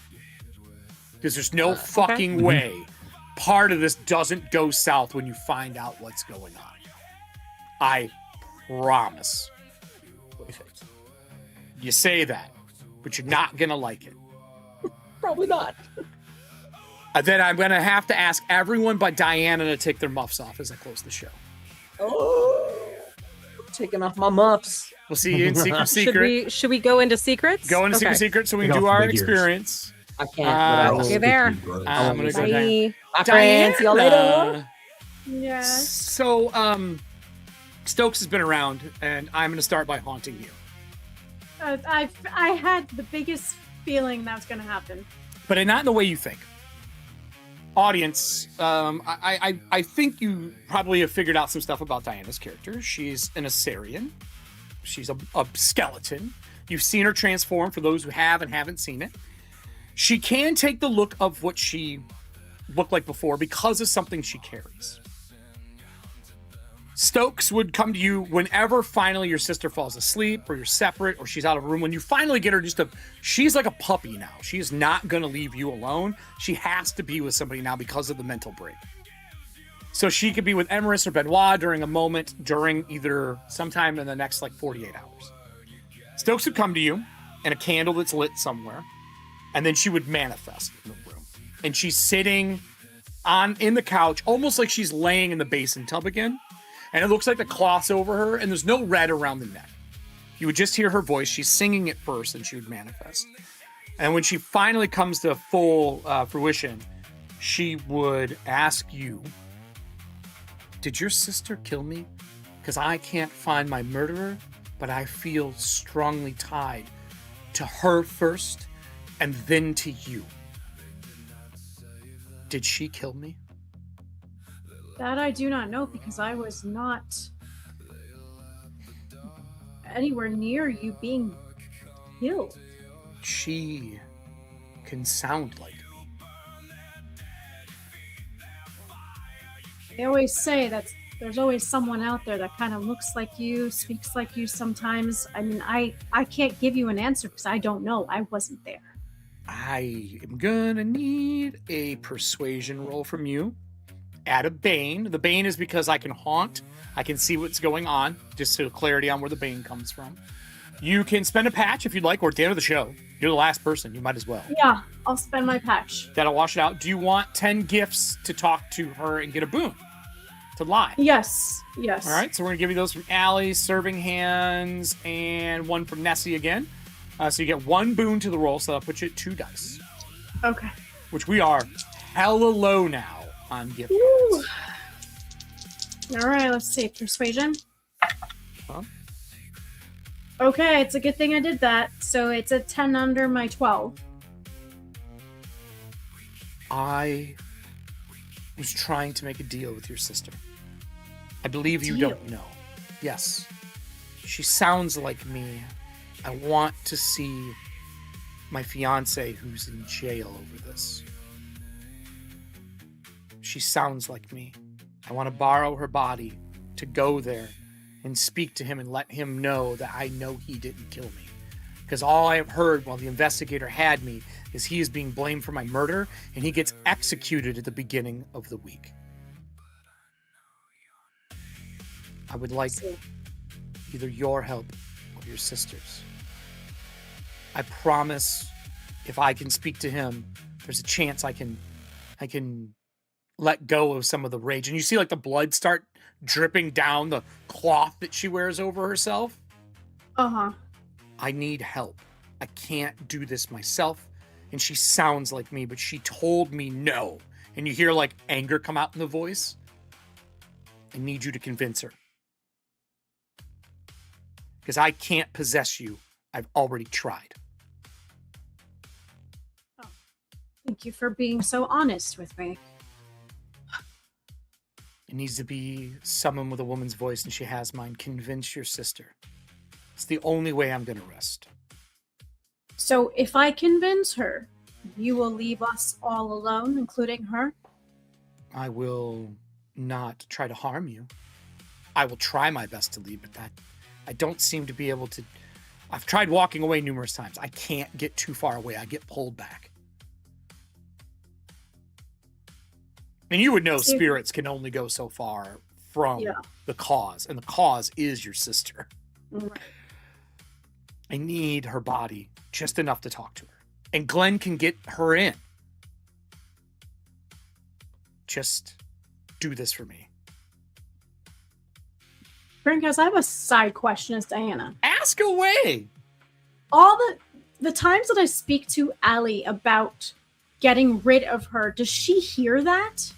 Because there's no fucking way part of this doesn't go south when you find out what's going on. I promise. You say that, but you're not going to like it. Probably not. And then I'm going to have to ask everyone but Diana to take their muffs off as I close the show. Oh, taking off my muffs. We'll see you in Secret. Should we go into secrets? Go into Okay. Secret so we can Take do off our the gears. experience. I can't. but Uh, I will. Okay, there. I'm going to go down. Bye. My friends, see y'all later. Yes. So, Stokes has been around, and I'm going to start by haunting you. I had the biggest feeling that was going to happen. But not in the way you think. audience, I think you probably have figured out some stuff about Diana's character. She's an Assyrian. She's a skeleton. You've seen her transform for those who have and haven't seen it. She can take the look of what she looked like before because of something she carries. Stokes would come to you whenever finally your sister falls asleep or you're separate or she's out of a room. When you finally get her, she's like a puppy now. She is not going to leave you alone. She has to be with somebody now because of the mental break. So she could be with Emerus or Benoit during a moment during either sometime in the next 48 hours. Stokes would come to you in a candle that's lit somewhere, and then she would manifest in the room. And she's sitting in the couch, almost like she's laying in the basin tub again. And it looks like the cloth's over her, and there's no red around the neck. You would just hear her voice. She's singing it first, and she would manifest. And when she finally comes to full fruition, she would ask you, did your sister kill me? Because I can't find my murderer, but I feel strongly tied to her first, and then to you. Did she kill me? That I do not know because I was not anywhere near you being killed. She can sound like me. They always say that there's always someone out there that kind of looks like you, speaks like you sometimes. I mean, I can't give you an answer because I don't know. I wasn't there. I am gonna need a persuasion roll from you. Add a bane. The bane is because I can haunt. I can see what's going on, just so clarity on where the bane comes from. You can spend a patch if you'd like, or at the end of the show. You're the last person. You might as well. Yeah, I'll spend my patch. That'll wash it out. Do you want 10 gifts to talk to her and get a boon? To lie? Yes. Yes. All right, so we're going to give you those from Allie, Serving Hands, and one from Nessie again. So you get one boon to the roll, so that'll put you at 2 dice. Okay. Which we are hella low now on gift Woo. cards. All right, let's see. Persuasion. Huh? Okay, it's a good thing I did that. So it's a 10 under my 12. I was trying to make a deal with your sister. I believe you Deal? don't know. Yes. She sounds like me. I want to see my fiance who's in jail over this. She sounds like me. I want to borrow her body to go there and speak to him and let him know that I know he didn't kill me. Because all I have heard while the investigator had me is he is being blamed for my murder, and he gets executed at the beginning of the week. I would like either your help or your sister's. I promise if I can speak to him, there's a chance I can let go of some of the rage. And you see the blood start dripping down the cloth that she wears over herself. Uh-huh. I need help. I can't do this myself. And she sounds like me, but she told me no. And you hear anger come out in the voice. I need you to convince her. Because I can't possess you. I've already tried. Oh. Thank you for being so honest with me. It needs to be someone with a woman's voice, and she has mine. Convince your sister. It's the only way I'm going to rest. So if I convince her, you will leave us all alone, including her? I will not try to harm you. I will try my best to leave, but I don't seem to be able to. I've tried walking away numerous times. I can't get too far away. I get pulled back. And you would know spirits can only go so far from the cause, and the cause is your sister. Right. I need her body, just enough to talk to her. And Glenn can get her in. Just do this for me. Brincas, I have a side question as Diana. Ask away! All the times that I speak to Allie about getting rid of her, does she hear that?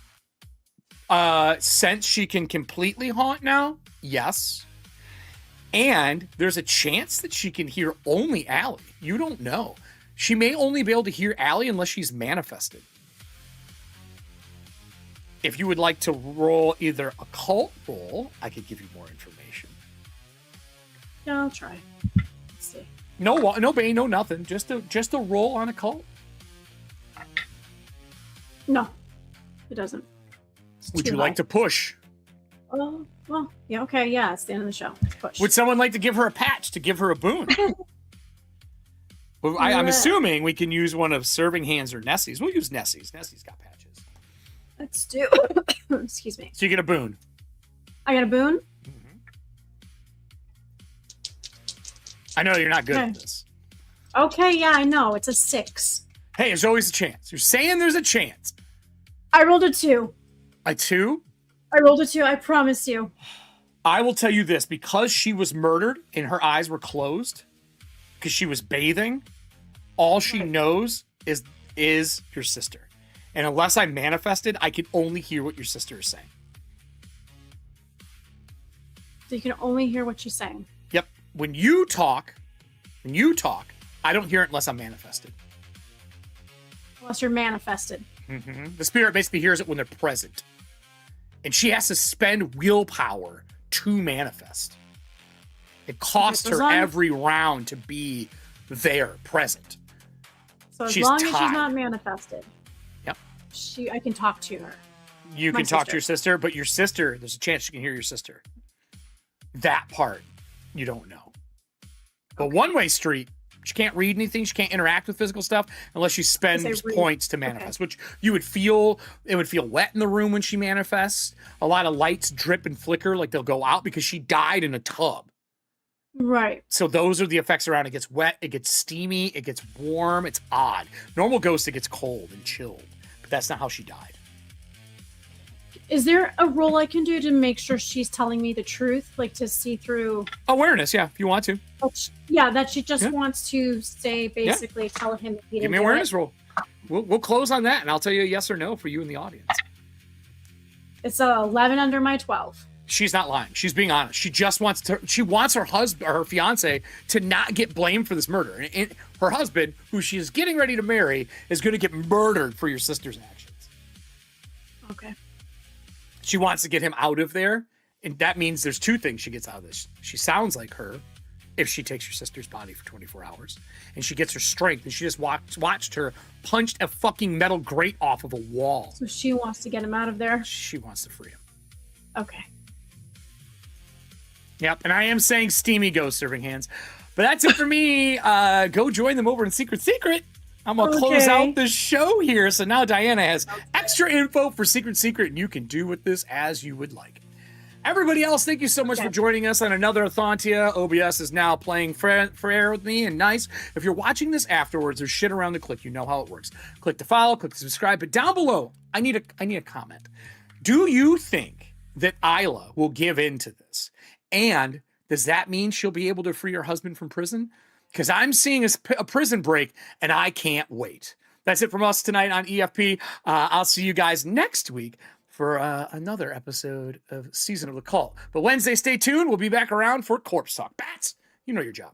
Since she can completely haunt now, yes. And there's a chance that she can hear only Allie. You don't know. She may only be able to hear Allie unless she's manifested. If you would like to roll either a cult roll, I could give you more information. Yeah, I'll try. Let's see. No bane, no nothing. Just a roll on a cult. No, it doesn't. It's Would too you like high. to push? Oh, well, yeah, okay, yeah, it's the end of the show. Push. Would someone like to give her a patch to give her a boon? Well, I'm Yeah. assuming we can use one of Serving Hands or Nessie's. We'll use Nessie's. Nessie's got patches. Let's do. Excuse me. So you get a boon. I got a boon. I know you're not good at Okay. this. Okay, yeah, I know. It's a 6. Hey, there's always a chance. You're saying there's a chance. I rolled a 2. A 2? I rolled a 2. I promise you. I will tell you this, because she was murdered and her eyes were closed, because she was bathing, all she Right. knows is your sister. And unless I manifested, I can only hear what your sister is saying. So you can only hear what she's saying. Yep. When you talk, I don't hear it unless I'm manifested. Unless you're manifested. The spirit basically hears it when they're present. And she has to spend willpower to manifest. It costs Okay, so her as long- every round to be there, present. So as She's long as she's tied. not manifested. Yep. I can talk to her. You My can talk to sister. your sister, but your sister, there's a chance you can hear your sister. That part, you don't know. But one-way street, she can't read anything. She can't interact with physical stuff unless she spends read. points to manifest, which you would feel, it would feel wet in the room when she manifests. A lot of lights drip and flicker like they'll go out because she died in a tub. Right. So those are the effects around. It gets wet, it gets steamy, it gets warm. It's odd. Normal ghost, it gets cold and chilled, but that's not how she died. Is there a roll I can do to make sure she's telling me the truth? Like to see through. Awareness, yeah, if you want to. That she just Yeah. wants to say, basically, tell him that he Give didn't me do awareness it. roll. We'll close on that, and I'll tell you a yes or no for you in the audience. It's a 11 under my 12. She's not lying. She's being honest. She just wants to. She wants her husband or her fiance to not get blamed for this murder. And her husband, who she is getting ready to marry, is going to get murdered for your sister's actions. Okay. She wants to get him out of there, and that means there's two things she gets out of this. She sounds like her if she takes your sister's body for 24 hours, and she gets her strength, and she just watched her punched a fucking metal grate off of a wall. So she wants to get him out of there. She wants to free him. Okay. Yep, and I am saying steamy ghost Serving Hands. But that's it for me. Go join them over in Secret. I'm going to close Okay. out the show here. So now Diana has extra info for Secret, and you can do with this as you would like. Everybody else, thank you so much for joining us on another Ethauntia. OBS is now playing fair with me and nice. If you're watching this afterwards, there's shit around the click. You know how it works. Click to follow, click to subscribe. But down below, I need a comment. Do you think that Isla will give in to this? And does that mean she'll be able to free her husband from prison? Because I'm seeing a prison break, and I can't wait. That's it from us tonight on EFP. I'll see you guys next week for another episode of Season of the Cult. But Wednesday, stay tuned. We'll be back around for Corpse Talk. Bats, you know your job.